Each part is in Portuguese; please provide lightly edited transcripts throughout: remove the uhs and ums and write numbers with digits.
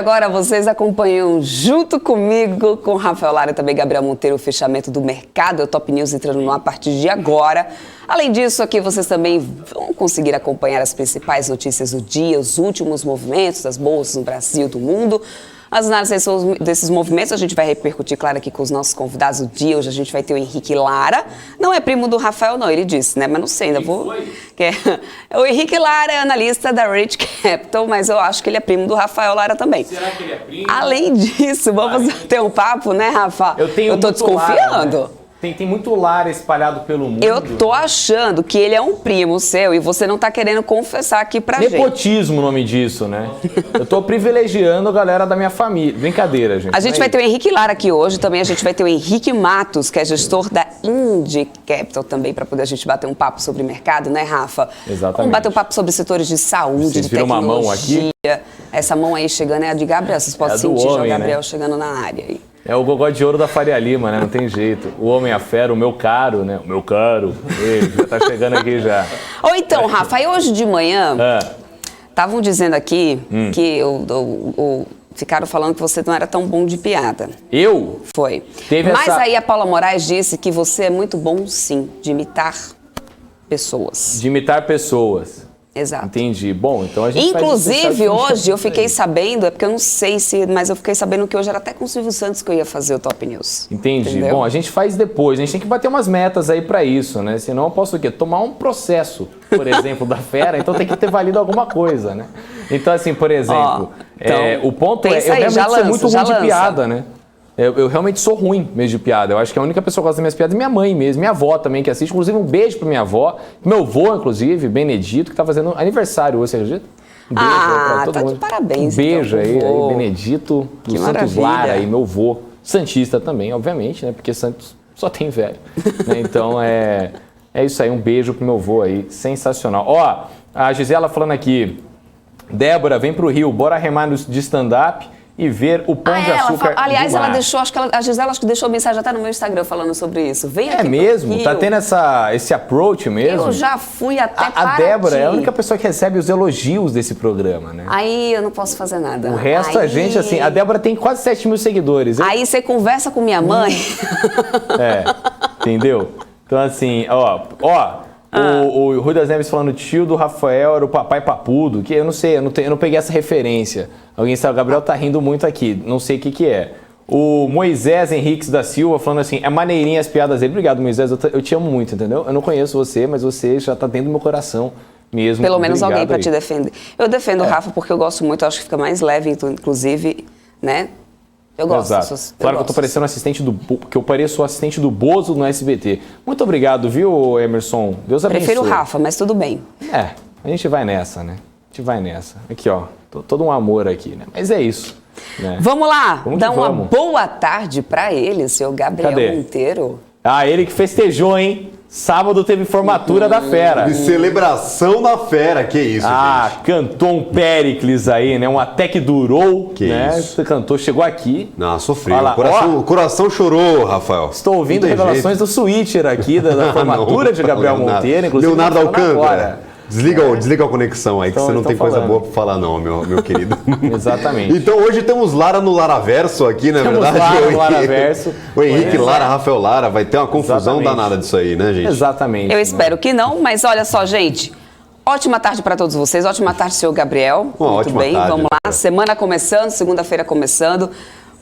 Agora vocês acompanham junto comigo, com Rafael Lara e também Gabriel Monteiro, o fechamento do mercado. É o Top News entrando no ar a partir de agora. Além disso, aqui vocês também vão conseguir acompanhar as principais notícias do dia, os últimos movimentos das bolsas no Brasil e do mundo. As análises desses movimentos a gente vai repercutir, claro, aqui com os nossos convidados do dia. Hoje a gente vai ter o Henrique Lara. Não é primo do Rafael, não, ele disse, né? Mas não sei, ainda vou... O Henrique Lara é analista da Rich Capital, mas eu acho que ele é primo do Rafael Lara também. Será que ele é primo? Além disso, vamos ter um papo, né, Rafa? Eu tô desconfiando. Lara, né? Tem muito Lara espalhado pelo mundo. Eu tô achando que ele é um primo seu e você não tá querendo confessar aqui pra gente. Nepotismo o nome disso, né? Eu tô privilegiando a galera da minha família. Brincadeira, gente. A gente vai ter o Henrique Lara aqui hoje, também a gente vai ter o Henrique Matos, que é gestor da Indy Capital também, para poder a gente bater um papo sobre mercado, né, Rafa? Exatamente. Vamos bater um papo sobre setores de saúde, Vocês de viram tecnologia. uma mão aqui? Essa mão aí chegando é a de Gabriel, vocês podem sentir já o Gabriel chegando na área aí. É o gogó de ouro da Faria Lima, né? Não tem jeito. O homem, a fera, o meu caro, né? O meu caro. Ele já tá chegando aqui já. Ou então, Rafa, aí hoje de manhã, estavam dizendo aqui que ficaram falando que você não era tão bom de piada. Eu? Foi. Teve Mas essa... aí a Paula Moraes disse que você é muito bom, sim, de imitar pessoas. De imitar pessoas. Exato. Entendi. Bom, então a gente inclusive, hoje eu fiquei sabendo, é porque eu não sei se, mas eu fiquei sabendo que hoje era até com o Silvio Santos que eu ia fazer o Top News. Entendi. Entendeu? Bom, a gente faz depois. A gente tem que bater umas metas aí pra isso, né? Senão eu posso o quê? Tomar um processo, por exemplo, da fera, então tem que ter valido alguma coisa, né? Então, assim, por exemplo, o ponto é, eu realmente sou muito ruim de piada, né? Eu realmente sou ruim mesmo de piada. Eu acho que a única pessoa que gosta das minhas piadas é minha mãe mesmo, minha avó também que assiste. Inclusive, um beijo pra minha avó, meu avô, inclusive, Benedito, que tá fazendo aniversário hoje, você acredita? Um beijo aí pra todo mundo. De parabéns. Um beijo então, aí, Benedito, do Santos Lara, e meu avô, santista também, obviamente, né? Porque Santos só tem velho. Né? Então, é isso aí, um beijo pro meu avô aí, sensacional. Ó, a Gisela falando aqui, Débora, vem pro Rio, bora remar de stand-up e ver o Pão de Açúcar. Aliás, ela deixou, a Gisela acho que deixou mensagem até no meu Instagram falando sobre isso. Vem aqui. É mesmo? Tá tendo esse approach mesmo? Eu já fui até A Débora é a única pessoa que recebe os elogios desse programa, né? Aí eu não posso fazer nada. O resto, a gente, assim, a Débora tem quase 7 mil seguidores. Aí você conversa com minha mãe. Entendeu? Então, assim, o Rui das Neves falando tio do Rafael era o papai papudo, que eu não sei, eu não peguei essa referência. Alguém sabe, o Gabriel tá rindo muito aqui, não sei o que é. O Moisés Henriques da Silva falando assim, é maneirinha as piadas dele. Obrigado, Moisés, eu te amo muito, entendeu? Eu não conheço você, mas você já tá dentro do meu coração mesmo. Pelo menos Obrigado alguém pra aí. te defender. Eu defendo o Rafa porque eu gosto muito, eu acho que fica mais leve, inclusive, né? Eu gosto. Exato. Claro que eu tô parecendo assistente que eu pareço o assistente do Bozo no SBT. Muito obrigado, viu, Emerson? Deus abençoe. Prefiro o Rafa, mas tudo bem. A gente vai nessa, né? A gente vai nessa. Aqui, ó, todo um amor aqui, né? Mas é isso. Né? Vamos lá, dar uma boa tarde pra ele, seu Gabriel Monteiro. Ele que festejou, hein? Sábado teve formatura da fera. De celebração da fera, que isso, gente. Cantou um Péricles aí, né? Um Até Que Durou, que né? Isso. Cantou, chegou aqui. Não, sofreu. O coração chorou, Rafael. Estou ouvindo revelações do Switcher aqui, da formatura de Gabriel Monteiro, inclusive. Leonardo Alcântara. Desliga a conexão aí, que você não tem coisa boa pra falar não, meu querido. Exatamente. Então hoje temos Lara no Laraverso aqui, na verdade. Lara no Laraverso. O Henrique Lara, Rafael Lara, vai ter uma confusão danada disso aí, né, gente? Exatamente. Eu espero que não, mas olha só, gente. Ótima tarde para todos vocês, ótima tarde, senhor Gabriel. Muito bem, vamos lá. Semana começando, segunda-feira começando.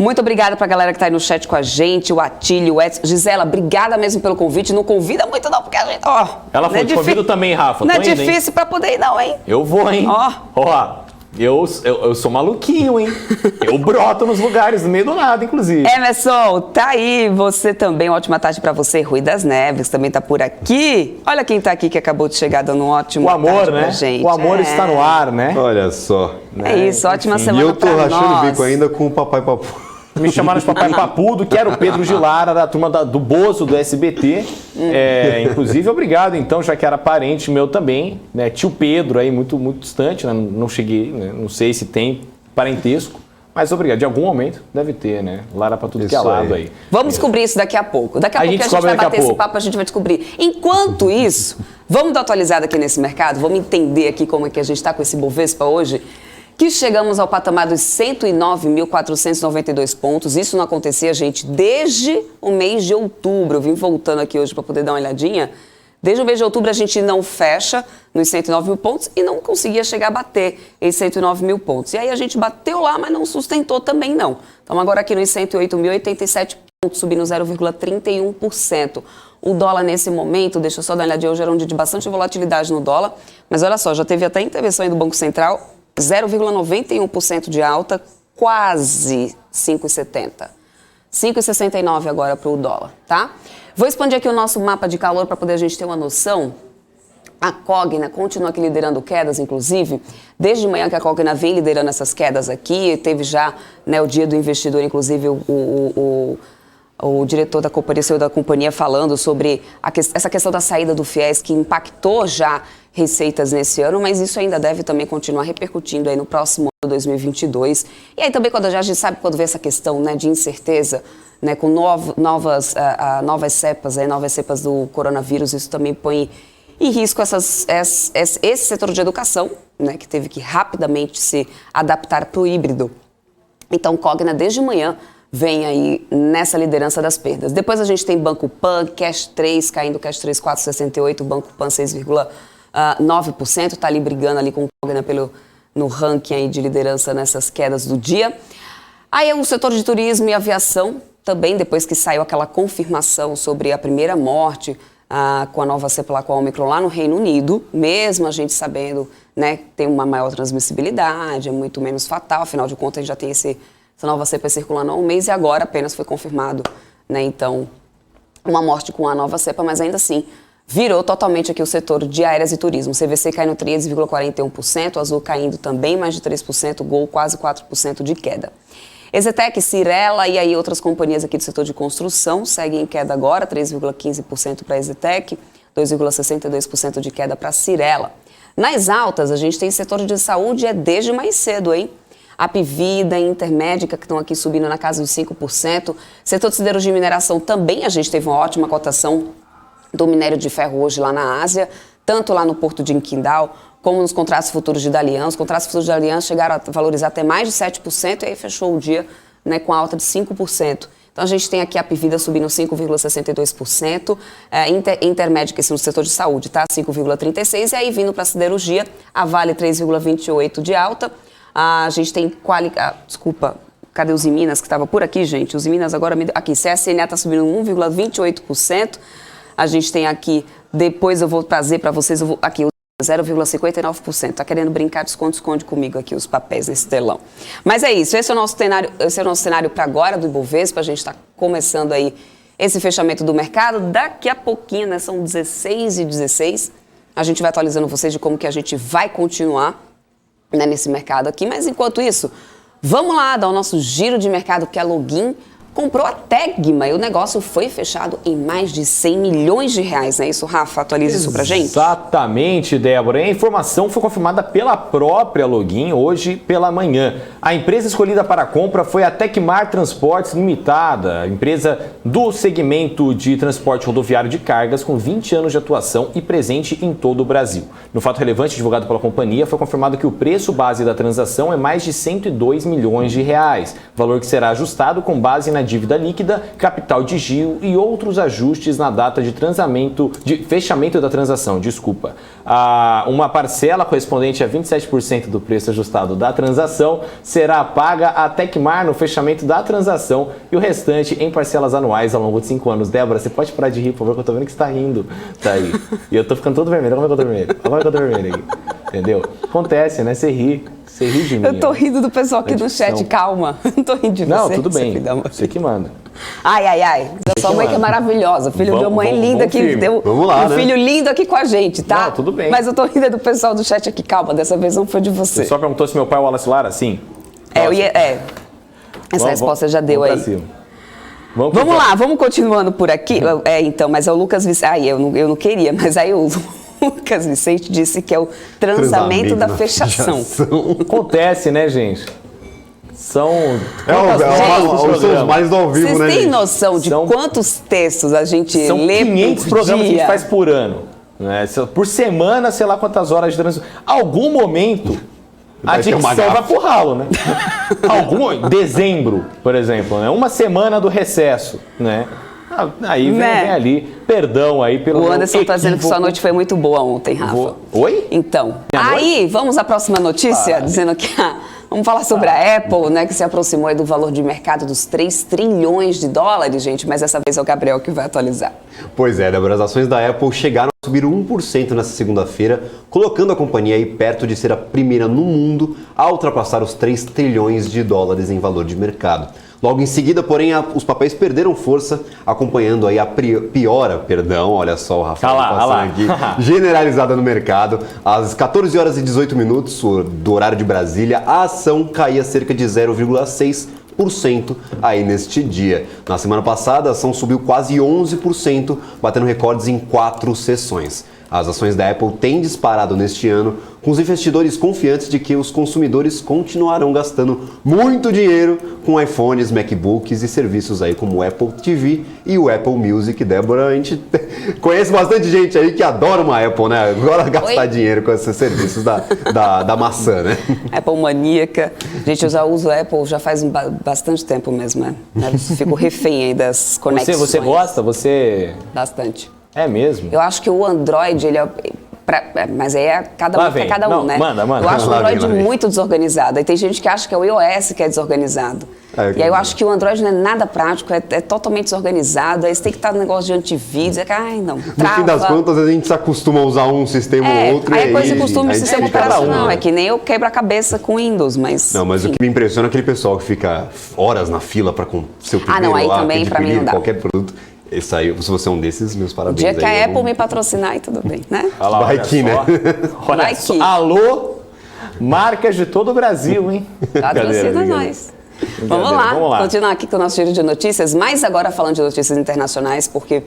Muito obrigada pra galera que tá aí no chat com a gente, o Atílio, o Edson. Gisela, obrigada mesmo pelo convite. Não convida muito não, porque a gente, Ela falou, te convido também, Rafa. Não é difícil pra poder ir não, hein? Eu vou, hein? Eu sou maluquinho, hein? Eu broto nos lugares, no meio do nada, inclusive. Emerson, tá aí, você também, ótima tarde pra você. Rui das Neves também tá por aqui. Olha quem tá aqui que acabou de chegar dando um ótimo tarde pra gente. O amor está no ar, né? Olha só. É isso, ótima semana pra nós. E eu tô rachando o bico ainda com o papai papu. Me chamaram de papai papudo, que era o Pedro de Lara, da turma do Bozo, do SBT. Inclusive, obrigado, então, já que era parente meu também, né? Tio Pedro aí, muito, muito distante, né? Não cheguei, né? Não sei se tem parentesco, mas obrigado. De algum momento deve ter, né? Lara pra tudo que é lado aí. Vamos descobrir isso daqui a pouco. Daqui a pouco a gente vai bater esse papo, a gente vai descobrir. Enquanto isso, vamos dar atualizada aqui nesse mercado, vamos entender aqui como é que a gente tá com esse Bovespa hoje. que chegamos ao patamar dos 109.492 pontos. Isso não acontecia, gente, desde o mês de outubro. Eu vim voltando aqui hoje para poder dar uma olhadinha. Desde o mês de outubro a gente não fecha nos 109 mil pontos e não conseguia chegar a bater esses 109 mil pontos. E aí a gente bateu lá, mas não sustentou também não. Estamos agora aqui nos 108.087 pontos, subindo 0,31%. O dólar nesse momento, deixa eu só dar uma olhadinha, hoje era um dia de bastante volatilidade no dólar, mas olha só, já teve até intervenção aí do Banco Central, 0,91% de alta, quase 5,70. 5,69 agora para o dólar, tá? Vou expandir aqui o nosso mapa de calor para poder a gente ter uma noção. A Cogna continua aqui liderando quedas, inclusive. Desde de manhã que a Cogna vem liderando essas quedas aqui. Teve já, né, o dia do investidor, inclusive o diretor da companhia, CEO da companhia, falando sobre essa questão da saída do FIES, que impactou já receitas nesse ano, mas isso ainda deve também continuar repercutindo aí no próximo ano, 2022. E aí também, quando a gente sabe, quando vê essa questão, né, de incerteza, né, com novas cepas do coronavírus, isso também põe em risco esse setor de educação, né, que teve que rapidamente se adaptar para o híbrido. Então, Cogna, desde manhã, vem aí nessa liderança das perdas. Depois a gente tem Banco Pan, Cash 3 caindo, Cash 3 4,68, Banco Pan 6,9%, está ali brigando ali com o Cogna no ranking aí de liderança nessas quedas do dia. Aí o setor de turismo e aviação, também depois que saiu aquela confirmação sobre a primeira morte com a nova cepa lá, com a Omicron lá no Reino Unido, mesmo a gente sabendo, né, que tem uma maior transmissibilidade, é muito menos fatal, afinal de contas a gente já tem essa nova cepa circulando há um mês e agora apenas foi confirmado, né, então, uma morte com a nova cepa, mas ainda assim, virou totalmente aqui o setor de aéreas e turismo. CVC caindo 13,41%, Azul caindo também mais de 3%, Gol quase 4% de queda. Exetec, Cyrela e aí outras companhias aqui do setor de construção seguem em queda agora, 3,15% para a Exetec, 2,62% de queda para a Cyrela. Nas altas, a gente tem setor de saúde desde mais cedo, hein? Apivida, Intermédica, que estão aqui subindo na casa dos 5%. Setor de siderurgia e mineração também, a gente teve uma ótima cotação do minério de ferro hoje lá na Ásia, tanto lá no porto de Qingdao, como nos contratos futuros de Dalian. Os contratos futuros de Dalian chegaram a valorizar até mais de 7% e aí fechou o dia, né, com alta de 5%. Então a gente tem aqui a Apivida subindo 5,62%, Intermédica, esse no setor de saúde, tá? 5,36%, e aí vindo para a siderurgia, a Vale 3,28% de alta. A gente tem cadê os Minas que estava por aqui, gente? Os Minas agora, aqui, CSNA está subindo 1,28%. A gente tem aqui, depois eu vou trazer para vocês, aqui, 0,59%. Tá querendo brincar de esconde comigo aqui os papéis nesse telão. Mas é isso, esse é o nosso cenário para agora do Ibovespa. A gente está começando aí esse fechamento do mercado. Daqui a pouquinho, né, são 16h16, a gente vai atualizando vocês de como que a gente vai continuar, né, nesse mercado aqui. Mas enquanto isso, vamos lá dar o nosso giro de mercado, porque a Login comprou a Tegma e o negócio foi fechado em mais de 100 milhões de reais, não é isso, Rafa? Atualiza isso pra gente. Exatamente, Débora. E a informação foi confirmada pela própria Login hoje pela manhã. A empresa escolhida para a compra foi a Tecmar Transportes Limitada, empresa do segmento de transporte rodoviário de cargas com 20 anos de atuação e presente em todo o Brasil. No fato relevante divulgado pela companhia, foi confirmado que o preço base da transação é mais de 102 milhões de reais, valor que será ajustado com base na dívida líquida, capital de giro e outros ajustes na data de fechamento da transação, desculpa. Uma parcela correspondente a 27% do preço ajustado da transação será paga à Tecmar no fechamento da transação e o restante em parcelas anuais ao longo de 5 anos. Débora, você pode parar de rir, por favor, que eu tô vendo que você tá rindo. Tá aí. E eu tô ficando todo vermelho. Como é que eu tô vermelho? Como é que eu tô vermelho aqui? Entendeu? Acontece, né? Você ri de mim. Eu tô rindo do pessoal aqui no chat, calma. Não tô rindo de você. Não, tudo bem. Você que manda. Ai. Sua mãe que é maravilhosa. Filho de uma mãe linda aqui. Deu um filho lindo aqui com a gente, tá? Não, tudo bem. Mas eu tô rindo do pessoal do chat aqui, calma. Dessa vez não foi de você. Você só perguntou se meu pai é o Wallace Lara? Sim. Essa resposta já deu aí. Cima. Vamos lá, vamos continuando por aqui. Então, mas é o Lucas Vicente. Eu não queria, mas aí o Lucas Vicente disse que é o transamento da fechação. Acontece, né, gente? São os mais do ao vivo, vocês né, têm gente? noção de quantos textos a gente são lê 500 por programas dia? que a gente faz por ano. Né? Por semana, sei lá quantas horas de transmissão. Algum momento, A dicção vai pro ralo, né? Dezembro, por exemplo, né? Uma semana do recesso, né? Aí vem ali, perdão aí pelo O Anderson tá dizendo que sua noite foi muito boa ontem, Rafa. Oi? Então, vamos à próxima notícia, dizendo que... Vamos falar sobre a Apple, né, que se aproximou aí do valor de mercado dos 3 trilhões de dólares, gente, mas dessa vez é o Gabriel que vai atualizar. Pois é, Débora, as ações da Apple chegaram a subir 1% nessa segunda-feira, colocando a companhia aí perto de ser a primeira no mundo a ultrapassar os 3 trilhões de dólares em valor de mercado. Logo em seguida, porém, os papéis perderam força, acompanhando aí a piora, olha só o Rafael passando aqui, generalizada no mercado. Às 14 horas e 18 minutos do horário de Brasília, a ação caía cerca de 0,6% aí neste dia. Na semana passada, a ação subiu quase 11%, batendo recordes em 4 sessões. As ações da Apple têm disparado neste ano, com os investidores confiantes de que os consumidores continuarão gastando muito dinheiro com iPhones, MacBooks e serviços aí como o Apple TV e o Apple Music. Débora, a gente conhece bastante gente aí que adora uma Apple, né? Agora gastar dinheiro com esses serviços da maçã, né? Apple maníaca. Gente, eu já uso a Apple já faz bastante tempo mesmo, né? Eu fico refém aí das conexões. Você gosta? Bastante. É mesmo? Eu acho que o Android, ele é... mas aí é cada um, né? Manda. Eu acho o Android muito desorganizado. E tem gente que acha que é o iOS que é desorganizado. E aí eu acho que o Android não é nada prático, é totalmente desorganizado. Aí você tem que estar no negócio de antivírus. Não, trava. No fim das contas, a gente se acostuma a usar um sistema ou outro. Aí é coisa de costume, sistema operacional. É que nem eu quebro a cabeça com Windows, mas... Não, mas o que me impressiona é aquele pessoal que fica horas na fila para com seu primeiro aí também, pra mim não dá. Qualquer produto. Esse aí, se você é um desses, meus parabéns. O dia que a Apple me patrocinar, aí tudo bem, né? Vai que, né? Olha só. Alô, marcas de todo o Brasil, hein? Patrocina nós. Vamos lá, continuar aqui com o nosso giro de notícias, mas agora falando de notícias internacionais, porque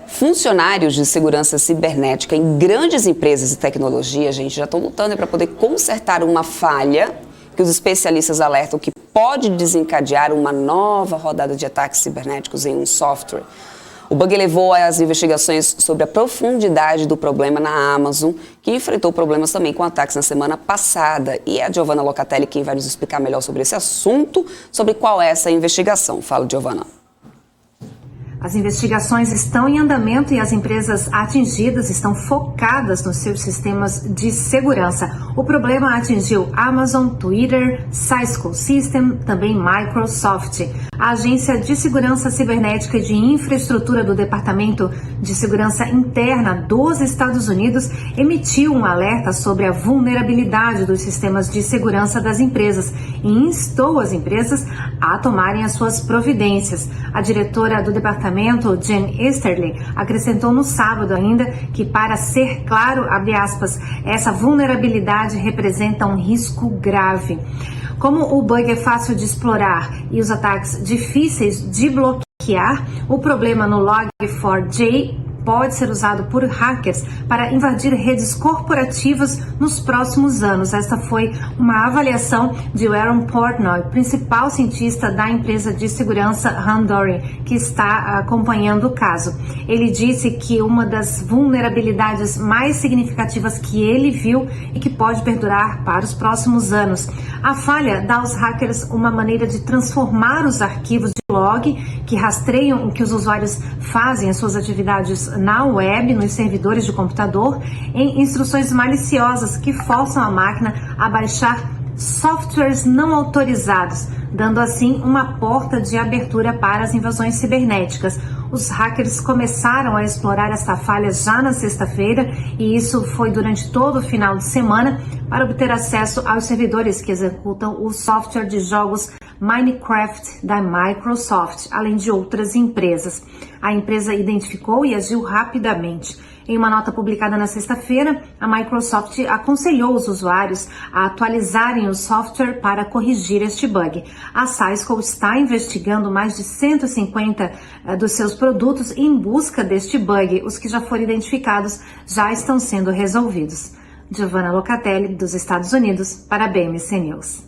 funcionários de segurança cibernética em grandes empresas de tecnologia, gente, já estão lutando para poder consertar uma falha que os especialistas alertam que pode desencadear uma nova rodada de ataques cibernéticos em um software. O bug levou às investigações sobre a profundidade do problema na Amazon, que enfrentou problemas também com ataques na semana passada. E é a Giovanna Locatelli quem vai nos explicar melhor sobre esse assunto, sobre qual é essa investigação. Fala, Giovanna. As investigações estão em andamento e as empresas atingidas estão focadas nos seus sistemas de segurança. O problema atingiu Amazon, Twitter, Cisco System, também Microsoft. A Agência de Segurança Cibernética e de Infraestrutura do Departamento de Segurança Interna dos Estados Unidos emitiu um alerta sobre a vulnerabilidade dos sistemas de segurança das empresas e instou as empresas a tomarem as suas providências. A diretora do departamento, Jen Easterly, acrescentou no sábado ainda que, para ser claro, abre aspas, essa vulnerabilidade representa um risco grave. Como o bug é fácil de explorar e os ataques difíceis de bloquear, o problema no Log4j pode ser usado por hackers para invadir redes corporativas nos próximos anos. Esta foi uma avaliação de Aaron Portnoy, principal cientista da empresa de segurança Handori, que está acompanhando o caso. Ele disse que uma das vulnerabilidades mais significativas que ele viu e que pode perdurar para os próximos anos. A falha dá aos hackers uma maneira de transformar os arquivos de log que rastreiam o que os usuários fazem, as suas atividades na web, nos servidores de computador, em instruções maliciosas que forçam a máquina a baixar softwares não autorizados, dando assim uma porta de abertura para as invasões cibernéticas. Os hackers começaram a explorar esta falha já na sexta-feira e isso foi durante todo o final de semana para obter acesso aos servidores que executam o software de jogos Minecraft da Microsoft, além de outras empresas. A empresa identificou e agiu rapidamente. Em uma nota publicada na sexta-feira, a Microsoft aconselhou os usuários a atualizarem o software para corrigir este bug. A Cisco está investigando mais de 150 dos seus produtos em busca deste bug. Os que já foram identificados já estão sendo resolvidos. Giovanna Locatelli, dos Estados Unidos, para a BMC News.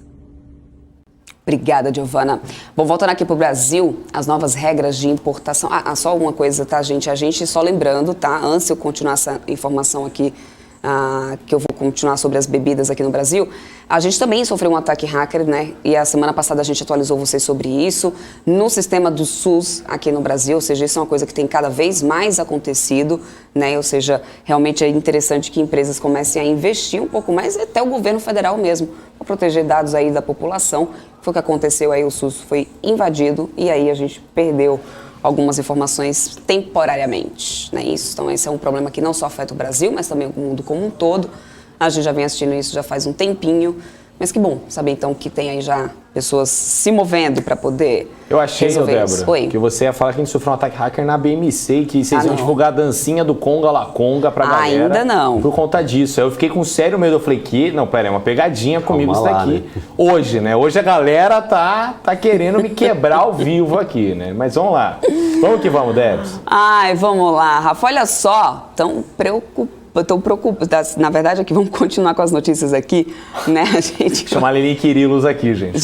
Obrigada, Giovanna. Bom, voltando aqui para o Brasil, as novas regras de importação... só uma coisa, tá, gente? A gente, só lembrando, tá? Antes de eu continuar essa informação aqui que eu vou continuar sobre as bebidas aqui no Brasil, a gente também sofreu um ataque hacker, né? E a semana passada a gente atualizou vocês sobre isso no sistema do SUS aqui no Brasil, ou seja, isso é uma coisa que tem cada vez mais acontecido, né? Ou seja, realmente é interessante que empresas comecem a investir um pouco mais, até o governo federal mesmo, para proteger dados aí da população. Foi o que aconteceu aí, o SUS foi invadido e aí a gente perdeu algumas informações temporariamente, né? Então esse é um problema que não só afeta o Brasil, mas também o mundo como um todo. A gente já vem assistindo isso já faz um tempinho, mas que bom saber então que tem aí já pessoas se movendo para poder Eu achei, resolver isso. Débora, que você ia falar que a gente sofreu um ataque hacker na BMC e que vocês iam divulgar a dancinha do Conga La Conga pra galera. Ainda não. Por conta disso. Aí eu fiquei com sério medo, eu falei que, não, pera, é uma pegadinha comigo isso daqui. Né? Hoje, né? Hoje a galera tá querendo me quebrar ao vivo aqui, né? Mas vamos lá. Vamos que vamos, Débora. Ai, vamos lá, Rafa, olha só, tão preocupada. Na verdade, aqui vamos continuar com as notícias aqui, né? A gente chamar Lili Quirilos aqui, gente.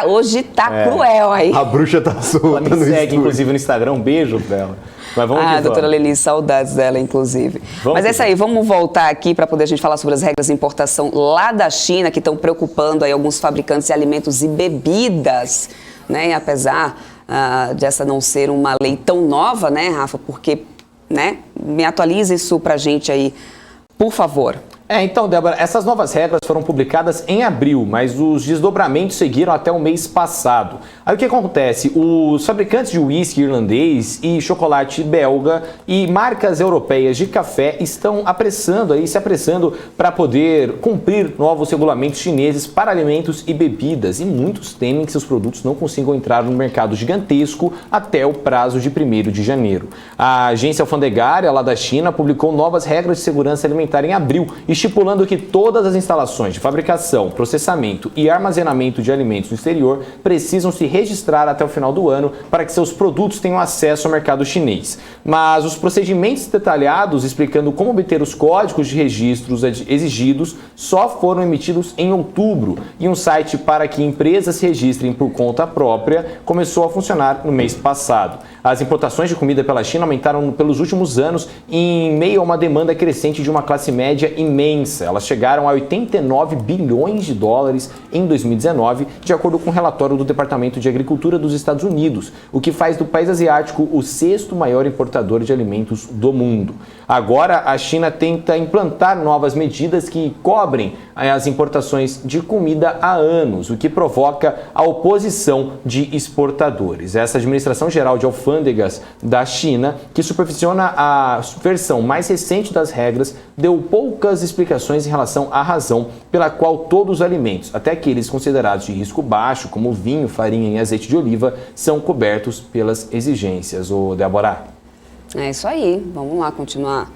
Hoje tá cruel aí. A bruxa tá solta. Ela me segue, inclusive, no Instagram. Um beijo pra ela. Mas vamos a doutora Lili, saudades dela, inclusive. Mas é isso aí, vamos voltar aqui para poder a gente falar sobre as regras de importação lá da China, que estão preocupando aí alguns fabricantes de alimentos e bebidas, né? E apesar dessa não ser uma lei tão nova, né, Rafa? Porque, né, me atualiza isso pra gente aí, por favor. Então, Débora, essas novas regras foram publicadas em abril, mas os desdobramentos seguiram até o mês passado. Aí o que acontece? Os fabricantes de uísque irlandês e chocolate belga e marcas europeias de café estão se apressando para poder cumprir novos regulamentos chineses para alimentos e bebidas. E muitos temem que seus produtos não consigam entrar no mercado gigantesco até o prazo de 1º de janeiro. A agência alfandegária lá da China publicou novas regras de segurança alimentar em abril, estipulando que todas as instalações de fabricação, processamento e armazenamento de alimentos no exterior precisam se registrar até o final do ano para que seus produtos tenham acesso ao mercado chinês. Mas os procedimentos detalhados explicando como obter os códigos de registros exigidos só foram emitidos em outubro e um site para que empresas se registrem por conta própria começou a funcionar no mês passado. As importações de comida pela China aumentaram pelos últimos anos em meio a uma demanda crescente de uma classe média imensa. Elas chegaram a 89 bilhões de dólares em 2019, de acordo com um relatório do Departamento de Agricultura dos Estados Unidos, o que faz do país asiático o 6º maior importador de alimentos do mundo. Agora, a China tenta implantar novas medidas que cobrem as importações de comida há anos, o que provoca a oposição de exportadores. Essa Administração Geral de Alfândegas da China, que supervisiona a versão mais recente das regras, deu poucas explicações em relação à razão pela qual todos os alimentos, até aqueles considerados de risco baixo, como vinho, farinha e azeite de oliva, são cobertos pelas exigências. Débora? É isso aí, vamos lá continuar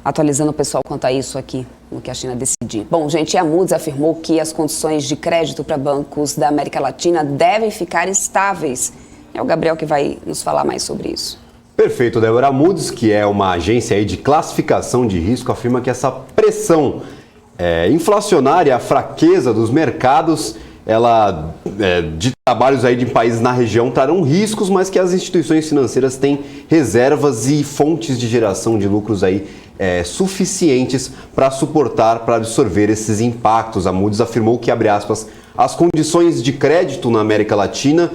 atualizando o pessoal quanto a isso aqui, no que a China decidir. Bom, gente, a Moody's afirmou que as condições de crédito para bancos da América Latina devem ficar estáveis. É o Gabriel que vai nos falar mais sobre isso. Perfeito, Débora. A Moody's, que é uma agência aí de classificação de risco, afirma que essa pressão inflacionária, a fraqueza dos mercados, de trabalhos aí de países na região trarão riscos, mas que as instituições financeiras têm reservas e fontes de geração de lucros aí suficientes para suportar, para absorver esses impactos. A Moody's afirmou que, abre aspas, as condições de crédito na América Latina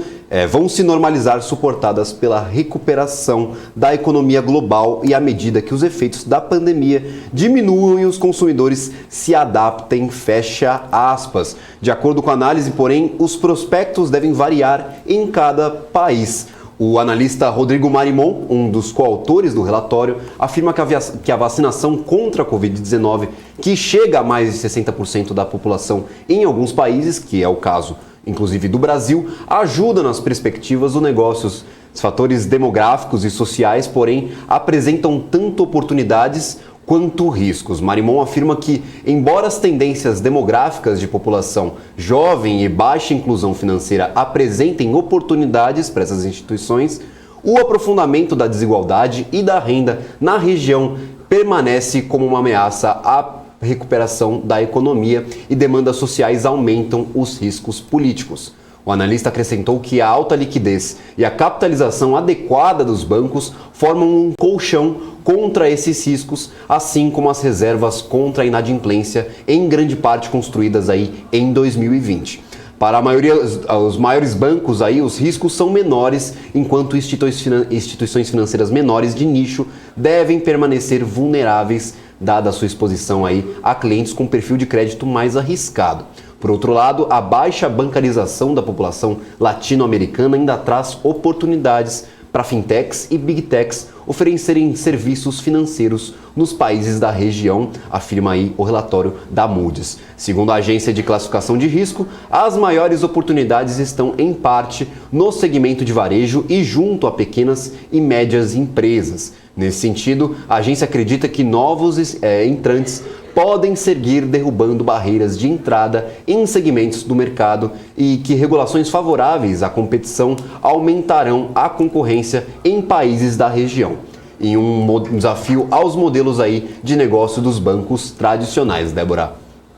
vão se normalizar, suportadas pela recuperação da economia global e à medida que os efeitos da pandemia diminuam e os consumidores se adaptem, fecha aspas. De acordo com a análise, porém, os prospectos devem variar em cada país. O analista Rodrigo Marimon, um dos coautores do relatório, afirma que a vacinação contra a Covid-19, que chega a mais de 60% da população em alguns países, que é o caso inclusive do Brasil, ajuda nas perspectivas dos negócios. Os fatores demográficos e sociais, porém, apresentam tanto oportunidades quanto riscos. Marimon afirma que, embora as tendências demográficas de população jovem e baixa inclusão financeira apresentem oportunidades para essas instituições, o aprofundamento da desigualdade e da renda na região permanece como uma ameaça à recuperação da economia e demandas sociais aumentam os riscos políticos. O analista acrescentou que a alta liquidez e a capitalização adequada dos bancos formam um colchão contra esses riscos, assim como as reservas contra a inadimplência, em grande parte construídas aí em 2020. Para a maioria, os maiores bancos aí, os riscos são menores, enquanto instituições financeiras menores de nicho devem permanecer vulneráveis, dada a sua exposição aí a clientes com perfil de crédito mais arriscado. Por outro lado, a baixa bancarização da população latino-americana ainda traz oportunidades para fintechs e big techs oferecerem serviços financeiros nos países da região, afirma aí o relatório da Moody's. Segundo a agência de classificação de risco, as maiores oportunidades estão em parte no segmento de varejo e junto a pequenas e médias empresas. Nesse sentido, a agência acredita que novos entrantes podem seguir derrubando barreiras de entrada em segmentos do mercado e que regulações favoráveis à competição aumentarão a concorrência em países da região. Em um desafio aos modelos aí de negócio dos bancos tradicionais, Débora.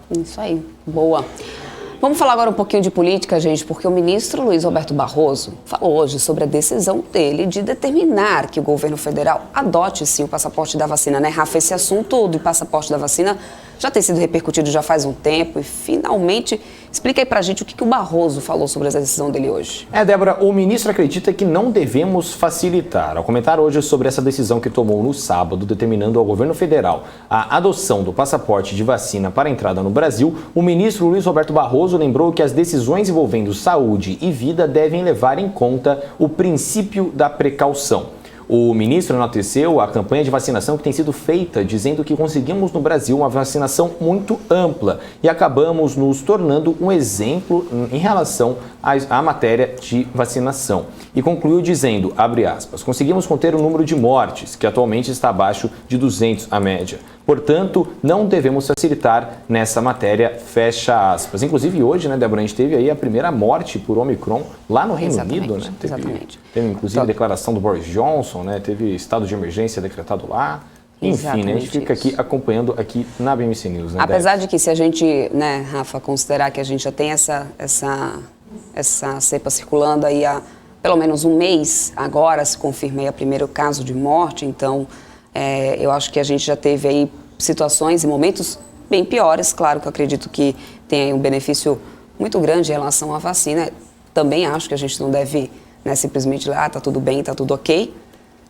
Isso aí, boa. Vamos falar agora um pouquinho de política, gente, porque o ministro Luiz Roberto Barroso falou hoje sobre a decisão dele de determinar que o governo federal adote, sim, o passaporte da vacina, né, Rafa? Esse assunto do passaporte da vacina já tem sido repercutido já faz um tempo e, finalmente, explica aí pra gente o que o Barroso falou sobre essa decisão dele hoje. Débora, o ministro acredita que não devemos facilitar. Ao comentar hoje sobre essa decisão que tomou no sábado, determinando ao governo federal a adoção do passaporte de vacina para a entrada no Brasil, o ministro Luiz Roberto Barroso lembrou que as decisões envolvendo saúde e vida devem levar em conta o princípio da precaução. O ministro enalteceu a campanha de vacinação que tem sido feita, dizendo que conseguimos no Brasil uma vacinação muito ampla e acabamos nos tornando um exemplo em relação à matéria de vacinação. E concluiu dizendo, abre aspas, conseguimos conter o número de mortes, que atualmente está abaixo de 200 a média. Portanto, não devemos facilitar nessa matéria, fecha aspas. Inclusive hoje, né, Débora, a gente teve aí a primeira morte por Omicron lá no Reino Unido, né? Teve inclusive a declaração do Boris Johnson, né? Teve estado de emergência decretado lá. Enfim, né, a gente fica aqui acompanhando aqui na BMC News, né? Apesar de que se a gente, né, Rafa, considerar que a gente já tem essa cepa circulando aí há pelo menos um mês, agora se confirma aí o primeiro caso de morte, então eu acho que a gente já teve aí situações e momentos bem piores. Claro que eu acredito que tem aí um benefício muito grande em relação à vacina. Também acho que a gente não deve, né, simplesmente lá, tá tudo bem, tá tudo ok,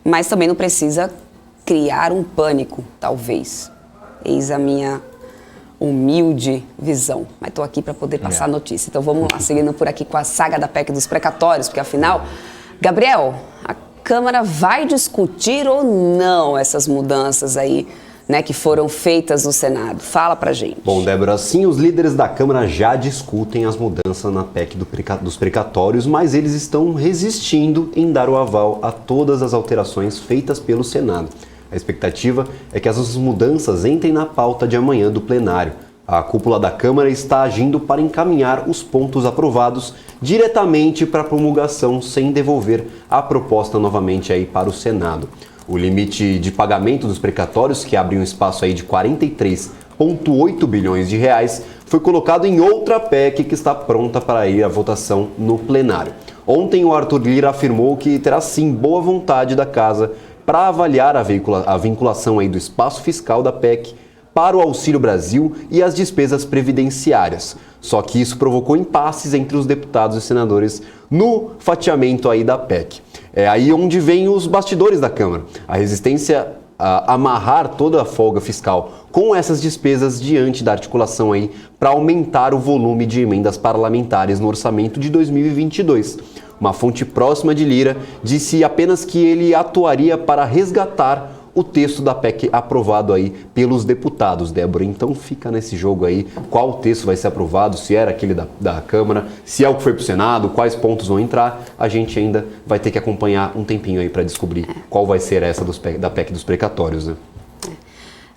mas também não precisa criar um pânico, talvez. Eis a minha humilde visão. Mas estou aqui para poder passar a notícia. Então vamos lá, seguindo por aqui com a saga da PEC dos precatórios, porque afinal, Gabriel, a Câmara vai discutir ou não essas mudanças aí, né, que foram feitas no Senado? Fala pra gente. Bom, Débora, sim, os líderes da Câmara já discutem as mudanças na PEC dos precatórios, mas eles estão resistindo em dar o aval a todas as alterações feitas pelo Senado. A expectativa é que essas mudanças entrem na pauta de amanhã do plenário. A cúpula da Câmara está agindo para encaminhar os pontos aprovados diretamente para a promulgação, sem devolver a proposta novamente aí para o Senado. O limite de pagamento dos precatórios, que abre um espaço aí de 43,8 bilhões de reais, foi colocado em outra PEC que está pronta para ir à votação no plenário. Ontem o Arthur Lira afirmou que terá sim boa vontade da casa para avaliar a vinculação aí do espaço fiscal da PEC para o Auxílio Brasil e as despesas previdenciárias. Só que isso provocou impasses entre os deputados e senadores no fatiamento aí da PEC. É aí onde vem os bastidores da Câmara. A resistência a amarrar toda a folga fiscal com essas despesas diante da articulação aí para aumentar o volume de emendas parlamentares no orçamento de 2022. Uma fonte próxima de Lira disse apenas que ele atuaria para resgatar o texto da PEC aprovado aí pelos deputados, Débora. Então fica nesse jogo aí, qual texto vai ser aprovado, se era aquele da Câmara, se é o que foi para o Senado, quais pontos vão entrar. A gente ainda vai ter que acompanhar um tempinho aí para descobrir qual vai ser essa da PEC dos precatórios, né?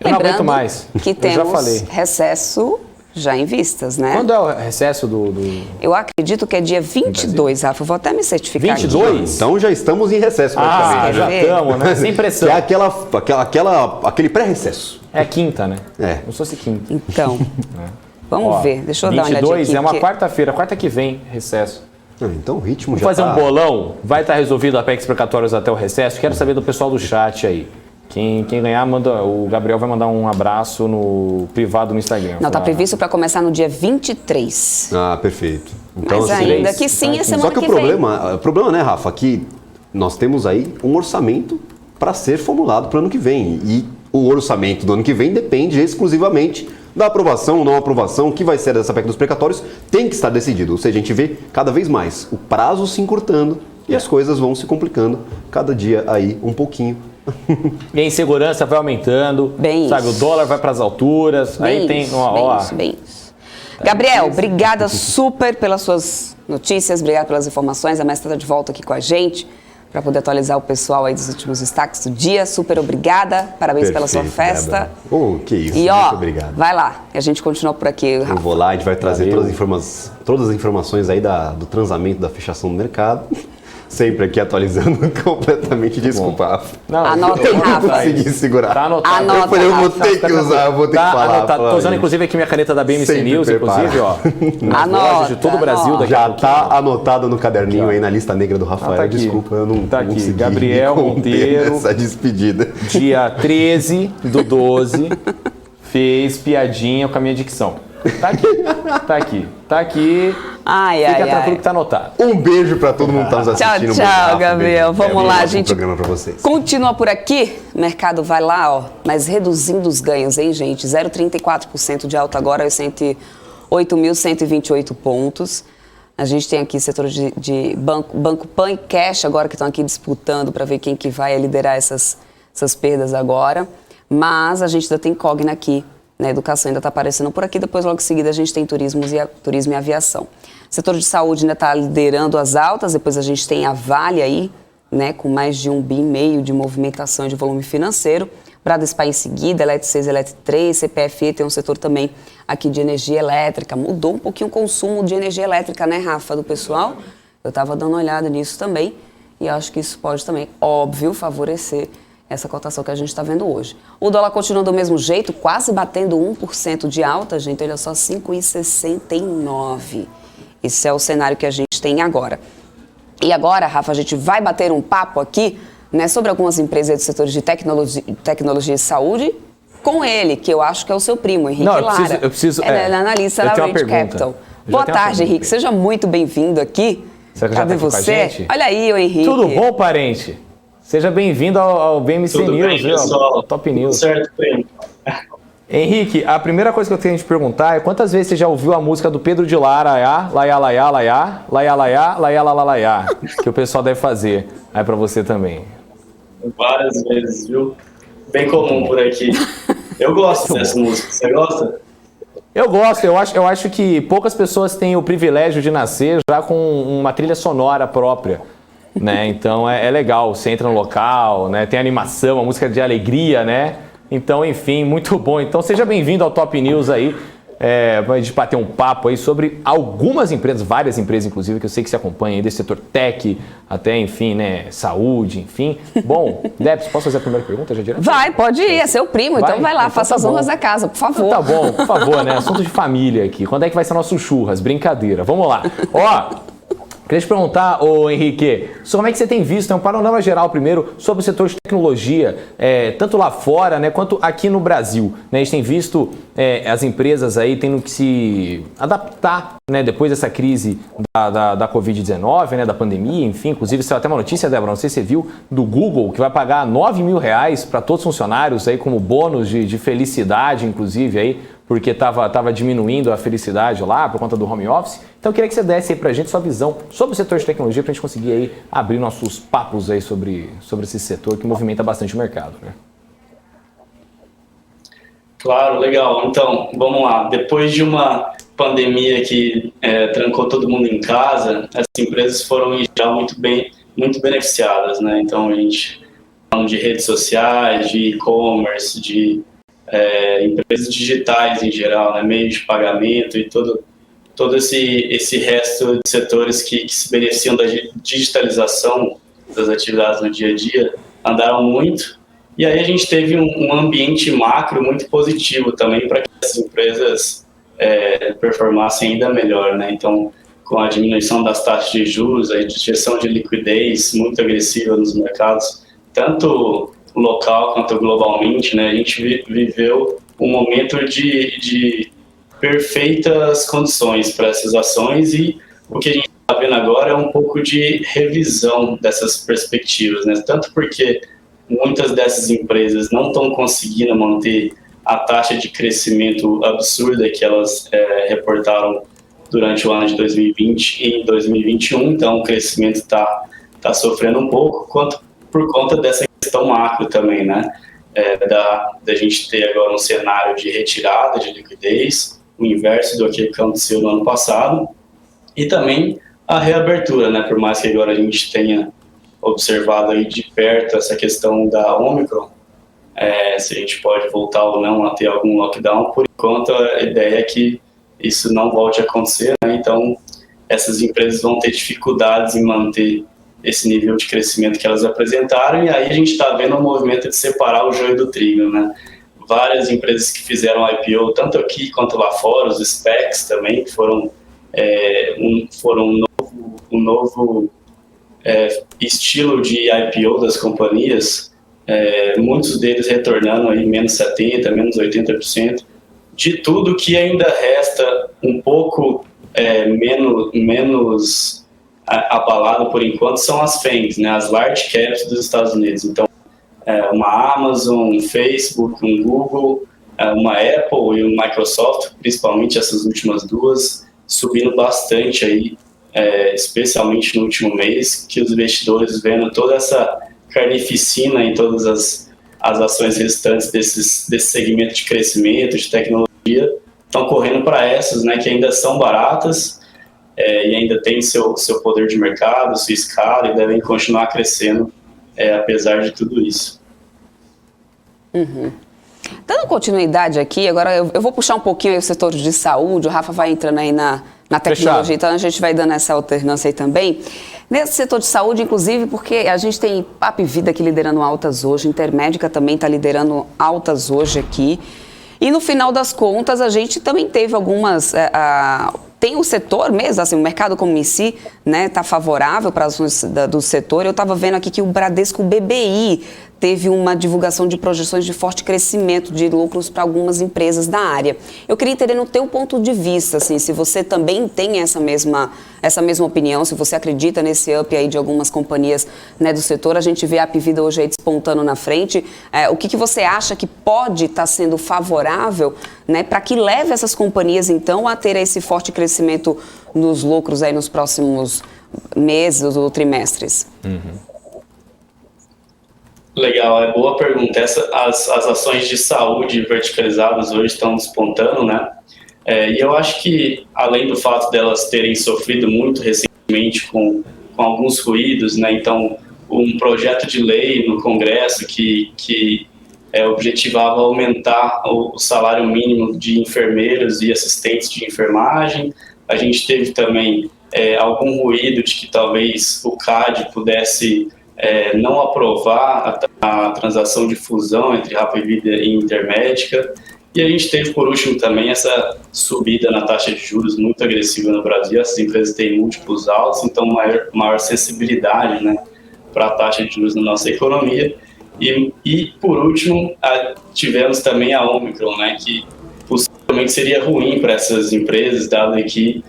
Eu não aguento mais. Que temos recesso já em vistas, né? Quando é o recesso do... Eu acredito que é dia 22, Rafa. Eu vou até me certificar 22? aqui. Então já estamos em recesso praticamente. Já estamos, né? Sem pressão. Que é aquele pré-recesso. É quinta, né? É. Como se fosse quinta. Então, vamos ver. Deixa eu dar uma olhadinha aqui. 22 é uma quarta-feira, quarta que vem, recesso. Então o ritmo Vamos já fazer um bolão? Vai estar resolvido a PEC precatórios até o recesso? Quero saber do pessoal do chat aí. Quem ganhar, o Gabriel vai mandar um abraço no privado no Instagram. Não, está previsto para começar no dia 23. Ah, perfeito. Então, mas assim, ainda que sim, é semana só que o problema, né, Rafa, que nós temos aí um orçamento para ser formulado para o ano que vem. E o orçamento do ano que vem depende exclusivamente da aprovação ou não aprovação. O que vai ser dessa PEC dos precatórios tem que estar decidido. Ou seja, a gente vê cada vez mais o prazo se encurtando e as coisas vão se complicando cada dia aí um pouquinho. E a insegurança vai aumentando, sabe? O dólar vai para as alturas, aí tem... Bem isso. Gabriel, obrigada super pelas suas notícias, obrigada pelas informações. A mestra está de volta aqui com a gente para poder atualizar o pessoal aí dos últimos destaques do dia. Super obrigada, parabéns pela sua festa. Que isso, e muito obrigado. Vai lá, a gente continua por aqui. Rafa. Eu vou lá, a gente vai trazer todas as informações aí do transamento, da fechação do mercado. Sempre aqui atualizando completamente. Desculpa, Rafa. Anota aí, Rafa. Eu não consegui segurar. Tá anotado. Anota, eu falei, eu vou ter que usar, eu vou ter que falar. Anotado. Tô usando inclusive aqui minha caneta da BMC Sempre News, inclusive, ó. Nas lojas de todo o Brasil. Daqui já tá anotado no caderninho aí na lista negra do Rafael. Tá aqui. Desculpa, eu não consegui. Gabriel Monteiro. Essa despedida. Dia 13/12, fez piadinha com a minha dicção. Tá aqui. Fica tranquilo que tá anotado. Um beijo pra todo mundo que tá nos assistindo. Tchau, Gabriel. Vamos lá, gente. Programa pra vocês. Continua por aqui. O mercado vai lá, ó, mas reduzindo os ganhos, hein, gente? 0,34% de alta agora, 108.128 pontos. A gente tem aqui setor de Banco Pan e Cash agora que estão aqui disputando para ver quem que vai liderar essas perdas agora. Mas a gente ainda tem Cogna aqui. A educação ainda está aparecendo por aqui, depois logo em seguida a gente tem turismo e aviação. O setor de saúde ainda está liderando as altas, depois a gente tem a Vale aí, né, com mais de 1,5 bi de movimentação de volume financeiro. Bradespa em seguida, Elet 6, Elet 3, CPFE tem um setor também aqui de energia elétrica. Mudou um pouquinho o consumo de energia elétrica, né, Rafa, do pessoal? Eu estava dando uma olhada nisso também e acho que isso pode também, óbvio, favorecer essa cotação que a gente está vendo hoje. O dólar continua do mesmo jeito, quase batendo 1% de alta, gente, olha só, 5,69. Esse é o cenário que a gente tem agora. E agora, Rafa, a gente vai bater um papo aqui, né, sobre algumas empresas do setor de tecnologia e saúde, com ele, que eu acho que é o seu primo, Henrique Lara. Eu preciso Ele é analista da Range Capital. Boa tarde, Henrique. Seja muito bem-vindo aqui. Cadê você? Olha aí, o Henrique. Tudo bom, parente? Seja bem-vindo ao BMC Tudo News, bem, pessoal? Top News. Tudo certo, primo. Henrique, a primeira coisa que eu tenho que te perguntar é quantas vezes você já ouviu a música do Pedro de Lara, laiá, laiá, laiá, laiá, laiá, laiá, laiá, laiá, que o pessoal deve fazer aí pra você também. Várias vezes, viu? Bem comum por aqui. Eu gosto dessa música, você gosta? Eu gosto, eu acho que poucas pessoas têm o privilégio de nascer já com uma trilha sonora própria. Né? Então é legal, você entra no local, né? Tem animação, a música de alegria, né? Então, enfim, muito bom. Então seja bem-vindo ao Top News aí, pra gente bater um papo aí sobre algumas empresas, várias empresas inclusive, que eu sei que se acompanham aí desse setor tech, até, enfim, né, saúde, enfim. Bom, Debs, posso fazer a primeira pergunta já direto? Vai, pode ir, é seu primo, então vai lá, faça as honras da casa, por favor. Então, tá bom, por favor, né? Assunto de família aqui. Quando é que vai ser nosso churras? Brincadeira. Vamos lá. Ó, queria te perguntar, ô Henrique, como é que você tem visto, um panorama geral primeiro, sobre o setor de tecnologia, tanto lá fora, né, quanto aqui no Brasil. Né? A gente tem visto as empresas aí tendo que se adaptar, né, depois dessa crise da Covid-19, né, da pandemia, enfim. Inclusive, saiu até uma notícia, Débora, não sei se você viu, do Google, que vai pagar R$9 mil para todos os funcionários aí como bônus de felicidade, inclusive, aí, porque estava diminuindo a felicidade lá por conta do home office. Então eu queria que você desse aí pra gente sua visão sobre o setor de tecnologia, pra gente conseguir aí abrir nossos papos aí sobre esse setor que movimenta bastante o mercado, né? Claro, legal. Então, vamos lá. Depois de uma pandemia que trancou todo mundo em casa, as empresas foram já muito beneficiadas, né? Então a gente falando de redes sociais, de e-commerce, de empresas digitais em geral, né? Meio de pagamento e todo esse resto de setores que se beneficiam da digitalização das atividades no dia a dia andaram muito. E aí a gente teve um ambiente macro muito positivo também para que as empresas performassem ainda melhor, né? Então, com a diminuição das taxas de juros, a injeção de liquidez muito agressiva nos mercados, tanto local quanto globalmente, né? A gente viveu um momento de perfeitas condições para essas ações, e o que a gente está vendo agora é um pouco de revisão dessas perspectivas, né? Tanto porque muitas dessas empresas não estão conseguindo manter a taxa de crescimento absurda que elas reportaram durante o ano de 2020 e 2021, então o crescimento está sofrendo um pouco, quanto por conta dessa questão macro também, né? Da gente ter agora um cenário de retirada de liquidez, o inverso do que aconteceu no ano passado, e também a reabertura, né? Por mais que agora a gente tenha observado aí de perto essa questão da Omicron, se a gente pode voltar ou não a ter algum lockdown, por enquanto a ideia é que isso não volte a acontecer, né? Então essas empresas vão ter dificuldades em manter esse nível de crescimento que elas apresentaram, e aí a gente está vendo um movimento de separar o joio do trigo, né? Várias empresas que fizeram IPO, tanto aqui quanto lá fora, os SPACs também, que foram um novo estilo de IPO das companhias, muitos deles retornando aí menos 70%, menos 80%, de tudo que ainda resta um pouco menos abalado por enquanto são as FANGs, né, as large caps dos Estados Unidos. Então, uma Amazon, um Facebook, um Google, uma Apple e um Microsoft, principalmente essas últimas duas, subindo bastante aí, especialmente no último mês, que os investidores vendo toda essa carnificina em todas as ações restantes desse segmento de crescimento, de tecnologia, estão correndo para essas, né, que ainda são baratas e ainda têm seu poder de mercado, sua escala, e devem continuar crescendo apesar de tudo isso. Uhum. Dando continuidade aqui, agora eu vou puxar um pouquinho aí o setor de saúde, o Rafa vai entrando aí na tecnologia, Fechado. Então a gente vai dando essa alternância aí também. Nesse setor de saúde, inclusive, porque a gente tem Papo e Vida aqui liderando altas hoje, Intermédica também está liderando altas hoje aqui. E no final das contas, a gente também teve algumas... tem o setor mesmo, assim, o mercado como em si, né, está favorável para as ações do setor. Eu estava vendo aqui que o Bradesco BBI teve uma divulgação de projeções de forte crescimento de lucros para algumas empresas da área. Eu queria entender no teu ponto de vista, assim, se você também tem essa mesma opinião, se você acredita nesse up aí de algumas companhias, né, do setor. A gente vê a Apvida hoje aí despontando na frente. O que você acha que pode estar sendo favorável, né, para que leve essas companhias, então, a ter esse forte crescimento nos lucros aí nos próximos meses ou trimestres? Uhum. Legal, boa pergunta. As ações de saúde verticalizadas hoje estão despontando, né? E eu acho que, além do fato delas terem sofrido muito recentemente com alguns ruídos, né? Então, um projeto de lei no Congresso que objetivava aumentar o salário mínimo de enfermeiros e assistentes de enfermagem. A gente teve também algum ruído de que talvez o CAD pudesse não aprovar a transação de fusão entre Apvida e Intermédica. E a gente teve, por último, também essa subida na taxa de juros muito agressiva no Brasil. Essas empresas têm múltiplos altos, então maior sensibilidade, né, para a taxa de juros na nossa economia. E por último, tivemos também a Omicron, né, que possivelmente seria ruim para essas empresas, dado que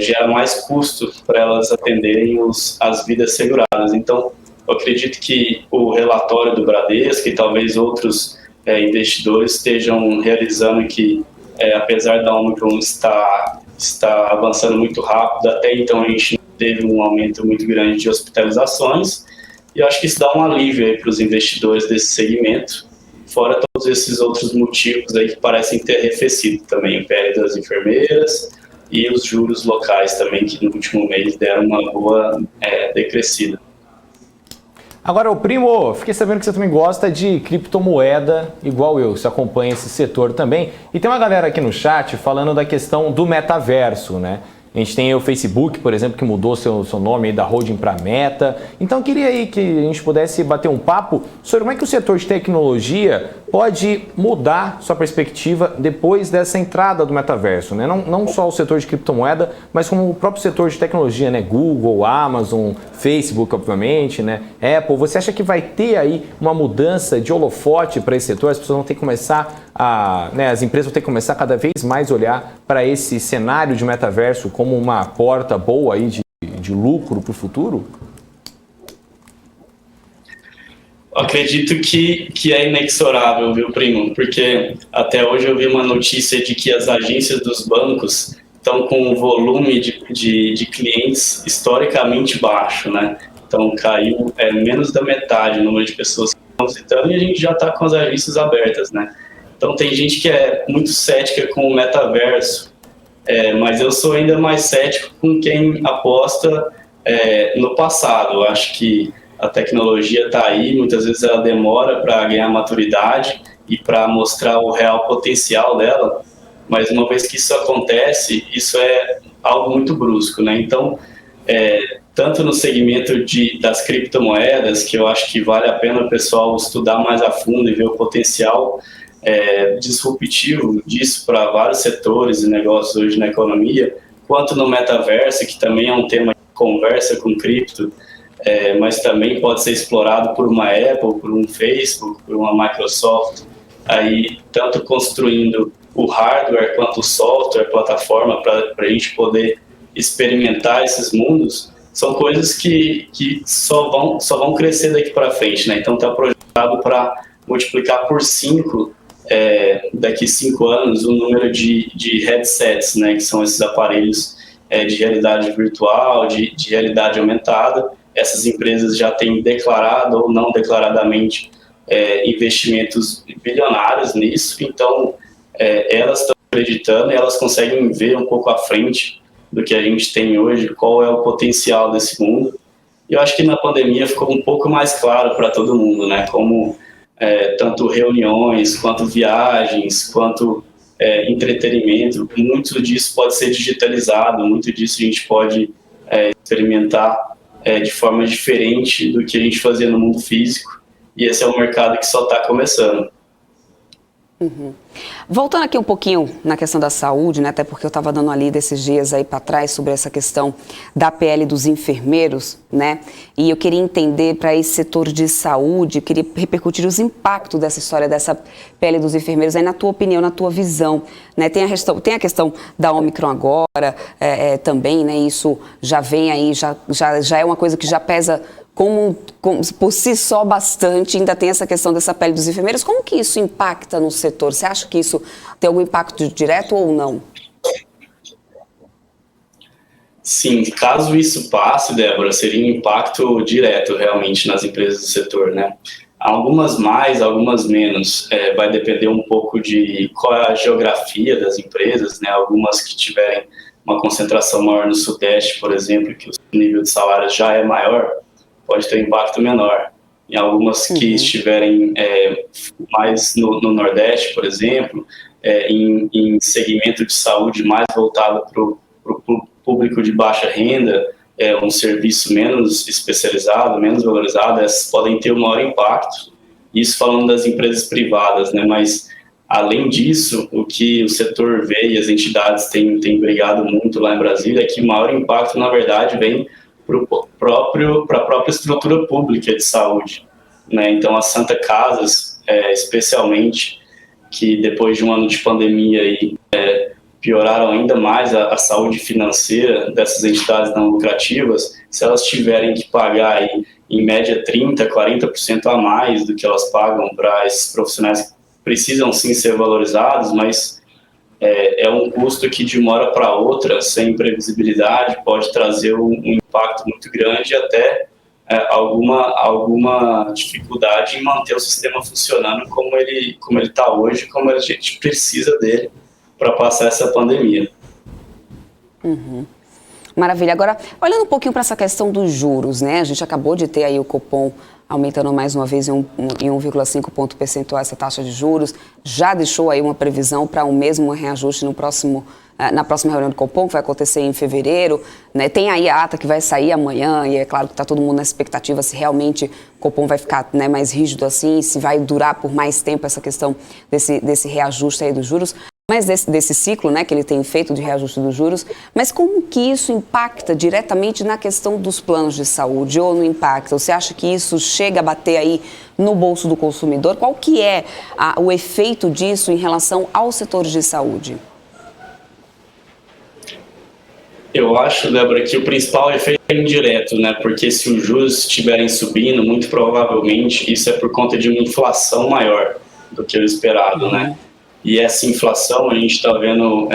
gera mais custo para elas atenderem as vidas seguradas. Então, eu acredito que o relatório do Bradesco e talvez outros investidores estejam realizando que, apesar da Omicron estar avançando muito rápido, até então a gente teve um aumento muito grande de hospitalizações, e eu acho que isso dá um alívio para os investidores desse segmento, fora todos esses outros motivos aí que parecem ter arrefecido também, o PL das enfermeiras e os juros locais também, que no último mês deram uma boa decrescida. Agora, Primo, fiquei sabendo que você também gosta de criptomoeda, igual eu, você acompanha esse setor também. E tem uma galera aqui no chat falando da questão do metaverso, né? A gente tem o Facebook, por exemplo, que mudou seu nome aí da holding para Meta. Então, eu queria aí que a gente pudesse bater um papo sobre como é que o setor de tecnologia pode mudar sua perspectiva depois dessa entrada do metaverso, né? Não só o setor de criptomoeda, mas como o próprio setor de tecnologia, né? Google, Amazon, Facebook, obviamente, né? Apple. Você acha que vai ter aí uma mudança de holofote para esse setor? As pessoas vão ter que começar as empresas vão ter que começar cada vez mais a olhar para esse cenário de metaverso como uma porta boa aí de lucro para o futuro? Acredito que é inexorável, viu, primo? Porque até hoje eu vi uma notícia de que as agências dos bancos estão com um volume de clientes historicamente baixo, né? Então caiu menos da metade o número de pessoas que estão visitando e a gente já está com as agências abertas, né? Então tem gente que é muito cética com o metaverso, mas eu sou ainda mais cético com quem aposta no passado. Eu acho que a tecnologia está aí, muitas vezes ela demora para ganhar maturidade e para mostrar o real potencial dela, mas uma vez que isso acontece, isso é algo muito brusco, né? Então, tanto no segmento das criptomoedas, que eu acho que vale a pena o pessoal estudar mais a fundo e ver o potencial disruptivo disso para vários setores e negócios hoje na economia, quanto no metaverso, que também é um tema de conversa com cripto, mas também pode ser explorado por uma Apple, por um Facebook, por uma Microsoft, aí tanto construindo o hardware quanto o software, plataforma, para a gente poder experimentar esses mundos, são coisas que só vão crescer daqui para frente, né? Então está projetado para multiplicar por 5 daqui 5 anos o número de headsets, né? Que são esses aparelhos de realidade virtual, de realidade aumentada. Essas empresas já têm declarado ou não declaradamente investimentos bilionários nisso, então elas estão acreditando e elas conseguem ver um pouco à frente do que a gente tem hoje, qual é o potencial desse mundo. E eu acho que na pandemia ficou um pouco mais claro para todo mundo, né? Como tanto reuniões, quanto viagens, quanto entretenimento, muito disso pode ser digitalizado, muito disso a gente pode experimentar de forma diferente do que a gente fazia no mundo físico, e esse é um mercado que só está começando. Uhum. Voltando aqui um pouquinho na questão da saúde, né, até porque eu estava dando ali desses dias aí para trás sobre essa questão da PL dos enfermeiros, né, e eu queria entender para esse setor de saúde, queria repercutir os impactos dessa história dessa PL dos enfermeiros aí na tua opinião, na tua visão, né, tem a questão da Omicron agora, também, né, isso já vem aí, já é uma coisa que já pesa como por si só bastante, ainda tem essa questão dessa pele dos enfermeiros. Como que isso impacta no setor? Você acha que isso tem algum impacto direto ou não? Sim, caso isso passe, Débora, seria um impacto direto realmente nas empresas do setor, né? Algumas mais, algumas menos, vai depender um pouco de qual é a geografia das empresas, né? Algumas que tiverem uma concentração maior no Sudeste, por exemplo, que o nível de salário já é maior, pode ter um impacto menor. Em algumas que estiverem mais no Nordeste, por exemplo, em segmento de saúde mais voltado para o público de baixa renda, um serviço menos especializado, menos valorizado, essas podem ter um maior impacto. Isso falando das empresas privadas, né? Mas, além disso, o que o setor vê e as entidades têm brigado muito lá em Brasília é que o maior impacto, na verdade, vem para a própria estrutura pública de saúde, né? Então, as Santa Casas, especialmente, que depois de um ano de pandemia aí, pioraram ainda mais a saúde financeira dessas entidades não lucrativas, se elas tiverem que pagar aí, em média 30%, 40% a mais do que elas pagam para esses profissionais que precisam sim ser valorizados, mas é um custo que de uma hora para outra, sem previsibilidade, pode trazer um impacto muito grande e até alguma dificuldade em manter o sistema funcionando como ele está hoje, como a gente precisa dele para passar essa pandemia. Uhum. Maravilha. Agora, olhando um pouquinho para essa questão dos juros, né? A gente acabou de ter aí o Copom aumentando mais uma vez em 1,5 ponto percentual essa taxa de juros, já deixou aí uma previsão para um mesmo reajuste na próxima reunião do Copom, que vai acontecer em fevereiro, né? Tem aí a ata que vai sair amanhã, e é claro que está todo mundo na expectativa se realmente o Copom vai ficar, né, mais rígido assim, se vai durar por mais tempo essa questão desse reajuste aí dos juros. Mas desse ciclo, né, que ele tem feito de reajuste dos juros, mas como que isso impacta diretamente na questão dos planos de saúde ou não impacta? Você acha que isso chega a bater aí no bolso do consumidor? Qual que é o efeito disso em relação aos setores de saúde? Eu acho, Débora, que o principal efeito é indireto, né? Porque se os juros estiverem subindo, muito provavelmente isso é por conta de uma inflação maior do que o esperado, né? E essa inflação a gente está vendo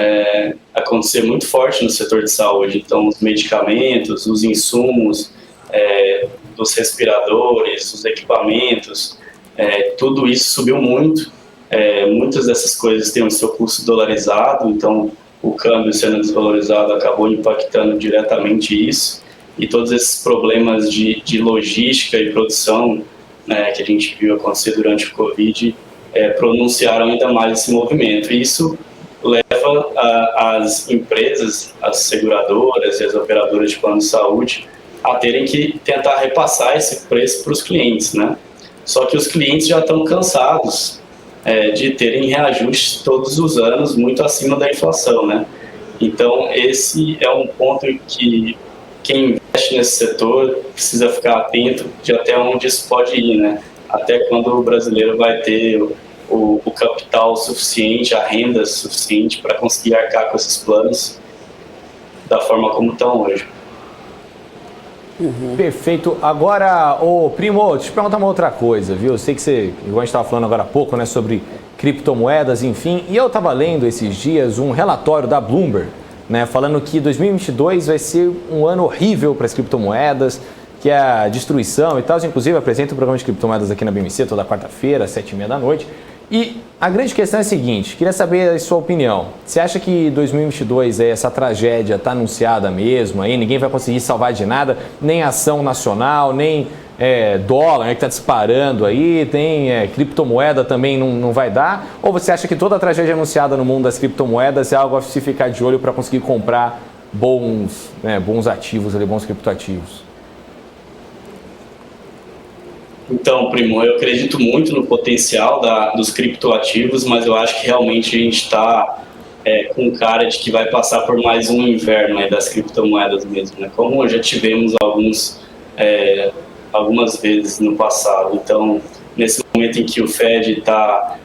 acontecer muito forte no setor de saúde. Então, os medicamentos, os insumos, os respiradores, os equipamentos, tudo isso subiu muito. Muitas dessas coisas têm o seu custo dolarizado, então o câmbio sendo desvalorizado acabou impactando diretamente isso. E todos esses problemas de logística e produção, né, que a gente viu acontecer durante o Covid, pronunciaram ainda mais esse movimento. E isso leva as empresas, as seguradoras e as operadoras de plano de saúde a terem que tentar repassar esse preço para os clientes, né? Só que os clientes já estão cansados de terem reajustes todos os anos muito acima da inflação, né? Então, esse é um ponto que quem investe nesse setor precisa ficar atento de até onde isso pode ir, né? Até quando o brasileiro vai ter o capital suficiente, a renda suficiente para conseguir arcar com esses planos da forma como estão hoje. Perfeito. Agora, Primo, deixa eu te perguntar uma outra coisa, viu? Eu sei que você, igual a gente estava falando agora há pouco, né, sobre criptomoedas, enfim, e eu estava lendo esses dias um relatório da Bloomberg, né, falando que 2022 vai ser um ano horrível para as criptomoedas, que é a destruição e tal. Inclusive, apresenta o programa de criptomoedas aqui na BMC toda quarta-feira, às 7h30 da noite. E a grande questão é a seguinte, queria saber a sua opinião. Você acha que 2022 essa tragédia está anunciada mesmo? Aí ninguém vai conseguir salvar de nada, nem ação nacional, nem dólar, né, que está disparando aí, tem criptomoeda também não vai dar? Ou você acha que toda a tragédia anunciada no mundo das criptomoedas é algo a se ficar de olho para conseguir comprar bons ativos, bons criptoativos? Então, Primo, eu acredito muito no potencial dos criptoativos, mas eu acho que realmente a gente está com cara de que vai passar por mais um inverno das criptomoedas mesmo, né? Como já tivemos algumas vezes no passado. Então, nesse momento em que o Fed está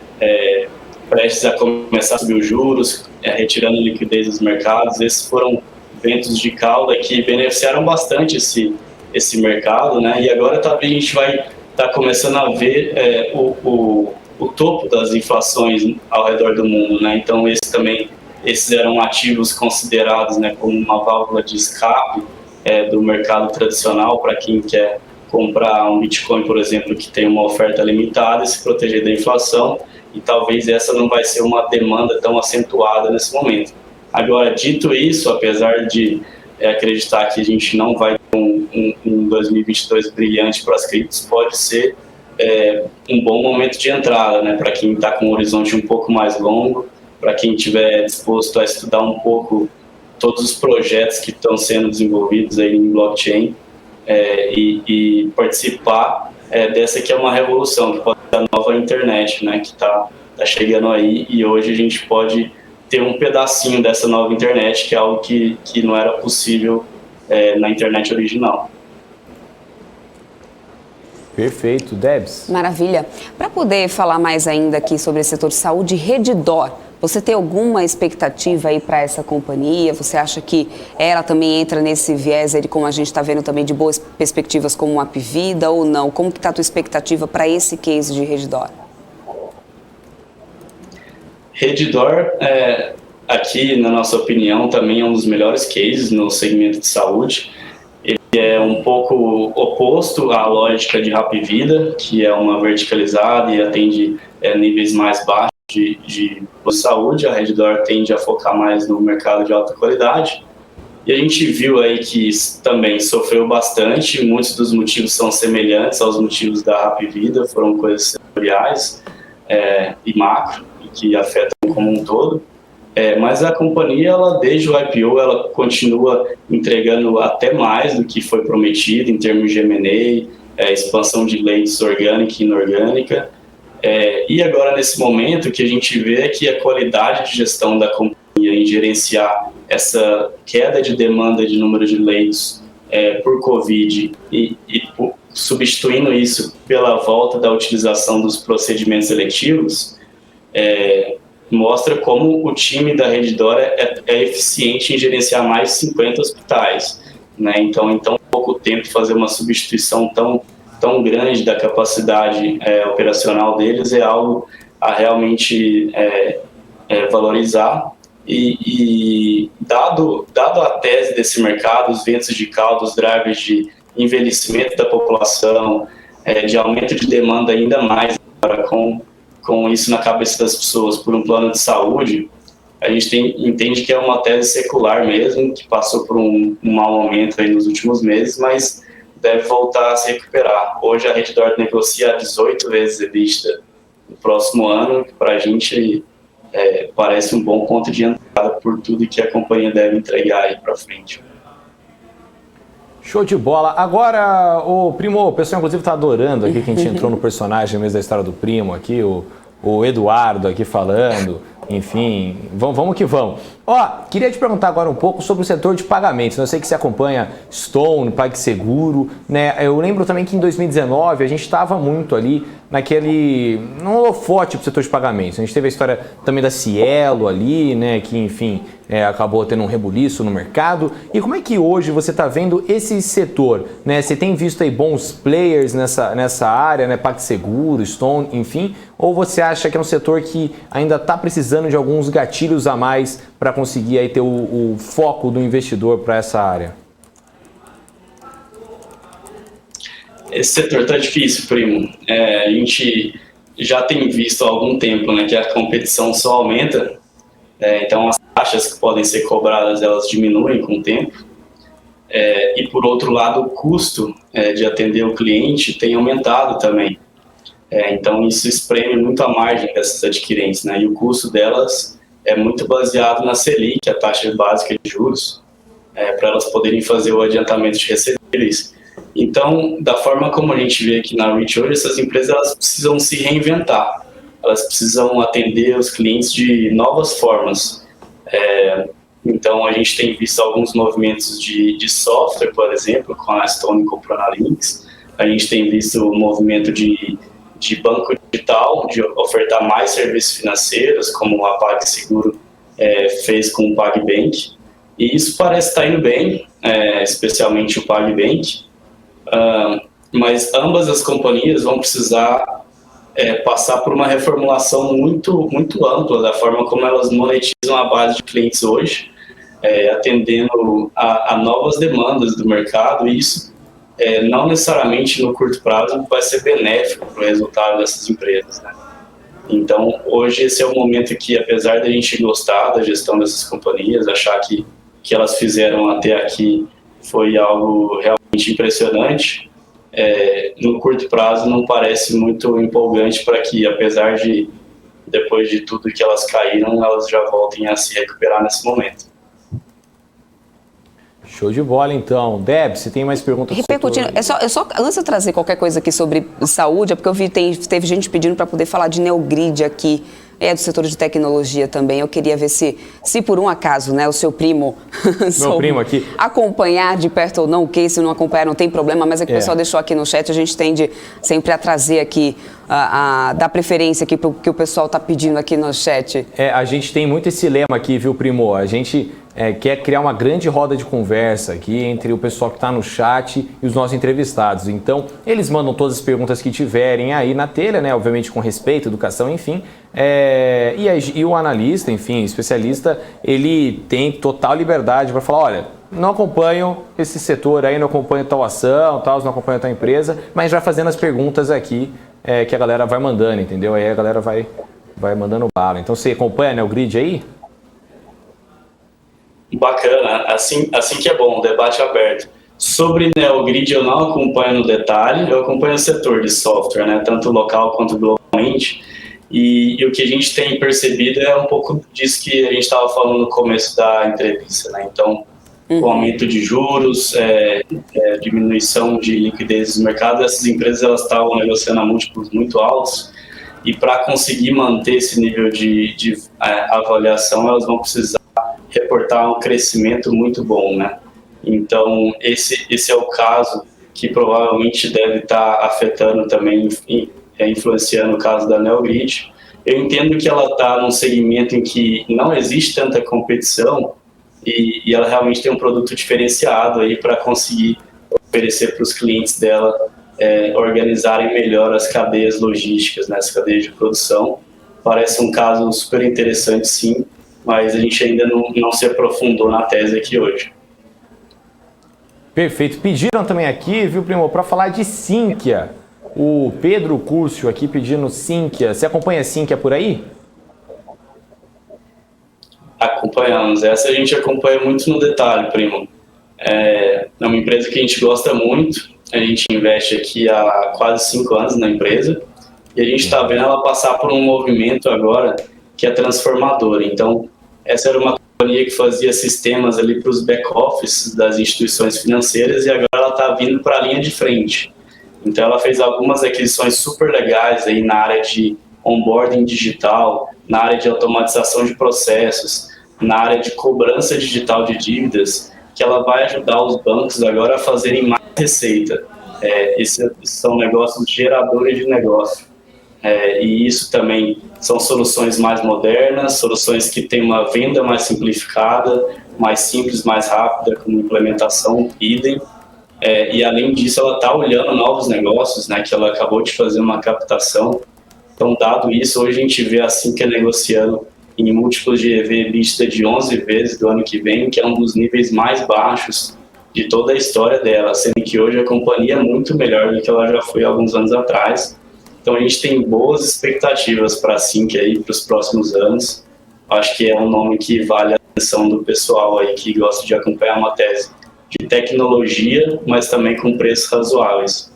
prestes a começar a subir os juros, retirando liquidez dos mercados, esses foram ventos de cauda que beneficiaram bastante esse mercado, né? E agora talvez a gente vai está começando a ver o topo das inflações ao redor do mundo, né? Então esses eram ativos considerados, né, como uma válvula de escape do mercado tradicional para quem quer comprar um Bitcoin, por exemplo, que tem uma oferta limitada e se proteger da inflação, e talvez essa não vai ser uma demanda tão acentuada nesse momento. Agora, dito isso, apesar de acreditar que a gente não vai ter um 2022 brilhante para as criptos, pode ser um bom momento de entrada, né, para quem está com um horizonte um pouco mais longo, para quem estiver disposto a estudar um pouco todos os projetos que estão sendo desenvolvidos aí em blockchain e participar dessa que é uma revolução, que pode ser a nova internet, né, que está chegando aí, e hoje a gente pode ter um pedacinho dessa nova internet, que é algo que não era possível na internet original. Perfeito. Debs? Maravilha. Para poder falar mais ainda aqui sobre esse setor de saúde, Redditor, você tem alguma expectativa aí para essa companhia? Você acha que ela também entra nesse viés aí, como a gente está vendo também, de boas perspectivas como uma Apvida ou não? Como que está a tua expectativa para esse case de Redditor? Redditor, aqui, na nossa opinião, também é um dos melhores cases no segmento de saúde. Ele é um pouco oposto à lógica de Apvida, que é uma verticalizada e atende níveis mais baixos de saúde. A Redditor tende a focar mais no mercado de alta qualidade. E a gente viu aí que também sofreu bastante, muitos dos motivos são semelhantes aos motivos da Hapvida, foram coisas setoriais e macro, que afetam como um todo. Mas a companhia, ela, desde o IPO, ela continua entregando até mais do que foi prometido em termos de M&A, expansão de leads orgânica e inorgânica. E agora, nesse momento, o que a gente vê é que a qualidade de gestão da companhia em gerenciar essa queda de demanda de número de leitos por Covid e substituindo isso pela volta da utilização dos procedimentos eletivos, mostra como o time da Redditor é eficiente em gerenciar mais de 50 hospitais, né? Então, em tão pouco tempo, fazer uma substituição tão grande da capacidade operacional deles é algo a realmente valorizar. E dado a tese desse mercado, os ventos de cauda, os drivers de envelhecimento da população, de aumento de demanda ainda mais agora com isso na cabeça das pessoas por um plano de saúde, a gente entende que é uma tese secular mesmo, que passou por um mau momento aí nos últimos meses, mas deve voltar a se recuperar. Hoje a Redditor negocia 18 vezes EBITDA no próximo ano, que para a gente parece um bom ponto de entrada por tudo que a companhia deve entregar aí para frente. Show de bola. Agora, Primo, o pessoal inclusive está adorando aqui que a gente entrou no personagem mesmo da história do Primo aqui, o Eduardo aqui falando, enfim, vamos que vamos. Queria te perguntar agora um pouco sobre o setor de pagamentos. Eu sei que você acompanha Stone, PagSeguro, né? Eu lembro também que em 2019 a gente estava muito ali num holofote para o setor de pagamentos. A gente teve a história também da Cielo ali, né? Que, enfim, acabou tendo um rebuliço no mercado. E como é que hoje você está vendo esse setor, né? Você tem visto aí bons players nessa área, né? PagSeguro, Stone, enfim? Ou você acha que é um setor que ainda está precisando de alguns gatilhos a mais para conseguir aí ter o foco do investidor para essa área? Esse setor está difícil, Primo. A gente já tem visto há algum tempo, né, que a competição só aumenta, então as taxas que podem ser cobradas, elas diminuem com o tempo. E por outro lado, o custo de atender o cliente tem aumentado também. Então isso espreme muito a margem dessas adquirentes, né, e o custo delas é muito baseado na Selic, a taxa básica de juros, para elas poderem fazer o adiantamento de recebíveis. Então, da forma como a gente vê aqui na Reach hoje, essas empresas elas precisam se reinventar, elas precisam atender os clientes de novas formas. Então, a gente tem visto alguns movimentos de software, por exemplo, com a Stone comprando a Lynx. A gente tem visto o movimento de banco digital, de ofertar mais serviços financeiros, como a PagSeguro fez com o PagBank. E isso parece estar indo bem, especialmente o PagBank. Mas ambas as companhias vão precisar passar por uma reformulação muito, muito ampla da forma como elas monetizam a base de clientes hoje, atendendo a novas demandas do mercado, e isso não necessariamente no curto prazo vai ser benéfico para o resultado dessas empresas, né? Então, hoje esse é o momento que, apesar da gente gostar da gestão dessas companhias, achar que elas fizeram até aqui foi algo realmente impressionante, no curto prazo não parece muito empolgante para que, apesar de, depois de tudo que elas caíram, elas já voltem a se recuperar nesse momento. Show de bola, então. Deb, você tem mais perguntas? Repercutindo, antes de trazer qualquer coisa aqui sobre saúde, porque eu vi teve gente pedindo para poder falar de Neogrid aqui, do setor de tecnologia também. Eu queria ver se por um acaso, né, o seu primo, meu primo aqui, acompanhar de perto ou não, que se não acompanhar não tem problema, mas é que o pessoal deixou aqui no chat, a gente tende sempre a trazer aqui, dar preferência aqui pro que o pessoal está pedindo aqui no chat. A gente tem muito esse lema aqui, viu, primo? A gente quer criar uma grande roda de conversa aqui entre o pessoal que está no chat e os nossos entrevistados. Então, eles mandam todas as perguntas que tiverem aí na telha, né? Obviamente com respeito, educação, enfim. E o analista, enfim, especialista, ele tem total liberdade para falar, olha, não acompanho esse setor aí, não acompanho tal ação, não acompanho tal empresa, mas já fazendo as perguntas aqui que a galera vai mandando, entendeu? Aí a galera vai mandando bala. Então, você acompanha, né, o grid aí? Bacana, assim que é bom, debate aberto. Sobre NeoGrid eu não acompanho no detalhe, eu acompanho o setor de software, né, tanto local quanto globalmente, e o que a gente tem percebido é um pouco disso que a gente estava falando no começo da entrevista, né, então o aumento de juros, diminuição de liquidez do mercado, essas empresas elas estavam negociando a múltiplos muito altos, e para conseguir manter esse nível de avaliação, elas vão precisar reportar um crescimento muito bom, né? Então, esse é o caso que provavelmente deve estar afetando também, influenciando o caso da NeoGrid. Eu entendo que ela está num segmento em que não existe tanta competição e ela realmente tem um produto diferenciado aí para conseguir oferecer para os clientes dela organizarem melhor as cadeias logísticas, né, as cadeias de produção. Parece um caso super interessante, sim, mas a gente ainda não se aprofundou na tese aqui hoje. Perfeito. Pediram também aqui, viu, primo, para falar de Sinqia. O Pedro Curcio aqui pedindo Sinqia. Você acompanha a Sinqia por aí? Acompanhamos. Essa a gente acompanha muito no detalhe, primo. É uma empresa que a gente gosta muito. A gente investe aqui há quase 5 anos na empresa. E a gente está vendo ela passar por um movimento agora que é transformador. Então, essa era uma companhia que fazia sistemas ali para os back-offices das instituições financeiras e agora ela está vindo para a linha de frente. Então, ela fez algumas aquisições super legais aí na área de onboarding digital, na área de automatização de processos, na área de cobrança digital de dívidas, que ela vai ajudar os bancos agora a fazerem mais receita. Esses são negócios geradores de negócio. E isso também são soluções mais modernas, soluções que têm uma venda mais simplificada, mais simples, mais rápida, com implementação idem. E além disso, ela está olhando novos negócios, né, que ela acabou de fazer uma captação. Então, dado isso, hoje a gente vê a Sinqia negociando em múltiplos de EV/EBITDA de 11 vezes do ano que vem, que é um dos níveis mais baixos de toda a história dela, sendo que hoje a companhia é muito melhor do que ela já foi há alguns anos atrás. Então, a gente tem boas expectativas para a Sinqia aí para os próximos anos. Acho que é um nome que vale a atenção do pessoal aí que gosta de acompanhar uma tese de tecnologia, mas também com preços razoáveis.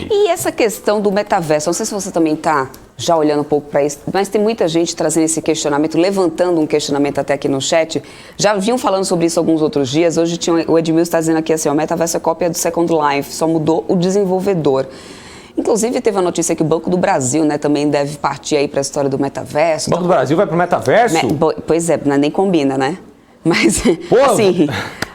E essa questão do metaverso, não sei se você também está já olhando um pouco para isso, mas tem muita gente trazendo esse questionamento, levantando um questionamento até aqui no chat. Já vinham falando sobre isso alguns outros dias. Hoje o Edmilson está dizendo aqui assim, o metaverso é cópia do Second Life, só mudou o desenvolvedor. Inclusive, teve a notícia que o Banco do Brasil, né, também deve partir aí para a história do metaverso. O Banco do Brasil vai para o metaverso? Pois é, nem combina, né? Mas, pô, assim,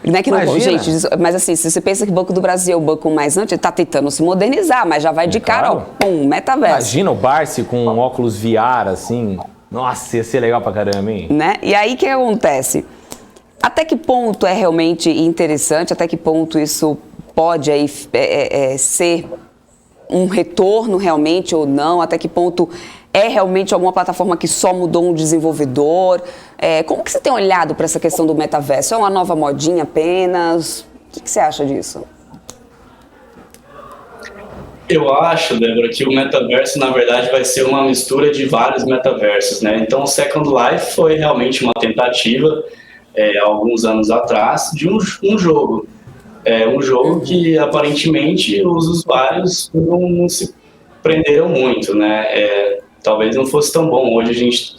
não é que não, imagina. gente, mas assim, se você pensa que o Banco do Brasil é o banco mais antigo, ele está tentando se modernizar, mas já vai de cara, ó, pum, metaverso. Imagina o Barsi com um óculos VR, assim, nossa, ia ser legal pra caramba, hein? Né? E aí, o que acontece? Até que ponto é realmente interessante, até que ponto isso pode aí, ser um retorno realmente ou não, até que ponto é realmente alguma plataforma que só mudou um desenvolvedor? Como que você tem olhado para essa questão do metaverso? É uma nova modinha apenas? O que você acha disso? Eu acho, Débora, que o metaverso, na verdade, vai ser uma mistura de vários metaversos, né? Então, o Second Life foi realmente uma tentativa, há alguns anos atrás, de um jogo. Um jogo que, aparentemente, os usuários não se prenderam muito, né? Talvez não fosse tão bom. Hoje a gente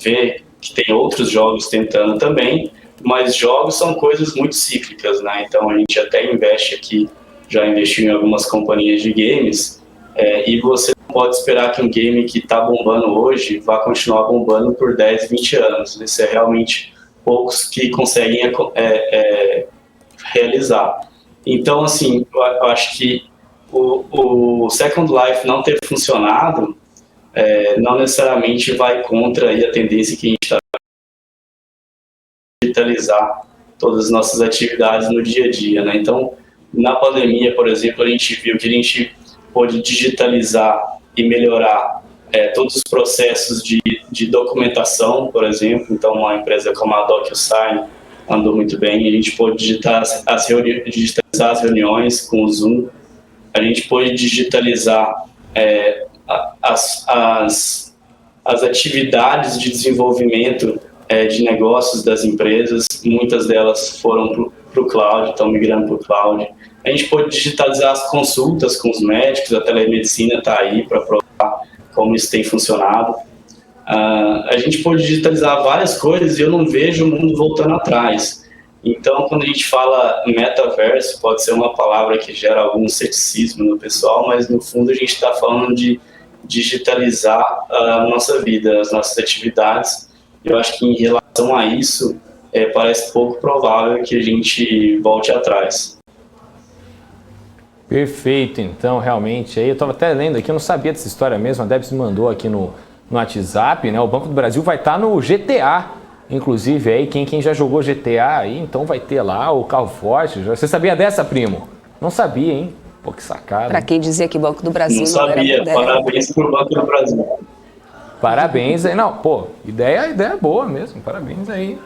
vê que tem outros jogos tentando também, mas jogos são coisas muito cíclicas, né? Então, a gente até investe aqui, já investiu em algumas companhias de games, e você não pode esperar que um game que está bombando hoje vá continuar bombando por 10, 20 anos. Isso é realmente poucos que conseguem realizar. Então, assim, eu acho que o Second Life não ter funcionado não necessariamente vai contra aí a tendência que a gente está a digitalizar todas as nossas atividades no dia a dia, né? Então, na pandemia, por exemplo, a gente viu que a gente pôde digitalizar e melhorar todos os processos de documentação, por exemplo. Então, uma empresa como a DocuSign andou muito bem. A gente pôde digitalizar as reuniões com o Zoom. A gente pôde digitalizar as atividades de desenvolvimento de negócios das empresas, muitas delas foram para o cloud, estão migrando para o cloud. A gente pode digitalizar as consultas com os médicos, a telemedicina está aí para provar como isso tem funcionado. A gente pode digitalizar várias coisas e eu não vejo o mundo voltando atrás. Então, quando a gente fala metaverso, pode ser uma palavra que gera algum ceticismo no pessoal, mas no fundo a gente está falando de digitalizar a nossa vida, as nossas atividades. Eu acho que em relação a isso, parece pouco provável que a gente volte atrás. Perfeito, então, realmente. Aí eu estava até lendo aqui, eu não sabia dessa história mesmo, a Debs me mandou aqui no WhatsApp, né? O Banco do Brasil vai estar no GTA, inclusive, aí quem já jogou GTA aí, então vai ter lá o carro forte. Você sabia dessa, primo? Não sabia, hein? Pô, que sacada. Para quem dizia que o Banco do Brasil não sabia, parabéns pro Banco do Brasil. Parabéns aí, não, pô, ideia é boa mesmo, parabéns aí.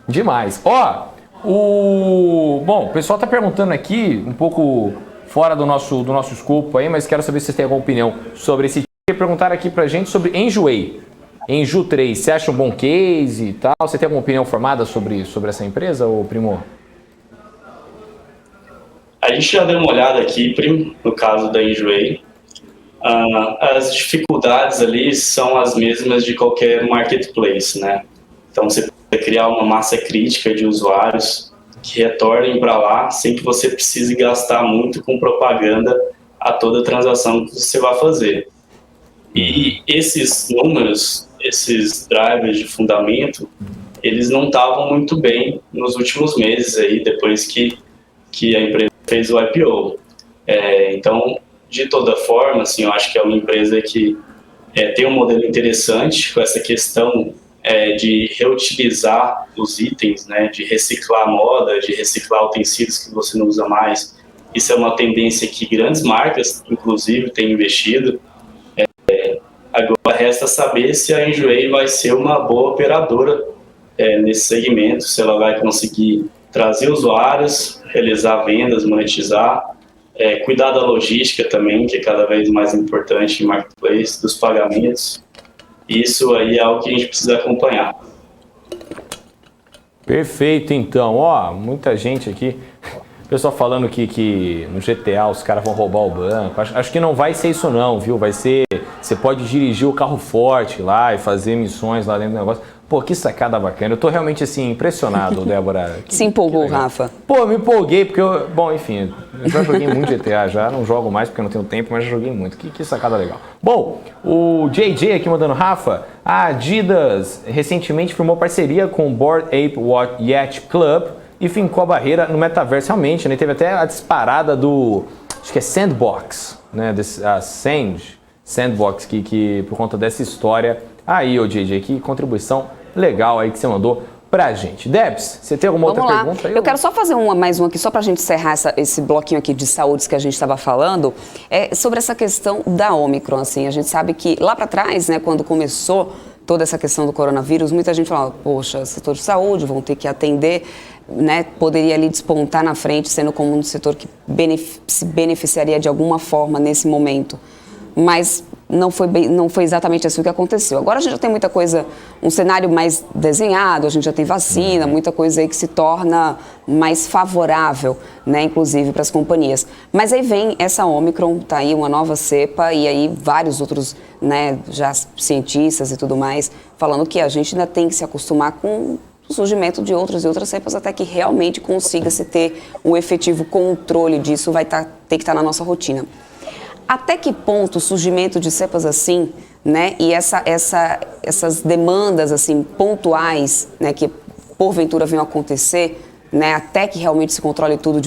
Demais. Ó, bom, o pessoal tá perguntando aqui, um pouco fora do nosso escopo aí, mas quero saber se vocês têm alguma opinião sobre esse. Perguntaram aqui pra gente sobre Enjoei. Enju 3, você acha um bom case e tal? Você tem alguma opinião formada sobre essa empresa, ô Primo? A gente já deu uma olhada aqui, Primo, no caso da Enjoei. As dificuldades ali são as mesmas de qualquer marketplace, né? Então você precisa criar uma massa crítica de usuários que retornem para lá sem que você precise gastar muito com propaganda a toda transação que você vai fazer. E esses números, esses drivers de fundamento, eles não estavam muito bem nos últimos meses aí, depois que a empresa fez o IPO. Então, de toda forma, assim, eu acho que é uma empresa que tem um modelo interessante com essa questão de reutilizar os itens, né, de reciclar moda, de reciclar utensílios que você não usa mais. Isso é uma tendência que grandes marcas, inclusive, têm investido. Agora resta saber se a Enjoei vai ser uma boa operadora nesse segmento, se ela vai conseguir trazer usuários, realizar vendas, monetizar, cuidar da logística também, que é cada vez mais importante em marketplace, dos pagamentos. Isso aí é algo que a gente precisa acompanhar. Perfeito, então. Ó, muita gente aqui, o pessoal falando que no GTA os caras vão roubar o banco. Acho que não vai ser isso não, viu? Vai ser, você pode dirigir o carro forte lá e fazer missões lá dentro do negócio. Pô, que sacada bacana. Eu tô realmente, assim, impressionado, Débora. Se empolgou, Rafa. Pô, me empolguei, porque eu... Bom, enfim, eu já joguei muito GTA, já não jogo mais porque eu não tenho tempo, mas já joguei muito. Que sacada legal. Bom, o JJ aqui mandando, Rafa, a Adidas recentemente firmou parceria com o Bored Ape Yacht Club e fincou a barreira no metaverso. Realmente, né? Teve até a disparada do... Acho que é Sandbox, né? A Sandbox, que por conta dessa história... Aí, ô JJ, que contribuição legal aí que você mandou pra gente. Debs, você tem alguma outra pergunta aí? Eu quero só fazer mais uma aqui, só pra gente encerrar esse bloquinho aqui de saúde que a gente estava falando, sobre essa questão da Omicron, assim. A gente sabe que lá pra trás, né, quando começou toda essa questão do coronavírus, muita gente falava, poxa, setor de saúde, vão ter que atender, né, poderia ali despontar na frente, sendo como um setor que se beneficiaria de alguma forma nesse momento. Mas não foi exatamente assim o que aconteceu. Agora a gente já tem muita coisa, um cenário mais desenhado, a gente já tem vacina, muita coisa aí que se torna mais favorável, né, inclusive para as companhias. Mas aí vem essa Omicron, tá aí uma nova cepa e aí vários outros, né, já cientistas e tudo mais, falando que a gente ainda tem que se acostumar com o surgimento de outras e outras cepas até que realmente consiga-se ter um efetivo controle disso, vai ter que estar na nossa rotina. Até que ponto o surgimento de cepas assim, né, e essas demandas assim pontuais, né, que porventura venham acontecer, né, até que realmente se controle tudo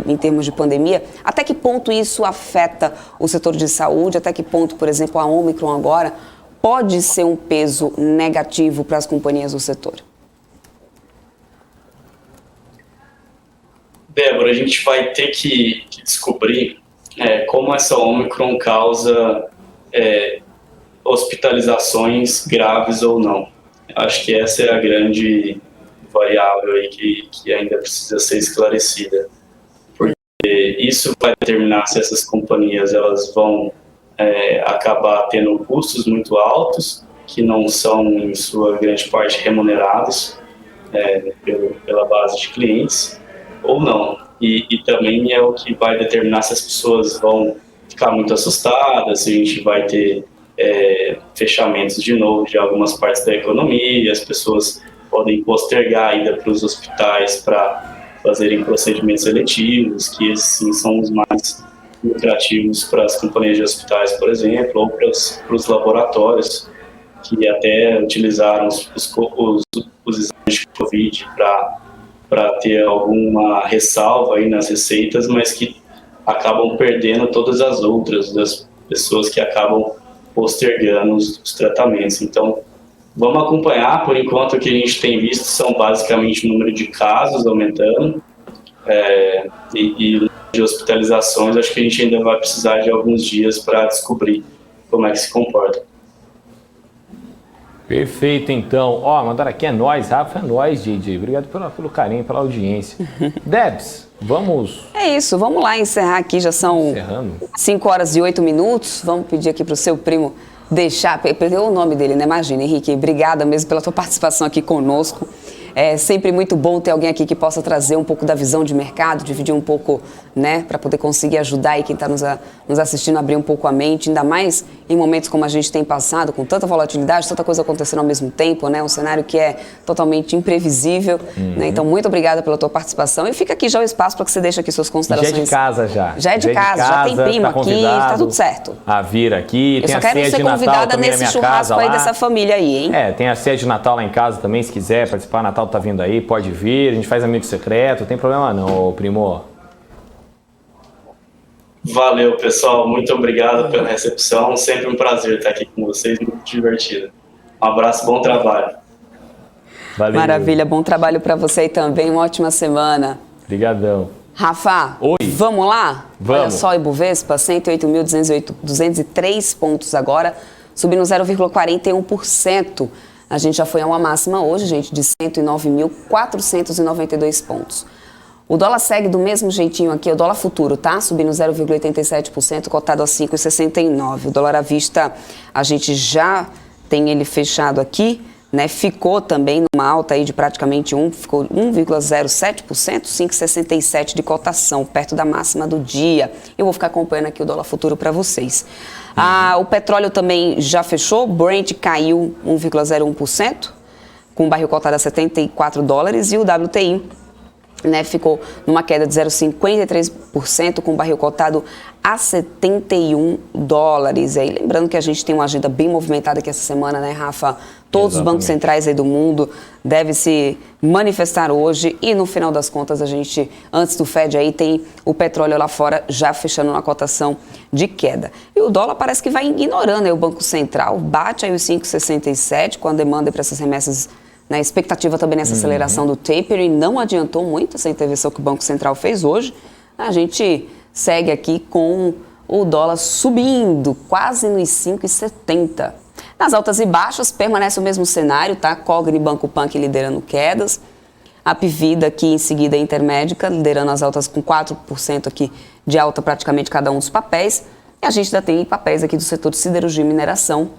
em termos de pandemia, até que ponto isso afeta o setor de saúde, até que ponto, por exemplo, a Omicron agora pode ser um peso negativo para as companhias do setor? Débora, a gente vai ter que descobrir como essa Omicron causa hospitalizações graves ou não. Acho que essa é a grande variável aí que ainda precisa ser esclarecida. Porque isso vai determinar se essas companhias elas vão acabar tendo custos muito altos, que não são, em sua grande parte, remunerados pela base de clientes, ou não. E também é o que vai determinar se as pessoas vão ficar muito assustadas, se a gente vai ter fechamentos de novo de algumas partes da economia, as pessoas podem postergar a ida para os hospitais para fazerem procedimentos eletivos, que esses sim são os mais lucrativos para as companhias de hospitais, por exemplo, ou para os laboratórios, que até utilizaram os exames de Covid para ter alguma ressalva aí nas receitas, mas que acabam perdendo todas as outras das pessoas que acabam postergando os tratamentos. Então, vamos acompanhar. Por enquanto, o que a gente tem visto são basicamente o número de casos aumentando e de hospitalizações. Acho que a gente ainda vai precisar de alguns dias para descobrir como é que se comporta. Perfeito, então. Mandaram aqui, é nóis, Rafa, é nóis, DJ. Obrigado pelo carinho, pela audiência. Debs, vamos... É isso, vamos lá encerrar aqui, já são 5 horas e 8 minutos. Vamos pedir aqui para o seu primo deixar... Perdeu o nome dele, né? Imagina, Henrique. Obrigada mesmo pela tua participação aqui conosco. É sempre muito bom ter alguém aqui que possa trazer um pouco da visão de mercado, dividir um pouco, né, para poder conseguir ajudar aí quem está nos assistindo a abrir um pouco a mente, ainda mais em momentos como a gente tem passado, com tanta volatilidade, tanta coisa acontecendo ao mesmo tempo, né, um cenário que é totalmente imprevisível, né, então muito obrigada pela tua participação e fica aqui já o espaço para que você deixe aqui suas considerações. Já é de casa já. Já é de casa, já tem primo tá aqui, tá tudo certo. A vir aqui, eu tem só a quero ceia ser de Natal convidada também nesse na minha churrasco casa aí lá. dessa família aí, hein? Tem a ceia de Natal lá em casa também, se quiser participar, Natal tá vindo aí, pode vir, a gente faz amigo secreto, não tem problema não, primo. Valeu, pessoal, muito obrigado pela recepção, sempre um prazer estar aqui com vocês, muito divertido. Um abraço, bom trabalho. Valeu. Maravilha, bom trabalho para você aí também, uma ótima semana. Obrigadão. Rafa, oi. Vamos lá? Vamos. Olha só, Ibovespa, 108.203 pontos agora, subindo 0,41%. A gente já foi a uma máxima hoje, gente, de 109.492 pontos. O dólar segue do mesmo jeitinho aqui, o dólar futuro, tá? Subindo 0,87%, cotado a 5,69. O dólar à vista, a gente já tem ele fechado aqui, né? Ficou também numa alta aí de praticamente ficou 1,07%, 5,67 de cotação, perto da máxima do dia. Eu vou ficar acompanhando aqui o dólar futuro para vocês. O petróleo também já fechou, Brent caiu 1,01%, com o barril cotado a $74, e o WTI, né, ficou numa queda de 0,53%, com o barril cotado a $71. Aí, lembrando que a gente tem uma agenda bem movimentada aqui essa semana, né, Rafa? Todos os bancos centrais aí do mundo devem se manifestar hoje e, no final das contas, a gente, antes do Fed, aí tem o petróleo lá fora já fechando uma cotação de queda. E o dólar parece que vai ignorando aí o Banco Central, bate aí os 5,67 com a demanda para essas remessas, na expectativa também nessa aceleração do tapering, não adiantou muito essa intervenção que o Banco Central fez hoje. A gente segue aqui com o dólar subindo quase nos 5,70. Nas altas e baixas permanece o mesmo cenário, tá? Cogni e Banco Pan liderando quedas. A Pvida aqui em seguida a Intermédica, liderando as altas com 4% aqui de alta praticamente cada um dos papéis. E a gente ainda tem papéis aqui do setor de siderurgia e mineração,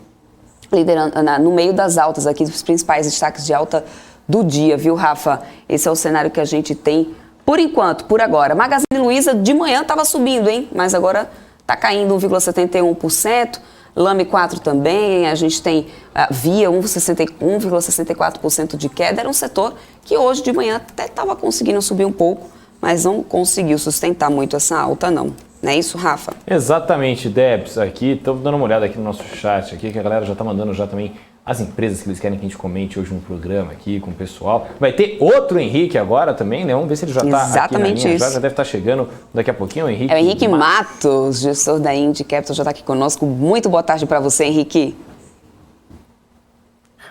liderando no meio das altas aqui, dos principais destaques de alta do dia, viu, Rafa? Esse é o cenário que a gente tem por enquanto, por agora. Magazine Luiza de manhã estava subindo, hein? Mas agora está caindo 1,71%. Lame 4 também, a gente tem Via 1,64% de queda. Era um setor que hoje de manhã até estava conseguindo subir um pouco, mas não conseguiu sustentar muito essa alta, não. Não é isso, Rafa? Exatamente, Debs. Aqui, estamos dando uma olhada aqui no nosso chat, aqui, que a galera já está mandando já também as empresas que eles querem que a gente comente hoje no programa aqui com o pessoal. Vai ter outro Henrique agora também, né? Vamos ver se ele já está aqui na linha. Já deve estar chegando daqui a pouquinho, o Henrique. É o Henrique Matos, gestor da Indy Capital, já está aqui conosco. Muito boa tarde para você, Henrique.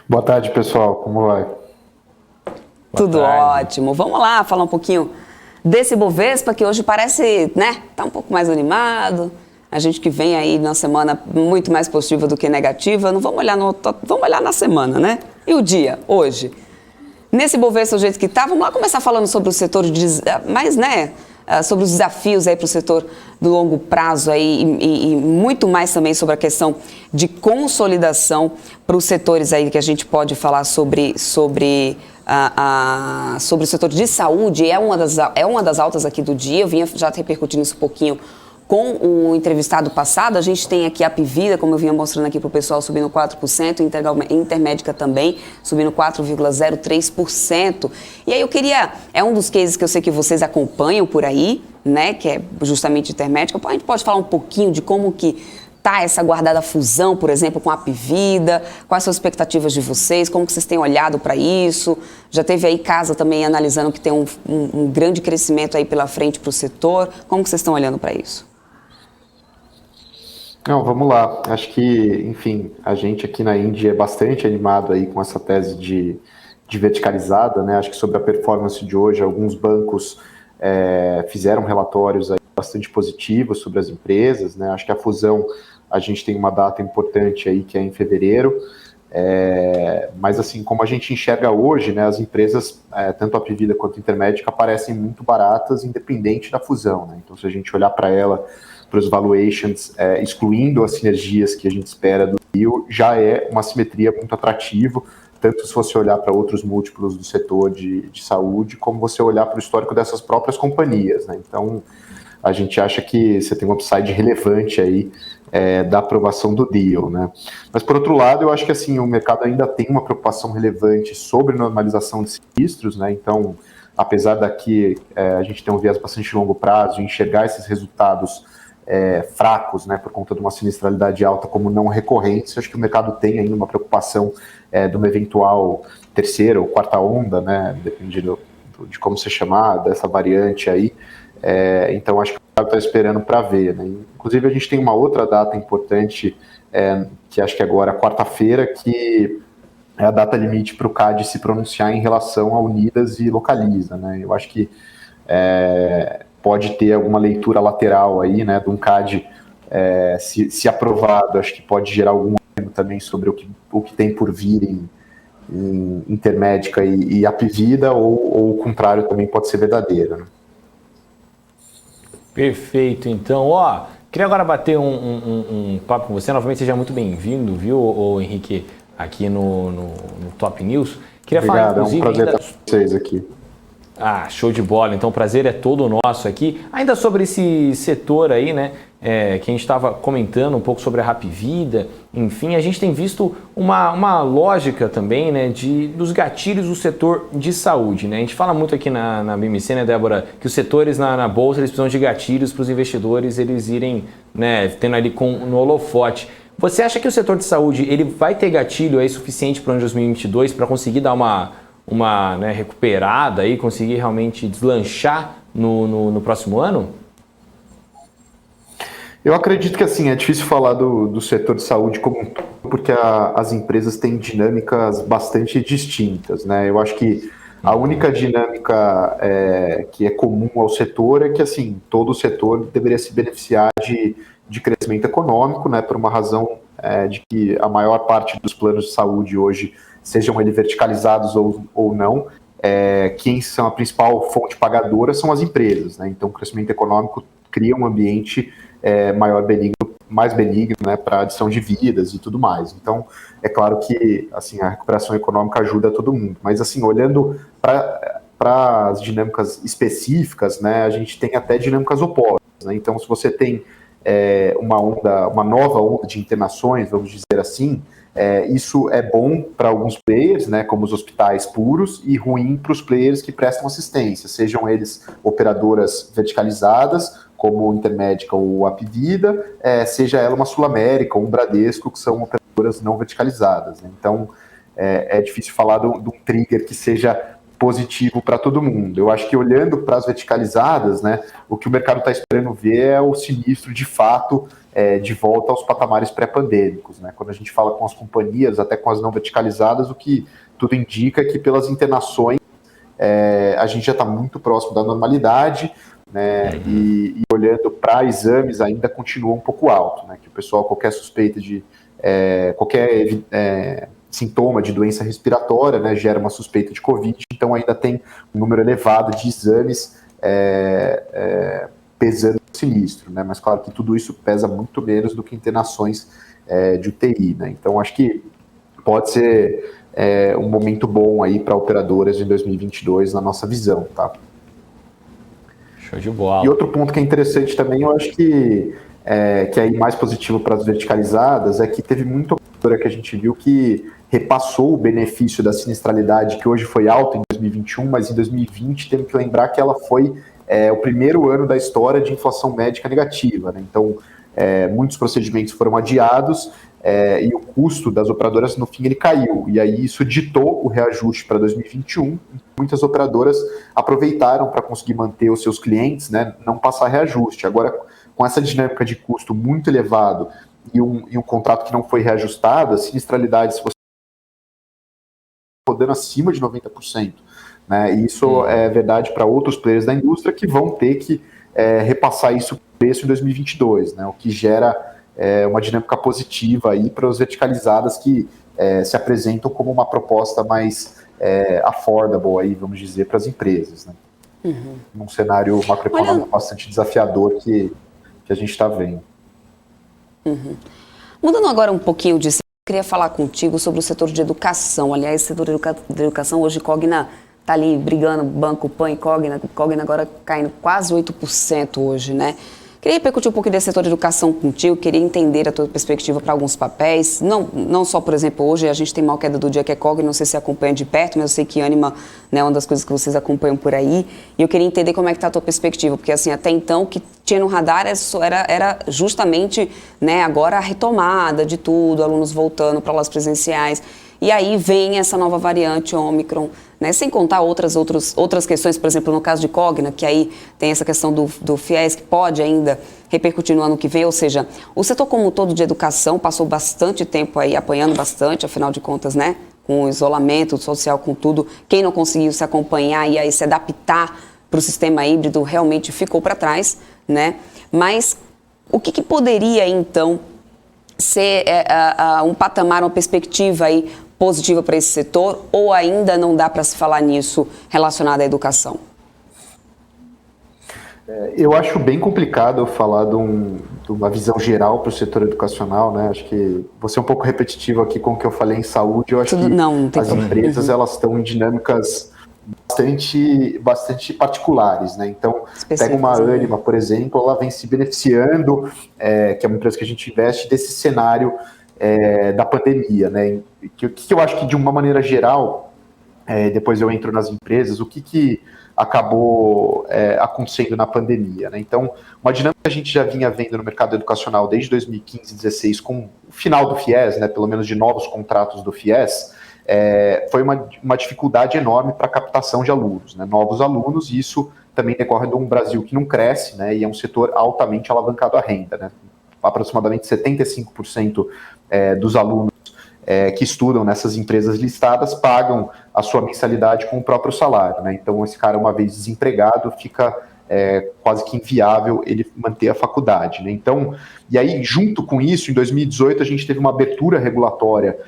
Boa tarde, pessoal. Como vai? Tudo ótimo. Vamos lá falar um pouquinho desse Bovespa, que hoje parece, né, tá um pouco mais animado. A gente que vem aí na semana muito mais positiva do que negativa. Não vamos olhar vamos olhar na semana, né? E o dia, hoje? Nesse Bovespa, do jeito que tá, vamos lá começar falando sobre o setor de... Mas, né, sobre os desafios aí para o setor do longo prazo aí, e muito mais também sobre a questão de consolidação para os setores aí que a gente pode falar sobre o setor de saúde. É uma das altas aqui do dia. Eu vinha já repercutindo isso um pouquinho com o entrevistado passado. A gente tem aqui a Apvida, como eu vinha mostrando aqui para o pessoal, subindo 4%, Intermédica também subindo 4,03%. E aí eu queria, é um dos cases que eu sei que vocês acompanham por aí, né, que é justamente Intermédica. A gente pode falar um pouquinho de como que tá essa aguardada fusão, por exemplo, com a Apvida? Quais são as expectativas de vocês? Como que vocês têm olhado para isso? Já teve aí Casa também analisando que tem um grande crescimento aí pela frente para o setor. Como que vocês estão olhando para isso? Não, vamos lá. Acho que, enfim, a gente aqui na Índia é bastante animado aí com essa tese de verticalizada, né? Acho que sobre a performance de hoje, alguns bancos fizeram relatórios aí bastante positivos sobre as empresas, né? Acho que a fusão, a gente tem uma data importante aí que é em fevereiro, mas assim, como a gente enxerga hoje, né, as empresas, tanto a Apvida quanto a Intermédica, parecem muito baratas, independente da fusão, né? Então, se a gente olhar para ela, para os valuations, excluindo as sinergias que a gente espera do deal, já é uma simetria muito atrativa, tanto se você olhar para outros múltiplos do setor de saúde, como você olhar para o histórico dessas próprias companhias, né? Então, a gente acha que você tem um upside relevante aí da aprovação do deal, né? Mas, por outro lado, eu acho que assim, o mercado ainda tem uma preocupação relevante sobre normalização de sinistros, né? Então, apesar daqui a gente ter um viés bastante longo prazo e enxergar esses resultados fracos, né, por conta de uma sinistralidade alta como não recorrentes, acho que o mercado tem ainda uma preocupação de uma eventual terceira ou quarta onda, né, dependendo de como você chamar, dessa variante aí. Então acho que o mercado está esperando para ver, né? Inclusive a gente tem uma outra data importante, que acho que agora, quarta-feira, que é a data limite para o CAD se pronunciar em relação a Unidas e Localiza, né? Eu acho que pode ter alguma leitura lateral aí, né, de um CAD, se aprovado, acho que pode gerar algum ânimo também sobre o que tem por vir em Intermédica e Apvida, ou o contrário também pode ser verdadeiro, né? Perfeito, então, queria agora bater um papo com você, novamente seja muito bem-vindo, viu, Henrique, aqui no Top News. Queria Obrigado, falar, inclusive, é um prazer estar com vocês aqui. Show de bola. Então, o prazer é todo nosso aqui. Ainda sobre esse setor aí, né, que a gente estava comentando um pouco sobre a Apvida, enfim, a gente tem visto uma lógica também, né, dos gatilhos do setor de saúde, né? A gente fala muito aqui na BMC, né, Débora, que os setores na Bolsa, eles precisam de gatilhos para os investidores eles irem, né, tendo ali no holofote. Você acha que o setor de saúde, ele vai ter gatilho aí suficiente para o ano de 2022 para conseguir dar uma recuperada e conseguir realmente deslanchar no próximo ano? Eu acredito que assim, é difícil falar do setor de saúde como um todo, porque as empresas têm dinâmicas bastante distintas, né? Eu acho que a única dinâmica que é comum ao setor é que assim, todo o setor deveria se beneficiar de crescimento econômico, né? Por uma razão de que a maior parte dos planos de saúde hoje, sejam eles verticalizados ou não, quem são a principal fonte pagadora são as empresas, né? Então, o crescimento econômico cria um ambiente mais benigno, né, para adição de vidas e tudo mais. Então, é claro que assim, a recuperação econômica ajuda todo mundo, mas assim, olhando para as dinâmicas específicas, né, a gente tem até dinâmicas opostas, né? Então, se você tem uma nova onda de internações, vamos dizer assim, isso é bom para alguns players, né, como os hospitais puros, e ruim para os players que prestam assistência, sejam eles operadoras verticalizadas, como o Intermédica ou a Apvida, seja ela uma Sul América ou um Bradesco, que são operadoras não verticalizadas, né? Então, é difícil falar de um trigger que seja positivo para todo mundo. Eu acho que olhando para as verticalizadas, né, o que o mercado está esperando ver é o sinistro de fato de volta aos patamares pré-pandêmicos, né? Quando a gente fala com as companhias, até com as não verticalizadas, o que tudo indica é que pelas internações a gente já está muito próximo da normalidade, né? E olhando para exames ainda continua um pouco alto, né? Que o pessoal, qualquer suspeita de qualquer sintoma de doença respiratória, né, gera uma suspeita de Covid, então ainda tem um número elevado de exames pesando no sinistro, né? Mas claro que tudo isso pesa muito menos do que internações de UTI, né? Então acho que pode ser um momento bom aí para operadoras em 2022 na nossa visão, tá? Show de bola. E outro ponto que é interessante também, eu acho que é aí mais positivo para as verticalizadas, é que teve muita operadora que a gente viu que repassou o benefício da sinistralidade, que hoje foi alta em 2021, mas em 2020 temos que lembrar que ela foi o primeiro ano da história de inflação médica negativa, né? Então, muitos procedimentos foram adiados e o custo das operadoras, no fim, ele caiu. E aí isso ditou o reajuste para 2021. Muitas operadoras aproveitaram para conseguir manter os seus clientes, né, não passar reajuste. Agora, com essa dinâmica de custo muito elevado e um contrato que não foi reajustado, a sinistralidade, se você rodando acima de 90%. Né? E isso é verdade para outros players da indústria que vão ter que repassar isso para o preço em 2022, né? O que gera uma dinâmica positiva aí para as verticalizadas que se apresentam como uma proposta mais affordable, aí, vamos dizer, para as empresas. Né? Num cenário macroeconômico bastante desafiador que a gente está vendo. Mudando agora um pouquinho de... Eu queria falar contigo sobre o setor de educação. Aliás, o setor de educação hoje, Cogna está ali brigando, Banco Pan e Cogna agora caindo quase 8% hoje, né? Queria repercutir um pouco desse setor de educação contigo, queria entender a tua perspectiva para alguns papéis, não só, por exemplo, hoje a gente tem maior queda do dia que é Cogna, não sei se acompanha de perto, mas eu sei que Ânima, né, é uma das coisas que vocês acompanham por aí, e eu queria entender como é que está a tua perspectiva, porque assim, até então o que tinha no radar era justamente, né, agora a retomada de tudo, alunos voltando para aulas presenciais, e aí vem essa nova variante Ômicron, né? Sem contar outras questões, por exemplo, no caso de Cogna, que aí tem essa questão do FIES, que pode ainda repercutir no ano que vem, ou seja, o setor como um todo de educação passou bastante tempo aí apanhando bastante, afinal de contas, né? Com o isolamento social, com tudo, quem não conseguiu se acompanhar e aí se adaptar para o sistema híbrido realmente ficou para trás, né? Mas o que poderia, então, ser um patamar, uma perspectiva aí positiva para esse setor, ou ainda não dá para se falar nisso relacionado à educação? Eu acho bem complicado falar de uma visão geral para o setor educacional, né? Acho que vou ser um pouco repetitivo aqui com o que eu falei em saúde. Eu acho que as empresas elas estão em dinâmicas bastante particulares, né? Então, pega uma Ânima, por exemplo, ela vem se beneficiando, que é uma empresa que a gente investe, desse cenário da pandemia, né? Que eu acho que, de uma maneira geral, depois eu entro nas empresas, o que acabou acontecendo na pandemia, né? Então, uma dinâmica que a gente já vinha vendo no mercado educacional desde 2015 e 2016, com o final do FIES, né, pelo menos de novos contratos do FIES, foi uma dificuldade enorme para a captação de alunos, né, novos alunos, e isso também decorre de um Brasil que não cresce, né, e é um setor altamente alavancado à renda, né? Aproximadamente 75% dos alunos que estudam nessas empresas listadas pagam a sua mensalidade com o próprio salário, né? Então, esse cara, uma vez desempregado, fica quase que inviável ele manter a faculdade, né? Então, e aí, junto com isso, em 2018, a gente teve uma abertura regulatória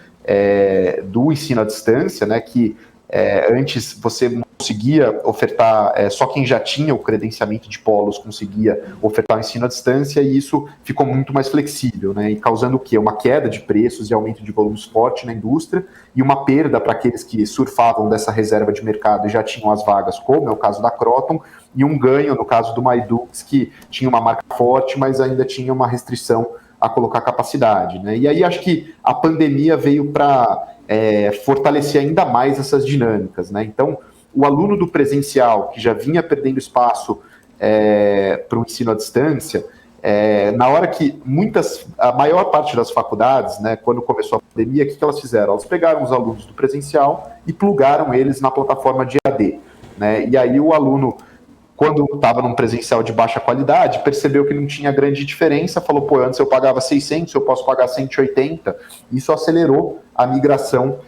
do ensino à distância, né? Que antes você não conseguia ofertar, só quem já tinha o credenciamento de polos conseguia ofertar o ensino à distância, e isso ficou muito mais flexível, né? E causando o quê? Uma queda de preços e aumento de volumes forte na indústria, e uma perda para aqueles que surfavam dessa reserva de mercado e já tinham as vagas, como é o caso da Croton, e um ganho no caso do MyDux, que tinha uma marca forte, mas ainda tinha uma restrição a colocar capacidade, né? E aí acho que a pandemia veio para fortalecer ainda mais essas dinâmicas, né? Então, o aluno do presencial, que já vinha perdendo espaço para o ensino à distância, na hora que a maior parte das faculdades, né, quando começou a pandemia, o que elas fizeram? Elas pegaram os alunos do presencial e plugaram eles na plataforma de EAD, né? E aí o aluno, quando estava num presencial de baixa qualidade, percebeu que não tinha grande diferença, falou, pô, antes eu pagava 600, eu posso pagar 180, isso acelerou a migração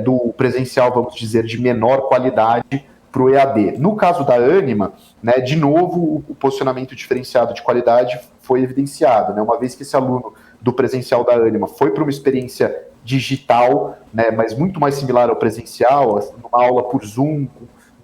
do presencial, vamos dizer, de menor qualidade para o EAD. No caso da Ânima, né, de novo, o posicionamento diferenciado de qualidade foi evidenciado, né? Uma vez que esse aluno do presencial da Ânima foi para uma experiência digital, né, mas muito mais similar ao presencial, numa aula por Zoom,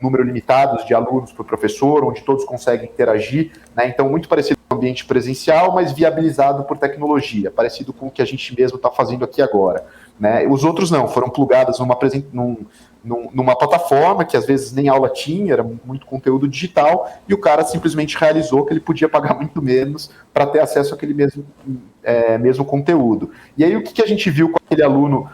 número limitado de alunos por professor, onde todos conseguem interagir, né? Então, muito parecido com o ambiente presencial, mas viabilizado por tecnologia, parecido com o que a gente mesmo está fazendo aqui agora, né? Os outros não, foram plugados numa plataforma que às vezes nem aula tinha, era muito conteúdo digital, e o cara simplesmente realizou que ele podia pagar muito menos para ter acesso àquele mesmo conteúdo. E aí o que a gente viu com aquele aluno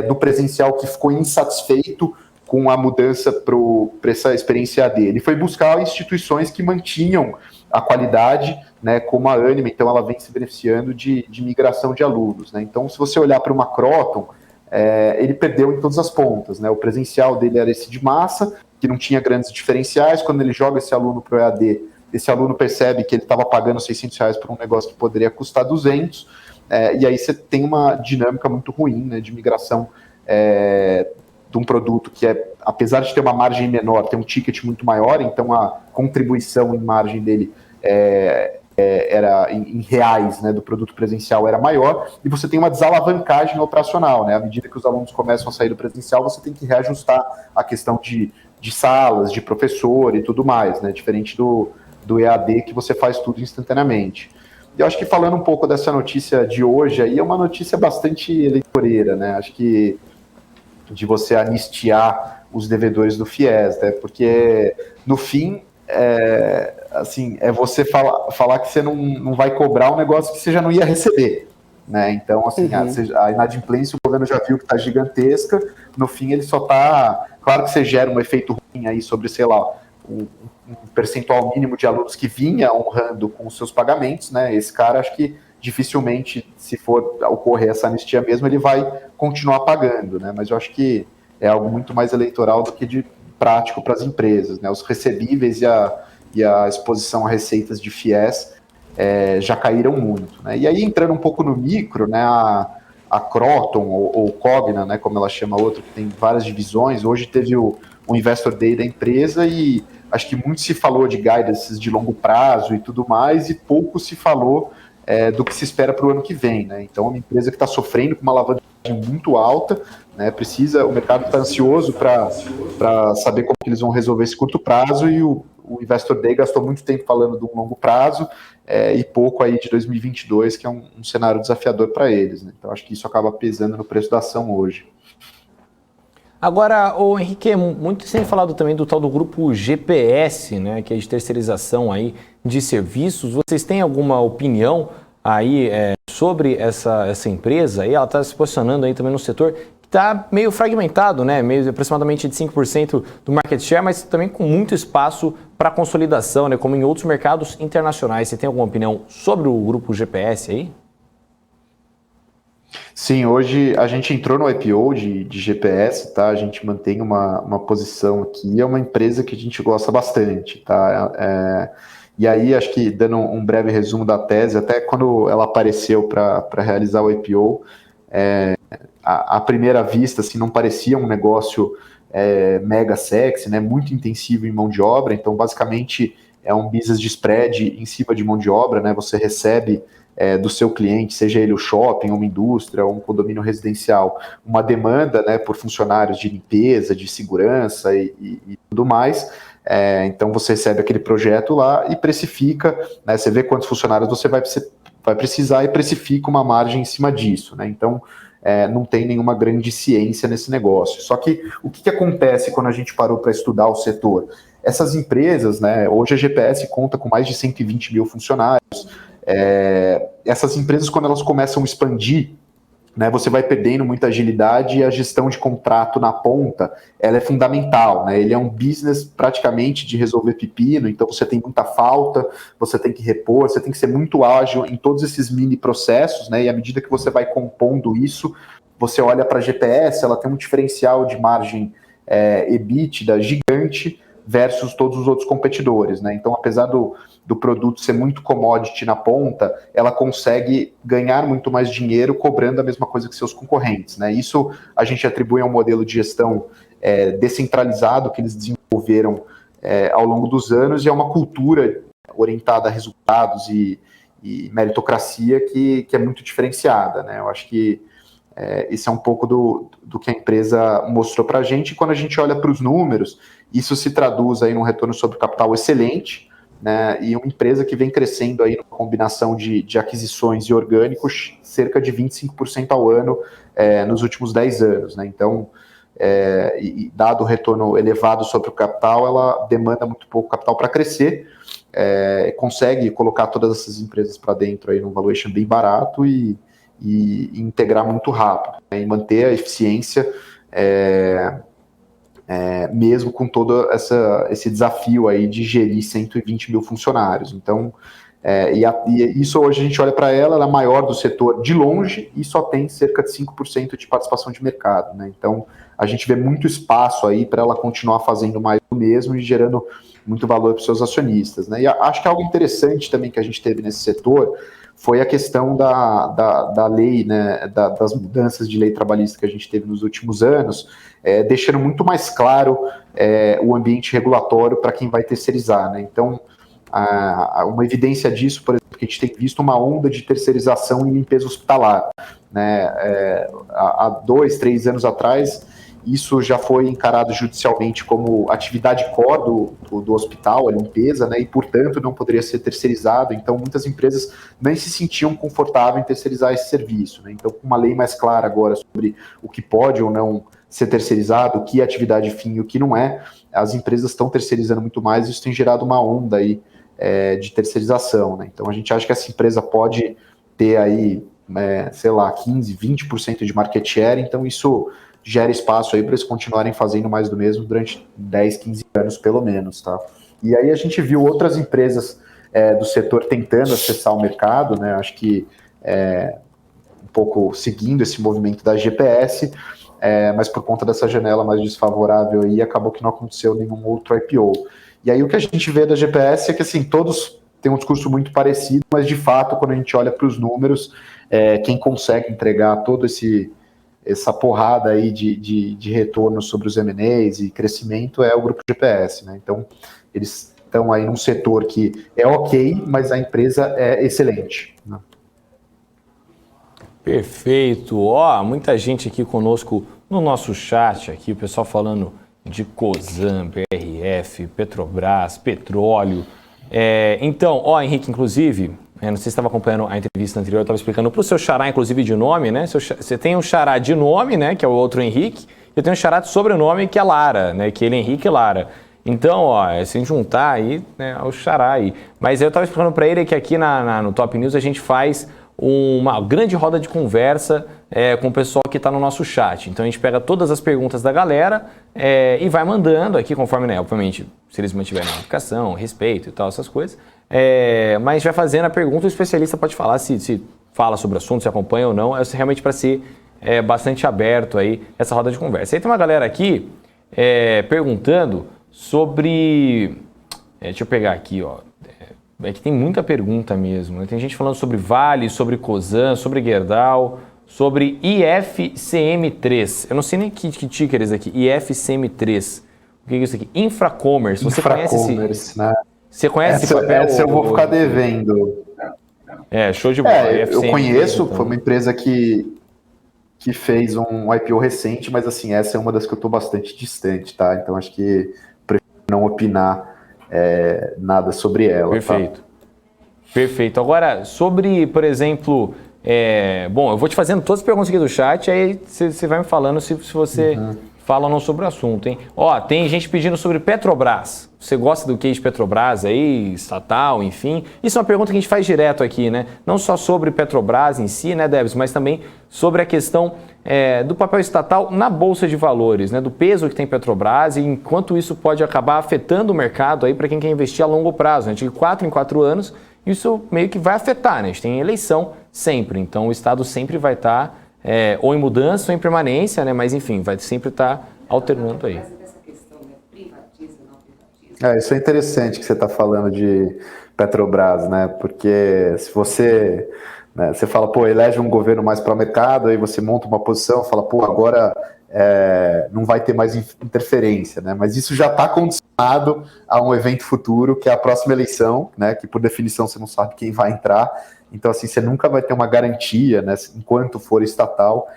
do presencial que ficou insatisfeito com a mudança para essa experiência AD? Ele foi buscar instituições que mantinham a qualidade, né, como a Ânima, então ela vem se beneficiando de migração de alunos, né? Então, se você olhar para uma Kroton, ele perdeu em todas as pontas, né? O presencial dele era esse de massa, que não tinha grandes diferenciais. Quando ele joga esse aluno para o EAD, esse aluno percebe que ele estava pagando R$600 por um negócio que poderia custar 200, e aí você tem uma dinâmica muito ruim, né, de migração de um produto que apesar de ter uma margem menor, tem um ticket muito maior, então a contribuição em margem dele era em reais, né, do produto presencial era maior, e você tem uma desalavancagem operacional, né? À medida que os alunos começam a sair do presencial, você tem que reajustar a questão de salas, de professor e tudo mais, né? Diferente do EAD, que você faz tudo instantaneamente. Eu acho que falando um pouco dessa notícia de hoje, aí é uma notícia bastante eleitoreira, né? Acho que de você anistiar os devedores do FIES, né? Porque no fim é você falar que você não vai cobrar um negócio que você já não ia receber, né? Então, assim, a inadimplência, o governo já viu que está gigantesca, no fim ele só está... Claro que você gera um efeito ruim aí sobre, sei lá, um percentual mínimo de alunos que vinha honrando com os seus pagamentos, né? Esse cara, acho que dificilmente, se for ocorrer essa anistia mesmo, ele vai continuar pagando, né? Mas eu acho que é algo muito mais eleitoral do que de prático para as empresas, né? Os recebíveis e a exposição a receitas de FIES já caíram muito, né? E aí, entrando um pouco no micro, né, a Kroton, ou Cogna, né, como ela chama outra, que tem várias divisões, hoje teve o Investor Day da empresa e acho que muito se falou de guidances de longo prazo e tudo mais, e pouco se falou do que se espera para o ano que vem, né? Então, é uma empresa que está sofrendo com uma alavancagem muito alta, né? O mercado está ansioso para saber como que eles vão resolver esse curto prazo, e o Investor Day gastou muito tempo falando de um longo prazo e pouco aí de 2022, que é um cenário desafiador para eles, né? Então, acho que isso acaba pesando no preço da ação hoje. Agora, o Henrique, muito sem falado também do tal do grupo GPS, né, que é de terceirização aí de serviços. Vocês têm alguma opinião aí sobre essa empresa? E ela está se posicionando aí também no setor que está meio fragmentado, né, meio aproximadamente de 5% do market share, mas também com muito espaço para consolidação, né, como em outros mercados internacionais. Você tem alguma opinião sobre o grupo GPS aí? Sim, hoje a gente entrou no IPO de GPS, tá? A gente mantém uma posição aqui, é uma empresa que a gente gosta bastante, tá? E aí, acho que dando um breve resumo da tese, até quando ela apareceu para realizar o IPO, à primeira vista, assim, não parecia um negócio mega sexy, né? Muito intensivo em mão de obra, então basicamente é um business de spread em cima de mão de obra, né? Você recebe do seu cliente, seja ele o shopping, uma indústria, um condomínio residencial, uma demanda, né, por funcionários de limpeza, de segurança e tudo mais. Então você recebe aquele projeto lá e precifica, né, você vê quantos funcionários você vai precisar e precifica uma margem em cima disso, né? Então não tem nenhuma grande ciência nesse negócio. Só que o que acontece quando a gente parou para estudar o setor? Essas empresas, né, hoje a GPS conta com mais de 120 mil funcionários. Essas empresas, quando elas começam a expandir, né, você vai perdendo muita agilidade, e a gestão de contrato na ponta, ela é fundamental, né? Ele é um business praticamente de resolver pepino, então você tem muita falta, você tem que repor, você tem que ser muito ágil em todos esses mini processos, né? E à medida que você vai compondo isso, você olha para a GPS, ela tem um diferencial de margem EBITDA gigante versus todos os outros competidores, né? Então, apesar do produto ser muito commodity na ponta, ela consegue ganhar muito mais dinheiro cobrando a mesma coisa que seus concorrentes, né? Isso a gente atribui a um modelo de gestão descentralizado que eles desenvolveram ao longo dos anos, e é uma cultura orientada a resultados e meritocracia que é muito diferenciada, né? Eu acho que Esse é um pouco do que a empresa mostrou para a gente. E quando a gente olha para os números, isso se traduz aí num retorno sobre capital excelente, né, e uma empresa que vem crescendo aí numa combinação de aquisições e orgânicos, cerca de 25% ao ano nos últimos 10 anos. Né? Então, e dado o retorno elevado sobre o capital, ela demanda muito pouco capital para crescer, consegue colocar todas essas empresas para dentro aí num valuation bem barato e integrar muito rápido, né, e manter a eficiência mesmo com todo esse desafio aí de gerir 120 mil funcionários. Então, e isso hoje a gente olha para ela é a maior do setor de longe e só tem cerca de 5% de participação de mercado. Né? Então, a gente vê muito espaço aí para ela continuar fazendo mais do mesmo e gerando muito valor para os seus acionistas. Né? E acho que algo interessante também que a gente teve nesse setor foi a questão da lei, né, das mudanças de lei trabalhista que a gente teve nos últimos anos, deixando muito mais claro o ambiente regulatório para quem vai terceirizar. Né? Então, uma evidência disso, por exemplo, que a gente tem visto uma onda de terceirização em limpeza hospitalar. Né? Há 2, 3 anos atrás, isso já foi encarado judicialmente como atividade core do hospital, a limpeza, né, e, portanto, não poderia ser terceirizado. Então, muitas empresas nem se sentiam confortáveis em terceirizar esse serviço. Né? Então, com uma lei mais clara agora sobre o que pode ou não ser terceirizado, o que é atividade fim e o que não é, as empresas estão terceirizando muito mais e isso tem gerado uma onda aí, de terceirização. Né? Então, a gente acha que essa empresa pode ter aí, 15%, 20% de market share, então isso gera espaço aí para eles continuarem fazendo mais do mesmo durante 10, 15 anos pelo menos, tá? E aí a gente viu outras empresas do setor tentando acessar o mercado, né? Acho que um pouco seguindo esse movimento da GPS, mas por conta dessa janela mais desfavorável aí, acabou que não aconteceu nenhum outro IPO. E aí o que a gente vê da GPS é que assim, todos têm um discurso muito parecido, mas de fato, quando a gente olha para os números, quem consegue entregar todo essa porrada aí de retorno sobre os M&As e crescimento é o grupo GPS, né? Então, eles estão aí num setor que é ok, mas a empresa é excelente. Né? Perfeito. Muita gente aqui conosco no nosso chat, aqui, o pessoal falando de Cosan, BRF, Petrobras, petróleo. Então, Henrique, inclusive, não sei se você estava acompanhando a entrevista anterior, eu estava explicando para o seu xará, inclusive, de nome, né? Você tem um xará de nome, né? Que é o outro Henrique, e eu tenho um xará de sobrenome, que é Lara, né? Que ele é Henrique Lara. Então, se juntar aí, né, o xará aí. Mas eu estava explicando para ele que aqui no Top News a gente faz uma grande roda de conversa com o pessoal que está no nosso chat. Então a gente pega todas as perguntas da galera e vai mandando aqui, conforme, né, obviamente, se eles mantiverem a educação, respeito e tal, essas coisas. Mas a gente vai fazendo a pergunta, o especialista pode falar se fala sobre o assunto, se acompanha ou não. É realmente para ser bastante aberto aí essa roda de conversa. Aí tem uma galera aqui perguntando sobre... deixa eu pegar aqui, é que tem muita pergunta mesmo. Né? Tem gente falando sobre Vale, sobre Cosan, sobre Gerdau, sobre IFCM3. Eu não sei nem que ticker é esse aqui. IFCM3. O que é isso aqui? Infracommerce. Você conhece esse? Né? Você conhece esse papel? Essa eu vou ficar devendo. Show de bola. Eu conheço, então. Foi uma empresa que fez um IPO recente, mas assim, essa é uma das que eu estou bastante distante, tá? Então acho que prefiro não opinar nada sobre ela. Perfeito. Tá? Perfeito. Agora, sobre, por exemplo, bom, eu vou te fazendo todas as perguntas aqui do chat, aí você vai me falando se você fala ou não sobre o assunto, hein? Tem gente pedindo sobre Petrobras. Você gosta do case Petrobras aí, estatal, enfim? Isso é uma pergunta que a gente faz direto aqui, né? Não só sobre Petrobras em si, né, Debs, mas também sobre a questão do papel estatal na Bolsa de Valores, né? Do peso que tem Petrobras e enquanto isso pode acabar afetando o mercado aí para quem quer investir a longo prazo, né? De 4 em 4 anos, isso meio que vai afetar, né? A gente tem eleição sempre, então o Estado sempre vai estar ou em mudança ou em permanência, né? Mas enfim, vai sempre estar alternando aí. Isso é interessante que você está falando de Petrobras, né? Porque se você, você fala, elege um governo mais para o mercado, aí você monta uma posição, fala, agora não vai ter mais interferência, né? Mas isso já está condicionado a um evento futuro, que é a próxima eleição, né? Que por definição você não sabe quem vai entrar. Então, assim, você nunca vai ter uma garantia, né? Enquanto for estatal,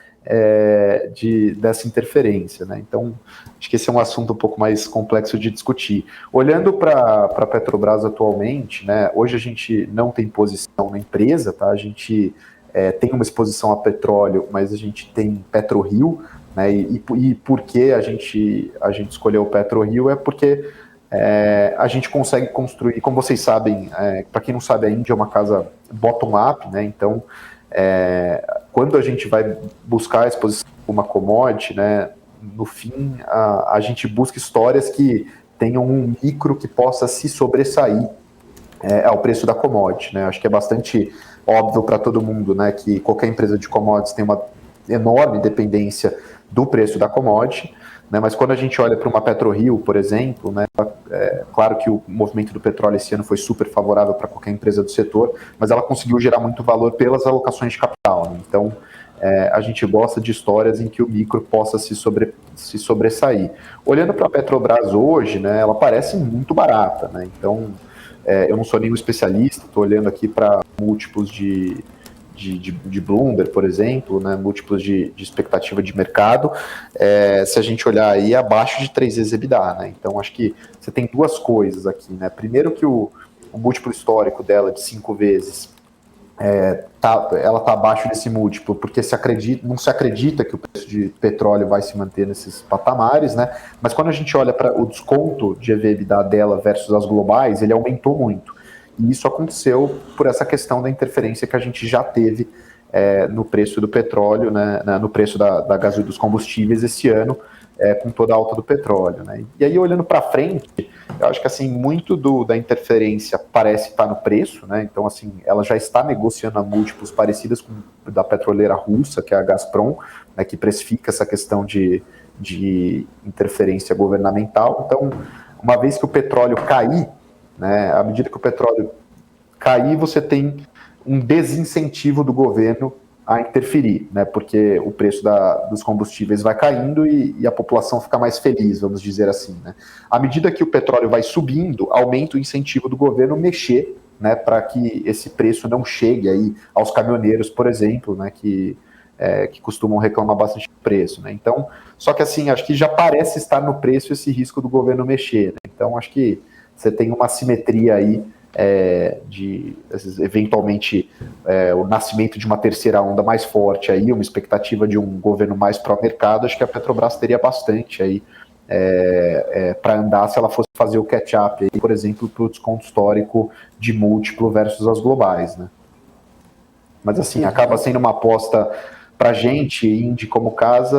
dessa interferência, né? Então, acho que esse é um assunto um pouco mais complexo de discutir. Olhando para a Petrobras atualmente, né, hoje a gente não tem posição na empresa, tá? A gente tem uma exposição a petróleo, mas a gente tem PetroRio, né? E por que a gente escolheu o PetroRio é porque a gente consegue construir, como vocês sabem, para quem não sabe, a Índia é uma casa bottom-up, né? Então, quando a gente vai buscar a exposição de uma commodity, né, no fim, a gente busca histórias que tenham um micro que possa se sobressair ao preço da commodity, né? Acho que é bastante óbvio para todo mundo, né, que qualquer empresa de commodities tem uma enorme dependência do preço da commodity, né, mas quando a gente olha para uma PetroRio, por exemplo, né, claro que o movimento do petróleo esse ano foi super favorável para qualquer empresa do setor, mas ela conseguiu gerar muito valor pelas alocações de capital, né? Então, a gente gosta de histórias em que o micro possa se sobressair. Olhando para a Petrobras hoje, né, ela parece muito barata, né? Então, eu não sou nenhum especialista, estou olhando aqui para múltiplos de Bloomberg, por exemplo, né, múltiplos de expectativa de mercado, se a gente olhar aí abaixo de 3 vezes EBITDA, né? Então acho que você tem duas coisas aqui, né? Primeiro que o múltiplo histórico dela de 5 vezes, ela está abaixo desse múltiplo, porque não se acredita que o preço de petróleo vai se manter nesses patamares, né? Mas quando a gente olha para o desconto de EV/EBITDA dela versus as globais, ele aumentou muito. E isso aconteceu por essa questão da interferência que a gente já teve no preço do petróleo, né, no preço da gasolina dos combustíveis esse ano, com toda a alta do petróleo, né? E aí, olhando para frente, eu acho que assim, muito da interferência parece estar no preço, né? Então, assim, ela já está negociando a múltiplos parecidas com da petroleira russa, que é a Gazprom, né, que precifica essa questão de interferência governamental. Então, uma vez que o petróleo cair, né, à medida que o petróleo cair, você tem um desincentivo do governo a interferir, né, porque o preço dos combustíveis vai caindo e a população fica mais feliz, vamos dizer assim, né. À medida que o petróleo vai subindo, aumenta o incentivo do governo mexer, né, para que esse preço não chegue aí aos caminhoneiros, por exemplo, né, que costumam reclamar bastante do preço, né. Então, só que assim, acho que já parece estar no preço esse risco do governo mexer, né? Então acho que você tem uma simetria aí eventualmente o nascimento de uma terceira onda mais forte aí, uma expectativa de um governo mais pró-mercado. Acho que a Petrobras teria bastante aí para andar se ela fosse fazer o catch-up, por exemplo, para o desconto histórico de múltiplo versus as globais, né? Mas assim, acaba sendo uma aposta para a gente, Indy como casa,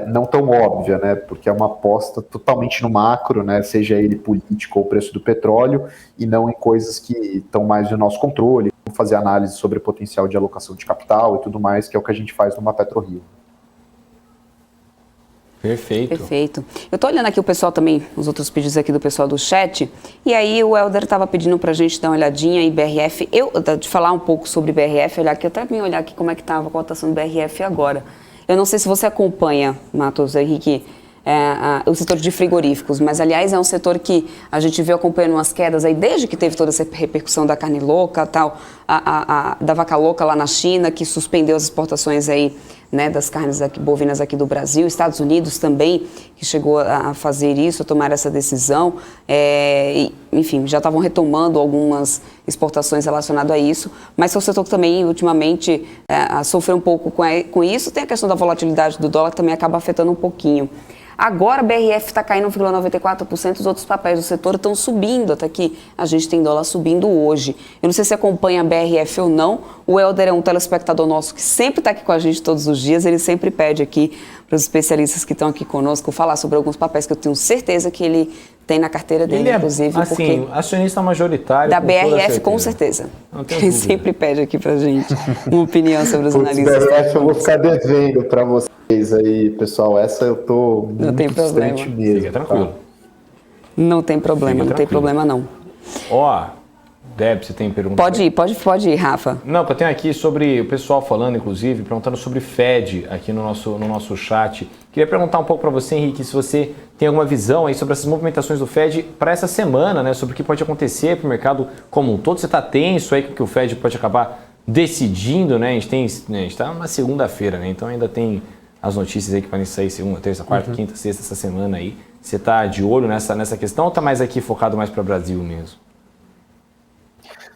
não tão óbvia, né? Porque é uma aposta totalmente no macro, né? Seja ele político ou o preço do petróleo, e não em coisas que estão mais no nosso controle, como fazer análise sobre o potencial de alocação de capital e tudo mais, que é o que a gente faz numa PetroRio. Perfeito. Eu tô olhando aqui o pessoal também, os outros pedidos aqui do pessoal do chat, e aí o Helder estava pedindo pra gente dar uma olhadinha em BRF, de falar um pouco sobre BRF, olhar aqui, eu também olhar aqui como é que estava a cotação do BRF agora. Eu não sei se você acompanha, Matheus Henrique, o setor de frigoríficos, mas aliás é um setor que a gente veio acompanhando umas quedas aí desde que teve toda essa repercussão da carne louca, da vaca louca lá na China, que suspendeu as exportações aí, né, das carnes bovinas aqui do Brasil, Estados Unidos também, que chegou a fazer isso, a tomar essa decisão, enfim, já estavam retomando algumas exportações relacionadas a isso, mas o setor que também ultimamente sofreu um pouco com isso, tem a questão da volatilidade do dólar que também acaba afetando um pouquinho. Agora a BRF está caindo 1,94%, os outros papéis do setor estão subindo, até que a gente tem dólar subindo hoje. Eu não sei se acompanha a BRF ou não, o Helder é um telespectador nosso que sempre está aqui com a gente todos os dias, ele sempre pede aqui para os especialistas que estão aqui conosco falar sobre alguns papéis que eu tenho certeza que ele tem na carteira dele, ele inclusive. Assim, acionista majoritário. Da BRF, com certeza. Ele sempre pede aqui pra gente uma opinião sobre os analistas. BRF eu vou ficar devendo para vocês aí, pessoal. Essa eu tô não tem problema. Mesmo. Fica tranquilo. Tá? Não tem problema, não tem problema não. Deb, você tem pergunta? Pode ir, Rafa. Não, eu tenho aqui sobre o pessoal falando, inclusive, perguntando sobre Fed aqui no nosso chat. Queria perguntar um pouco para você, Henrique, se você tem alguma visão aí sobre essas movimentações do Fed para essa semana, né? Sobre o que pode acontecer para o mercado como um todo. Você está tenso aí com que o Fed pode acabar decidindo, né? A gente está numa segunda-feira, né? Então ainda tem as notícias aí que podem sair segunda, terça, quarta, quinta, sexta, essa semana aí. Você está de olho nessa questão ou está mais aqui focado mais para o Brasil mesmo?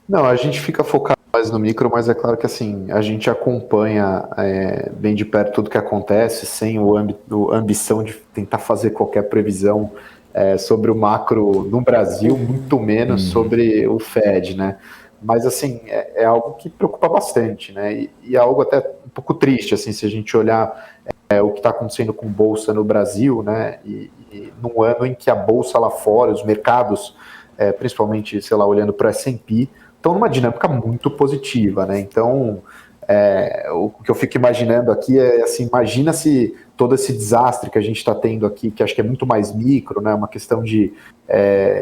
Não, a gente fica focado mais no micro, mas é claro que assim, a gente acompanha bem de perto tudo que acontece, sem a ambição de tentar fazer qualquer previsão sobre o macro no Brasil, muito menos sobre o Fed, né? Mas assim, é algo que preocupa bastante, né? E é algo até um pouco triste, assim, se a gente olhar o que está acontecendo com bolsa no Brasil, né? E num ano em que a bolsa lá fora, os mercados, principalmente, sei lá, olhando para o S&P, estão numa dinâmica muito positiva, né? Então, o que eu fico imaginando aqui é assim, imagina se todo esse desastre que a gente está tendo aqui, que acho que é muito mais micro, né? Uma questão de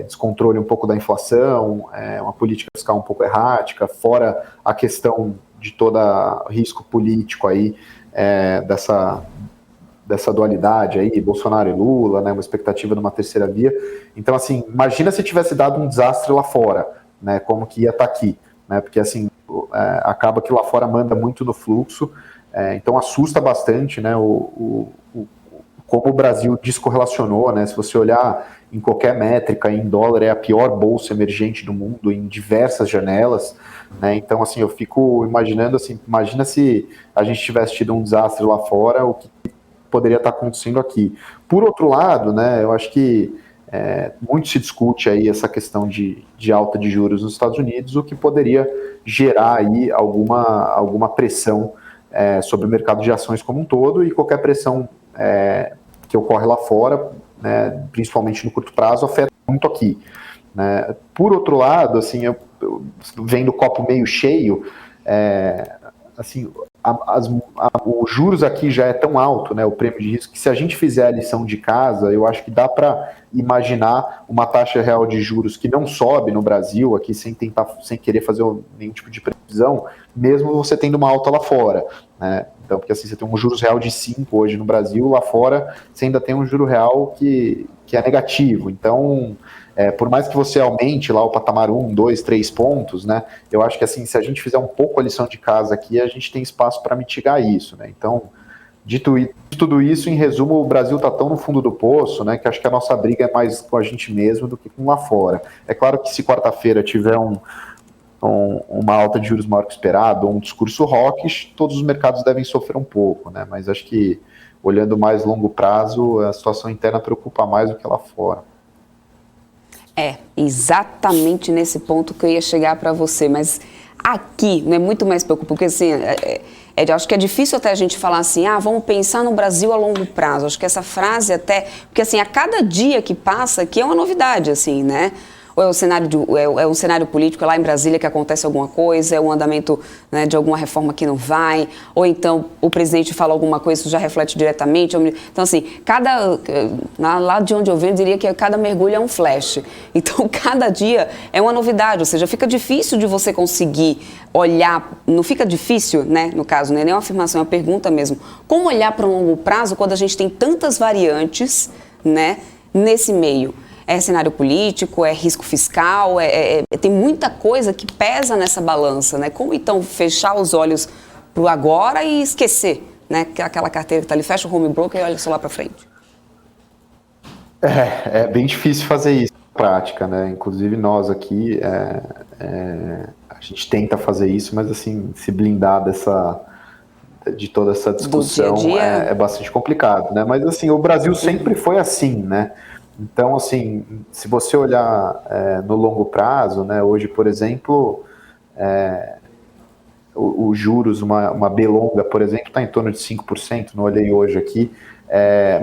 descontrole um pouco da inflação, uma política fiscal um pouco errática, fora a questão de todo risco político aí, dessa dualidade aí, Bolsonaro e Lula, né? Uma expectativa de uma terceira via. Então, assim, imagina se tivesse dado um desastre lá fora, né, como que ia estar aqui, né, porque assim, acaba que lá fora manda muito no fluxo, então assusta bastante, né, como o Brasil descorrelacionou, né, se você olhar em qualquer métrica, em dólar, é a pior bolsa emergente do mundo, em diversas janelas, né, então assim, eu fico imaginando, assim, imagina se a gente tivesse tido um desastre lá fora, o que poderia estar acontecendo aqui. Por outro lado, né, eu acho que muito se discute aí essa questão de alta de juros nos Estados Unidos, o que poderia gerar aí alguma pressão sobre o mercado de ações como um todo, e qualquer pressão que ocorre lá fora, né, principalmente no curto prazo, afeta muito aqui, né. Por outro lado, assim, eu vendo o copo meio cheio, assim, os juros aqui já é tão alto, né, o prêmio de risco, que se a gente fizer a lição de casa, eu acho que dá para imaginar uma taxa real de juros que não sobe no Brasil, aqui sem querer fazer nenhum tipo de previsão, mesmo você tendo uma alta lá fora, né? Então, porque assim, você tem um juros real de 5 hoje no Brasil, lá fora você ainda tem um juro real que é negativo. Então, por mais que você aumente lá o patamar 1, 2, 3 pontos, né, eu acho que assim, se a gente fizer um pouco a lição de casa aqui, a gente tem espaço para mitigar isso, né? Então, dito tudo isso, em resumo, o Brasil está tão no fundo do poço, né, que acho que a nossa briga é mais com a gente mesmo do que com lá fora. É claro que se quarta-feira tiver uma alta de juros maior que esperado, ou um discurso hawkish, todos os mercados devem sofrer um pouco, né? Mas acho que, olhando mais longo prazo, a situação interna preocupa mais do que lá fora. Exatamente nesse ponto que eu ia chegar para você, mas aqui não é muito mais preocupante, porque assim, acho que é difícil até a gente falar assim, vamos pensar no Brasil a longo prazo. Acho que essa frase até, porque assim, a cada dia que passa aqui é uma novidade, assim, né? Ou é um cenário político lá em Brasília que acontece alguma coisa, é um andamento, né, de alguma reforma que não vai, ou então o presidente fala alguma coisa, isso já reflete diretamente. Então, assim, lá de onde eu venho, eu diria que cada mergulho é um flash. Então, cada dia é uma novidade, ou seja, fica difícil de você conseguir olhar, não fica difícil, né, no caso, não é nem uma afirmação, é uma pergunta mesmo, como olhar para um longo prazo quando a gente tem tantas variantes, né, nesse meio? É cenário político, é risco fiscal, tem muita coisa que pesa nessa balança, né? Como então fechar os olhos para o agora e esquecer, né? Aquela carteira que está ali, fecha o home broker e olha só lá para frente. É bem difícil fazer isso na prática, né? Inclusive nós aqui, a gente tenta fazer isso, mas assim, se blindar de toda essa discussão dia a dia. É bastante complicado, né? Mas assim, o Brasil sempre foi assim, né? Então, assim, se você olhar no longo prazo, né, hoje, por exemplo, os juros, uma B longa, por exemplo, está em torno de 5%, não olhei hoje aqui,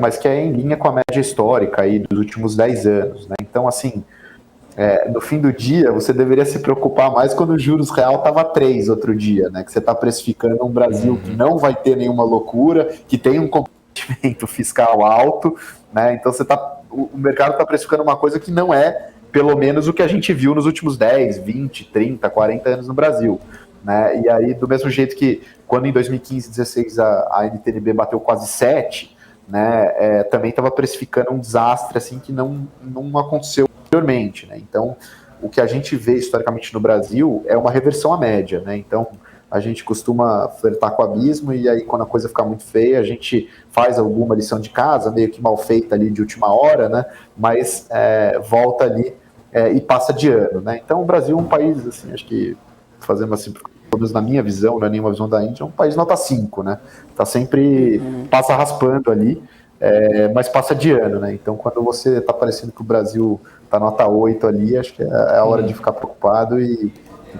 mas que é em linha com a média histórica aí dos últimos 10 anos. Né? Então, assim, no fim do dia, você deveria se preocupar mais quando o juros real estava 3 outro dia, né? Que você está precificando um Brasil que não vai ter nenhuma loucura, que tem um comprometimento fiscal alto, né? Então o mercado está precificando uma coisa que não é, pelo menos, o que a gente viu nos últimos 10, 20, 30, 40 anos no Brasil. Né? E aí, do mesmo jeito que quando em 2015, 2016 a NTNB bateu quase 7, né, também estava precificando um desastre assim, que não aconteceu anteriormente. Né? Então, o que a gente vê historicamente no Brasil é uma reversão à média. Né? Então, a gente costuma flertar com o abismo e aí quando a coisa fica muito feia, a gente faz alguma lição de casa, meio que mal feita ali de última hora, né? Mas volta ali e passa de ano, né? Então o Brasil é um país, assim, acho que fazendo assim, pelo menos na minha visão, não é nenhuma visão da Índia, é um país nota 5, né? Tá sempre, passa raspando ali, mas passa de ano, né? Então quando você tá parecendo que o Brasil tá nota 8 ali, acho que é a hora de ficar preocupado e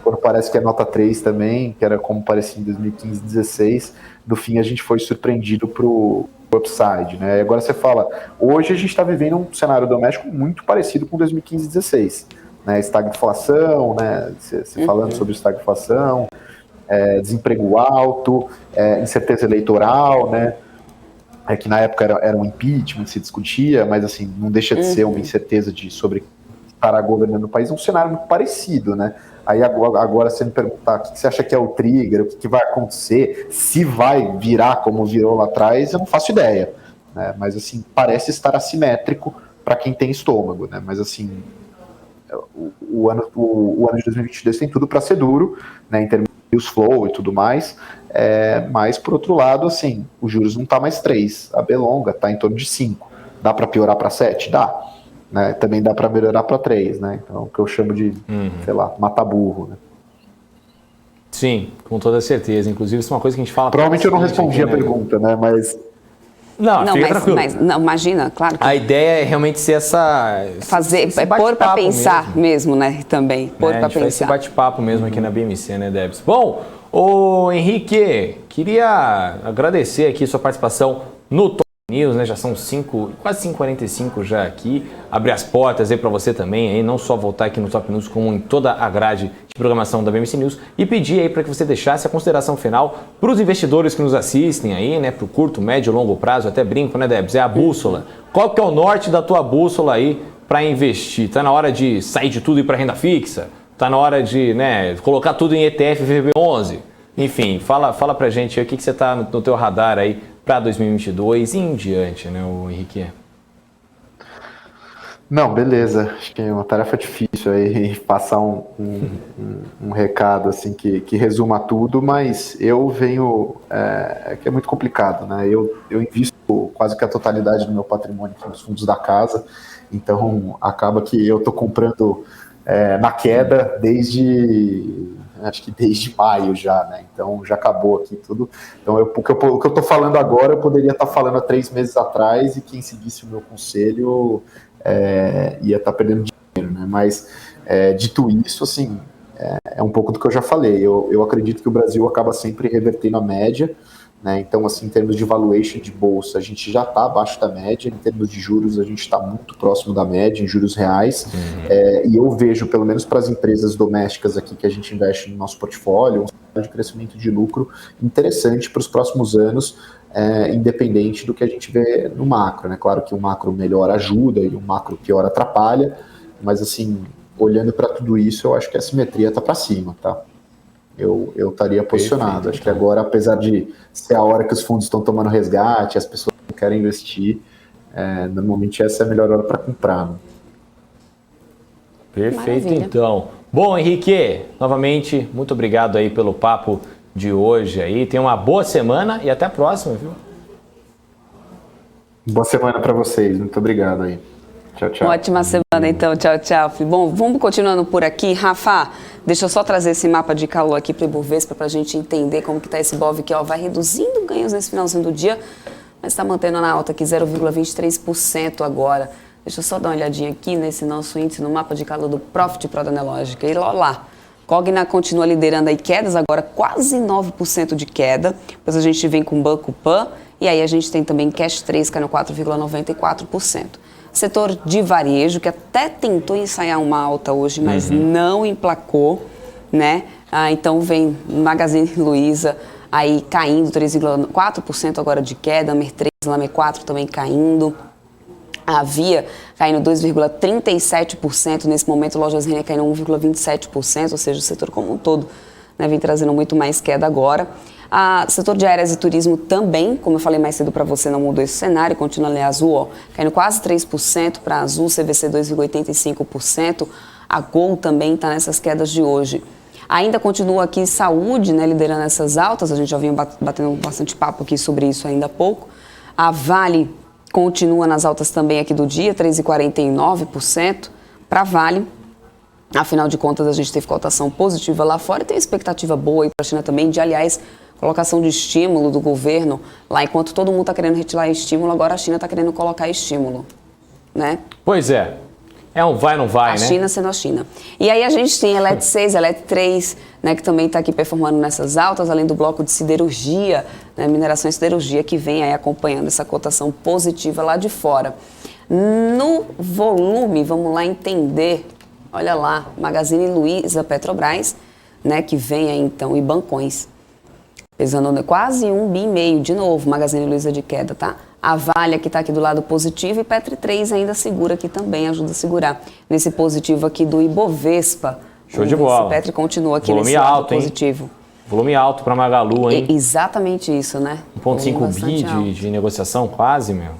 quando parece que é nota 3 também, que era como parecia em 2015, 2016, no fim a gente foi surpreendido pro upside, né? E agora você fala, hoje a gente está vivendo um cenário doméstico muito parecido com 2015, 2016, né? Estagflação, né? Você falando sobre estagflação, desemprego alto, incerteza eleitoral, né? Que na época era um impeachment, se discutia, mas assim, não deixa de ser uma incerteza sobre estar governando o país, é um cenário muito parecido, né? Aí agora você me perguntar o que você acha que é o trigger, o que vai acontecer, se vai virar como virou lá atrás, eu não faço ideia, né? Mas assim, parece estar assimétrico para quem tem estômago, né? Mas assim, o ano de 2022 tem tudo para ser duro, né, em termos de news flow e tudo mais, mas por outro lado, assim, os juros não tá mais 3, a B longa tá em torno de 5, dá para piorar para 7? Dá. Né, também dá para melhorar para 3, né? Então, o que eu chamo de, sei lá, matar burro, né? Sim, com toda certeza. Inclusive, isso é uma coisa que a gente fala... Provavelmente eu não respondi a pergunta, né? Mas... Não, não, imagina, claro. Que a ideia é realmente ser essa... pôr para pensar mesmo, né? Também, pôr para pensar. Esse bate-papo mesmo aqui na BMC, né, Debs? Bom, ô Henrique, queria agradecer aqui sua participação no Top News, né? Já são quase 5h45 já aqui. Abrir as portas aí para você também, aí, não só voltar aqui no Top News, como em toda a grade de programação da BMC News. E pedir aí para que você deixasse a consideração final para os investidores que nos assistem aí, né? Para o curto, médio, longo prazo, até brinco, né, Debs? É a bússola. Qual que é o norte da tua bússola aí para investir? Tá na hora de sair de tudo e ir para renda fixa? Tá na hora de, né, colocar tudo em ETF VB11? Enfim, fala pra gente aí o que você tá no teu radar aí para 2022 e em diante, né, o Henrique? Não, beleza. Acho que é uma tarefa difícil aí passar um recado assim que resuma tudo, mas eu venho... que é muito complicado, né? Eu invisto quase que a totalidade do meu patrimônio nos fundos da casa, então acaba que eu tô comprando na queda acho que desde maio já, né? Então já acabou aqui tudo. Então o que eu tô falando agora eu poderia estar falando há 3 meses atrás e quem seguisse o meu conselho ia estar perdendo dinheiro, né? Mas dito isso, assim, é um pouco do que eu já falei. Eu acredito que o Brasil acaba sempre revertendo a média, né? Então, assim, em termos de valuation de bolsa, a gente já está abaixo da média. Em termos de juros, a gente está muito próximo da média, em juros reais. E eu vejo, pelo menos para as empresas domésticas aqui que a gente investe no nosso portfólio, um cenário de crescimento de lucro interessante para os próximos anos, independente do que a gente vê no macro, né? Claro que o macro melhor ajuda e o macro pior atrapalha, mas, assim, olhando para tudo isso, eu acho que a simetria está para cima, tá? Eu estaria posicionado. Perfeito, acho que agora, apesar de ser a hora que os fundos estão tomando resgate, as pessoas não querem investir, normalmente essa é a melhor hora para comprar. Né? Perfeito, maravilha. Então. Bom, Henrique, novamente, muito obrigado aí pelo papo de hoje aí. Tenha uma boa semana e até a próxima, viu? Boa semana para vocês. Muito obrigado aí. Tchau, tchau. Uma ótima semana, então. Tchau, tchau. Bom, vamos continuando por aqui. Rafa, deixa eu só trazer esse mapa de calor aqui para o Ibovespa para a gente entender como que está esse BOV que vai reduzindo ganhos nesse finalzinho do dia, mas está mantendo na alta aqui 0,23% agora. Deixa eu só dar uma olhadinha aqui nesse nosso índice, no mapa de calor do Profit Pro da Nelogica. E lá, Cogna continua liderando aí quedas, agora quase 9% de queda. Depois a gente vem com Banco Pan e aí a gente tem também Cash 3 caindo 4,94%. Setor de varejo, que até tentou ensaiar uma alta hoje, mas não emplacou, né? Então vem Magazine Luiza aí caindo 3,4% agora de queda, Amer 3, Lamer 4 também caindo. A Via caindo 2,37%, nesse momento Lojas Renner caindo 1,27%, ou seja, o setor como um todo, né, vem trazendo muito mais queda agora. O setor de aéreas e turismo também, como eu falei mais cedo para você, não mudou esse cenário, continua ali Azul, caindo quase 3% para Azul, CVC 2,85%, a Gol também está nessas quedas de hoje. Ainda continua aqui saúde, né, liderando essas altas, a gente já vinha batendo bastante papo aqui sobre isso ainda há pouco. A Vale continua nas altas também aqui do dia, 3,49% para Vale. Afinal de contas, a gente teve cotação positiva lá fora e tem expectativa boa aí para a China também, de, aliás, colocação de estímulo do governo lá. Enquanto todo mundo está querendo retirar estímulo, agora a China está querendo colocar estímulo, né? Pois é. É um vai, não vai, né? A China sendo a China. E aí a gente tem Elet 6, Elet 3, né, que também está aqui performando nessas altas, além do bloco de siderurgia, né, mineração e siderurgia, que vem aí acompanhando essa cotação positiva lá de fora. No volume, vamos lá entender, olha lá, Magazine Luiza, Petrobras, né, que vem aí então, e Bancões, pesando quase 1,5 bi, de novo, Magazine Luiza de queda, tá? A Vale que está aqui do lado positivo e Petri 3 ainda segura aqui também, ajuda a segurar nesse positivo aqui do Ibovespa. Show de bola. Esse Petri continua aqui volume nesse lado alto, positivo. Hein? Volume alto para Magalu, hein? Exatamente isso, né? 1,5 bi de negociação quase, meu.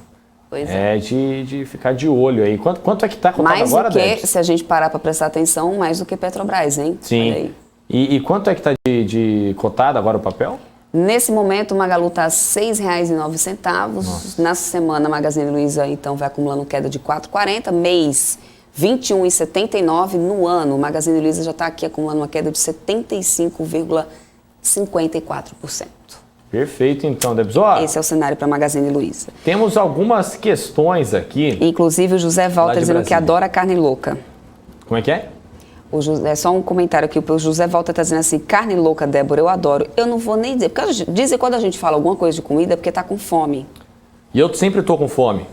Pois é. De ficar de olho aí. Quanto é que está cotado mais agora, do que, Debs? se a gente parar para prestar atenção, mais do que Petrobras, hein? Sim. Olha aí. E quanto é que está de cotado agora o papel? Nesse momento, o Magalu está a R$ 6,09. Na semana, a Magazine Luiza, então, vai acumulando queda de 4,40. Mês, R$ 21,79. No ano, o Magazine Luiza já está aqui acumulando uma queda de 75,54%. Perfeito, então, Debs. Esse é o cenário para a Magazine Luiza. Temos algumas questões aqui. Inclusive, o José Walter dizendo que adora carne louca. Como é que é? É só um comentário aqui, o José Walter está dizendo assim, carne louca, Débora, eu adoro. Eu não vou nem dizer, porque dizem quando a gente fala alguma coisa de comida é porque está com fome. E eu sempre estou com fome.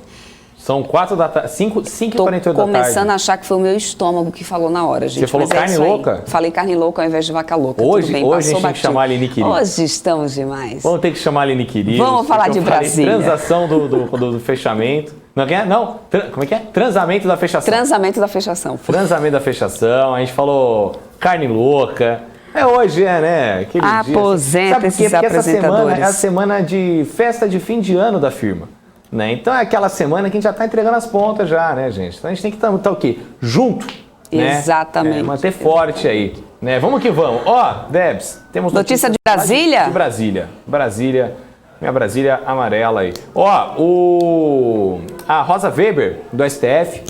São 4 da tarde, 5h48 da tarde. Tô começando a achar que foi o meu estômago que falou na hora, gente. Você falou carne louca? Falei carne louca ao invés de vaca louca. Hoje, Tudo bem, hoje a gente tem que chamar a Aline Querido. Hoje estamos demais. Vamos ter que chamar a Aline Querido. Vamos falar de Brasília. Transação do fechamento. Não, como é que é? Transamento da fechação. Transamento da fechação. Transamento da fechação. A gente falou carne louca. Hoje, né? Aquele aposenta dia. esses porque apresentadores. essa semana é a semana de festa de fim de ano da firma. Né? Então é aquela semana que a gente já está entregando as pontas já, né, gente? Então a gente tem que estar o quê? Junto. Exatamente. Né? Manter forte aí. Né? Vamos que vamos. Debs, temos notícia de Brasília? De Brasília. Minha Brasília amarela aí. A Rosa Weber, do STF,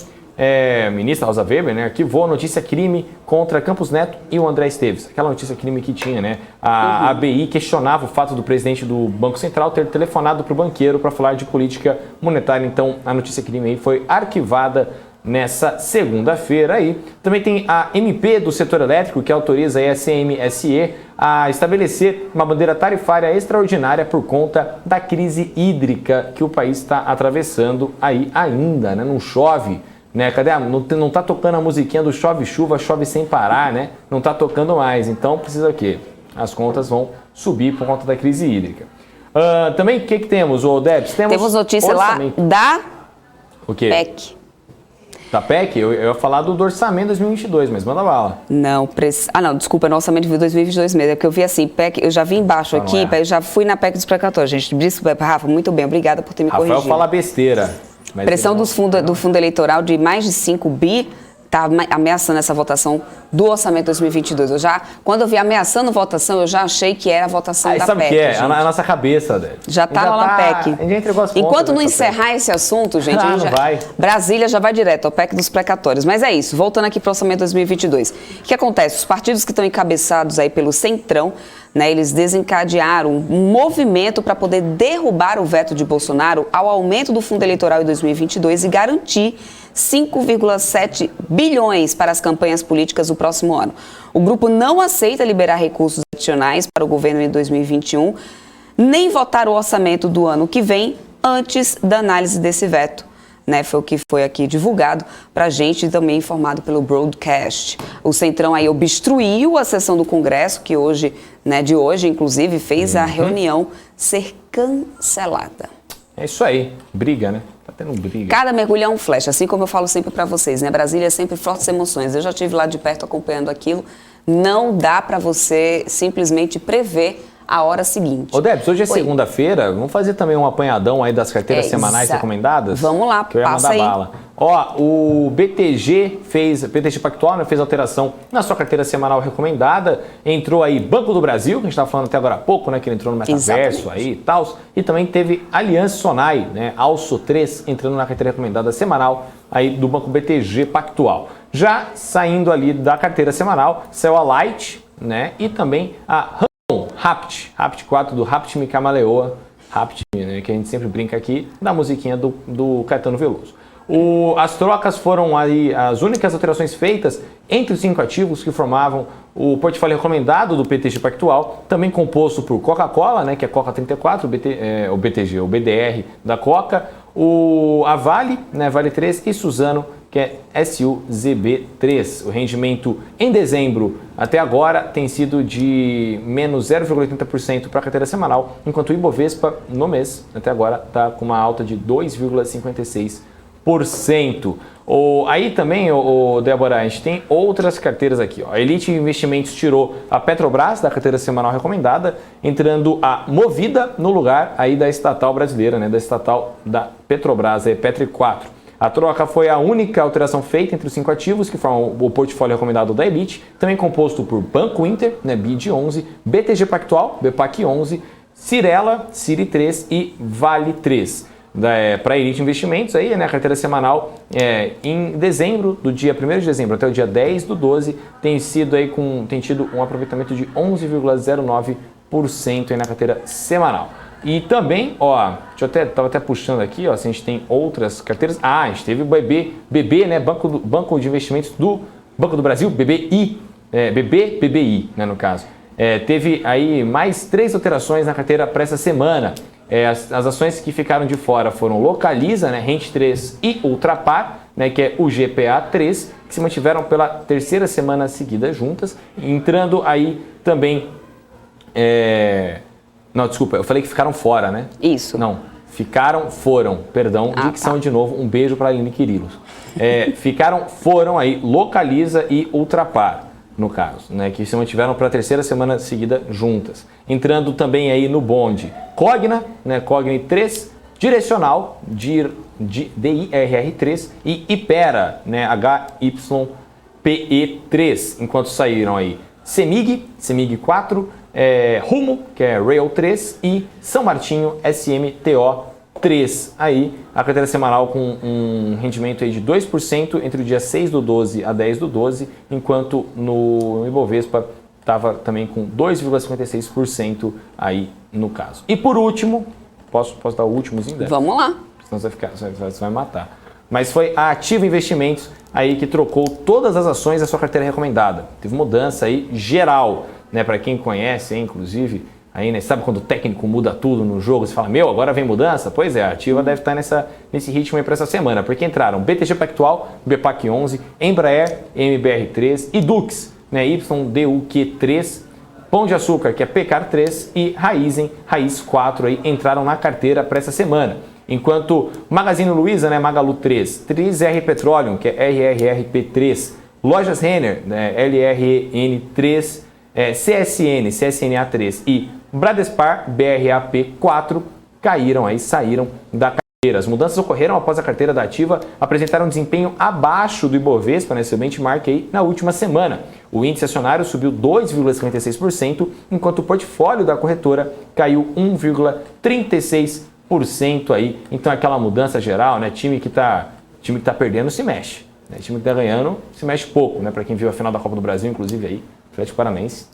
ministra Rosa Weber, né, arquivou a notícia crime contra Campos Neto e o André Esteves. Aquela notícia crime que tinha, né? A ABI questionava o fato do presidente do Banco Central ter telefonado para o banqueiro para falar de política monetária. Então, a notícia crime aí foi arquivada nessa segunda-feira aí. Também tem a MP do setor elétrico, que autoriza a CMSE a estabelecer uma bandeira tarifária extraordinária por conta da crise hídrica que o país está atravessando aí ainda, né? Não chove, né? Cadê? Não tá tocando a musiquinha do chove chuva, chove sem parar, né? Não tá tocando mais. Então precisa o quê? As contas vão subir por conta da crise hídrica. Também o que temos, Debs? Temos notícia orçamento. Lá da o quê? PEC. Da PEC? Eu ia falar do orçamento 2022, mas manda bala. Não, desculpa, no orçamento de 2022 mesmo. É porque eu vi assim, PEC, eu já vi embaixo aqui, eu já fui na PEC dos precatórios. Gente, disse, Rafa, muito bem, obrigada por ter me corrigido. Rafael fala besteira. Pressão do fundo eleitoral de mais de 5 bi está ameaçando essa votação do orçamento 2022. Quando eu vi ameaçando votação, eu já achei que era a votação da sabe PEC. Sabe o que é? A nossa cabeça, Débora. Já está lá na PEC. A gente entregou as Enquanto não encerrar esse assunto, gente, não vai. Brasília já vai direto ao PEC dos precatórios. Mas é isso, voltando aqui para o orçamento 2022. O que acontece? Os partidos que estão encabeçados aí pelo Centrão, né, eles desencadearam um movimento para poder derrubar o veto de Bolsonaro ao aumento do fundo eleitoral em 2022 e garantir 5,7 bilhões para as campanhas políticas do próximo ano. O grupo não aceita liberar recursos adicionais para o governo em 2021, nem votar o orçamento do ano que vem antes da análise desse veto. Né, foi o que foi aqui divulgado para a gente e também informado pelo broadcast. O Centrão aí obstruiu a sessão do Congresso, que hoje, inclusive, fez a reunião ser cancelada. É isso aí, briga, né? Tá tendo briga. Cada mergulho é um flash, assim como eu falo sempre para vocês, né? Brasília é sempre fortes emoções. Eu já estive lá de perto acompanhando aquilo. Não dá para você simplesmente prever a hora seguinte. Debs, hoje é segunda-feira, vamos fazer também um apanhadão aí das carteiras semanais recomendadas? Vamos lá, que eu ia passa mandar aí. bala. Ó, o BTG Pactual, né, fez alteração na sua carteira semanal recomendada. Entrou aí Banco do Brasil, que a gente estava falando até agora há pouco, né? Que ele entrou no metaverso aí e tal. E também teve Aliança Sonai, né? Alço 3, entrando na carteira recomendada semanal aí do Banco BTG Pactual. Já saindo ali da carteira semanal, saiu a Light, né? E também a Rapt 4 do Rapt Me Camaleoa. Rapt, né? Que a gente sempre brinca aqui, da musiquinha do Caetano Veloso. As trocas foram aí as únicas alterações feitas entre os 5 ativos que formavam o portfólio recomendado do BTG Pactual, também composto por Coca-Cola, né, que é Coca 34, o BDR da Coca, a Vale, né, Vale 3 e Suzano, que é SUZB3. O rendimento em dezembro até agora tem sido de menos 0,80% para a carteira semanal, enquanto o Ibovespa no mês até agora está com uma alta de 2,56%. Aí também, Débora, a gente tem outras carteiras aqui. Ó. A Elite Investimentos tirou a Petrobras da carteira semanal recomendada, entrando a Movida no lugar aí da estatal brasileira, né, da estatal da Petrobras, a Petri 4. A troca foi a única alteração feita entre os 5 ativos que formam o portfólio recomendado da Elite, também composto por Banco Inter, né, BID 11, BTG Pactual, BPAC 11, Cirela, Ciri 3 e Vale 3. Para a Elite Investimentos, aí, né, a carteira semanal em dezembro, do dia 1º de dezembro até o dia 10/12, tem tido um aproveitamento de 11,09% aí na carteira semanal. E também, ó, estava até puxando aqui, ó, se a gente tem outras carteiras. A gente teve o BB, né, Banco de Investimentos do Banco do Brasil, BBI, né, no caso. Teve aí mais 3 alterações na carteira para essa semana. As ações que ficaram de fora foram Localiza, né, Rente 3 e Ultrapar, né, que é o GPA 3, que se mantiveram pela 3ª semana seguida juntas, entrando aí também... Não, desculpa, eu falei que ficaram fora, né? Isso. Não, foram, dicção tá. De novo, um beijo para a Aline Quirilos. Foram aí Localiza e Ultrapar, no caso, né, que se mantiveram para a 3ª semana seguida juntas. Entrando também aí no bonde, Cogna, né, Cogna 3, Direcional, DIRR3 e Ipera, né, HYPE3, enquanto saíram aí Semig 4, Rumo, que é Rail 3 e São Martinho, SMTO 3. Aí a carteira semanal com um rendimento aí de 2% entre o dia 6/12 a 10/12, enquanto no Ibovespa estava também com 2,56% aí no caso. E por último, posso dar o últimozinho dela? Vamos lá. Senão você vai matar. Mas foi a Ativa Investimentos aí que trocou todas as ações da sua carteira recomendada. Teve mudança aí geral, né? Para quem conhece, inclusive, aí, né, sabe quando o técnico muda tudo no jogo, você fala, agora vem mudança? Pois é, a Ativa deve estar nesse ritmo aí para essa semana, porque entraram BTG Pactual, BPAC 11, Embraer, MBR3 e Dux, né, YDUQ3, Pão de Açúcar, que é PECAR 3 e Raizen, Raiz 4 aí entraram na carteira para essa semana. Enquanto Magazine Luiza, né, Magalu 3, 3R Petroleum, que é RRRP3, Lojas Renner, né, LRN3, CSNA 3 e Bradespar, BRAP 4, saíram da carteira. As mudanças ocorreram após a carteira da Ativa apresentar um desempenho abaixo do Ibovespa, né, seu benchmark aí, na última semana. O índice acionário subiu 2,56%, enquanto o portfólio da corretora caiu 1,36% aí. Então aquela mudança geral, né, time que tá perdendo se mexe, né, time que está ganhando se mexe pouco, né, para quem viu a final da Copa do Brasil, inclusive aí. Atlético Paranaense,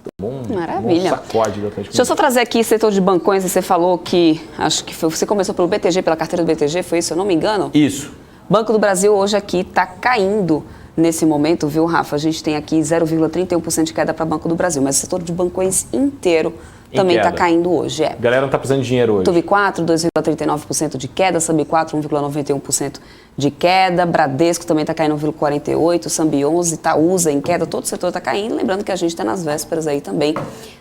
Maravilha. Sacode do Atlético. Deixa eu só trazer aqui setor de bancões, você falou que, acho que você começou pelo BTG, pela carteira do BTG, foi isso, se eu não me engano? Isso. Banco do Brasil hoje aqui está caindo nesse momento, viu, Rafa? A gente tem aqui 0,31% de queda para Banco do Brasil, mas o setor de bancões inteiro também está caindo hoje. A galera não está precisando de dinheiro hoje. Tube 4, 2,39% de queda, Sambi 4, 1,91% de queda, Bradesco também está caindo 1,48%, Sambi 11, Itaúsa em queda, todo o setor está caindo. Lembrando que a gente está nas vésperas aí também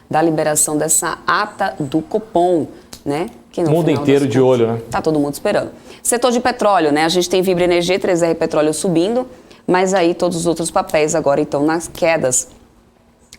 da liberação dessa ata do Copom, né? Que no mundo inteiro de olho, né? Tá todo mundo esperando. Setor de petróleo, né? A gente tem Vibra Energia, 3R Petróleo subindo, mas aí todos os outros papéis agora estão nas quedas.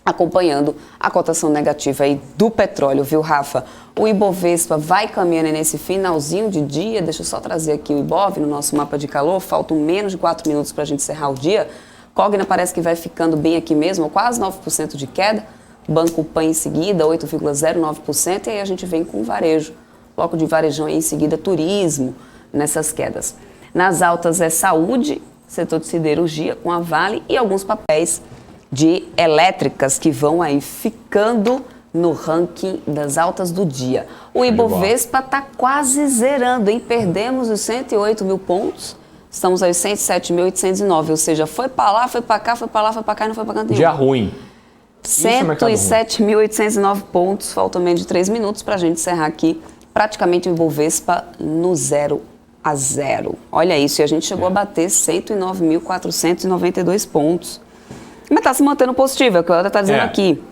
acompanhando a cotação negativa aí do petróleo, viu, Rafa? O Ibovespa vai caminhando nesse finalzinho de dia. Deixa eu só trazer aqui o Ibov no nosso mapa de calor. Faltam menos de 4 minutos para a gente encerrar o dia. Cogna parece que vai ficando bem aqui mesmo, quase 9% de queda. Banco Pan em seguida, 8,09%. E aí a gente vem com o varejo. Bloco de varejão e em seguida turismo nessas quedas. Nas altas é saúde, setor de siderurgia com a Vale e alguns papéis de elétricas que vão aí ficando no ranking das altas do dia. O Ibovespa está quase zerando, hein? Perdemos os 108 mil pontos, estamos aos 107.809, ou seja, foi para lá, foi para cá, foi para lá, foi para cá e não foi para canto nenhum. Dia ruim. 107.809 pontos, faltam menos de 3 minutos para a gente encerrar aqui praticamente o Ibovespa no 0 a 0. Olha isso, e a gente chegou a bater 109.492 pontos. Mas está se mantendo positivo, é o que o Helder está dizendo aqui.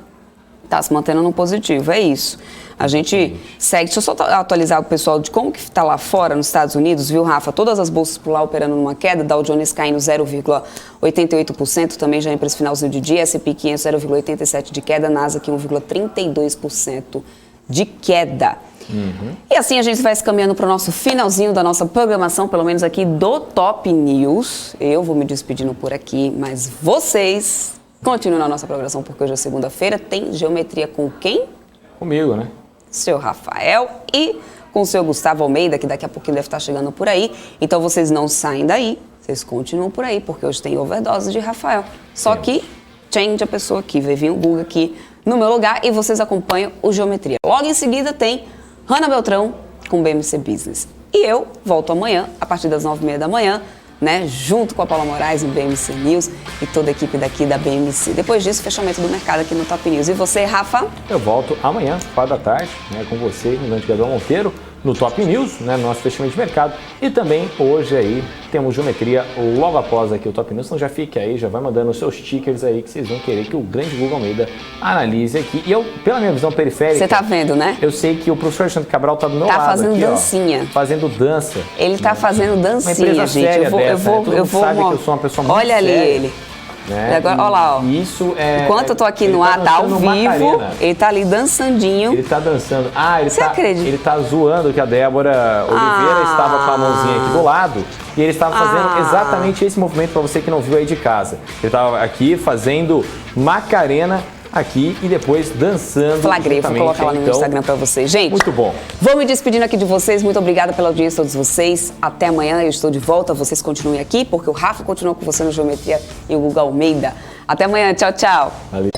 Está se mantendo no positivo, é isso. A gente segue. Deixa eu só atualizar o pessoal de como que está lá fora, nos Estados Unidos, viu, Rafa? Todas as bolsas por lá operando numa queda, Dow Jones caindo 0,88%, também já em preço finalzinho de dia, S&P 500 0,87% de queda, Nasdaq 1,32% de queda. E assim a gente vai se caminhando para o nosso finalzinho da nossa programação, pelo menos aqui do Top News. Eu vou me despedindo por aqui, mas vocês continuam na nossa programação, porque hoje é segunda-feira, tem Geometria com quem? Comigo, né? Seu Rafael e com o seu Gustavo Almeida, que daqui a pouquinho deve estar chegando por aí. Então vocês não saem daí, vocês continuam por aí, porque hoje tem overdose de Rafael. Só que change a pessoa aqui, vai vir o Google aqui no meu lugar e vocês acompanham o Geometria. Logo em seguida tem Hanna Beltrão com o BMC Business. E eu volto amanhã, a partir das 9h30 da manhã, né, junto com a Paula Moraes no BMC News e toda a equipe daqui da BMC. Depois disso, fechamento do mercado aqui no Top News. E você, Rafa? Eu volto amanhã, 4 da tarde, né, com você, no grande Gabriel Monteiro, no Top News, né, no nosso fechamento de mercado. E também hoje aí temos Geometria logo após aqui o Top News. Então já fique aí, já vai mandando os seus stickers aí que vocês vão querer que o grande Google Almeida analise aqui. E eu, pela minha visão periférica... Você tá vendo, né? Eu sei que o professor Alexandre Cabral tá do meu lado fazendo aqui, dancinha. Ó, fazendo dança. Ele tá fazendo dancinha, uma empresa gente. Séria Eu vou sabe que eu sou uma pessoa muito Olha ali séria. ele. Né? E agora, olha lá, ó. Isso é. Enquanto eu tô aqui no ar, tá ao vivo, ele tá ali dançandinho. Ele tá dançando. Você acredita? Ele tá zoando que a Débora Oliveira estava com a mãozinha aqui do lado e ele estava fazendo exatamente esse movimento para você que não viu aí de casa. Ele estava aqui fazendo Macarena aqui e depois dançando. Flagrei, vou colocar lá no meu Instagram pra vocês. Gente, muito bom. Vou me despedindo aqui de vocês. Muito obrigada pela audiência, todos vocês. Até amanhã, eu estou de volta. Vocês continuem aqui, porque o Rafa continua com você no Geometria e o Guga Almeida. Até amanhã. Tchau, tchau. Valeu.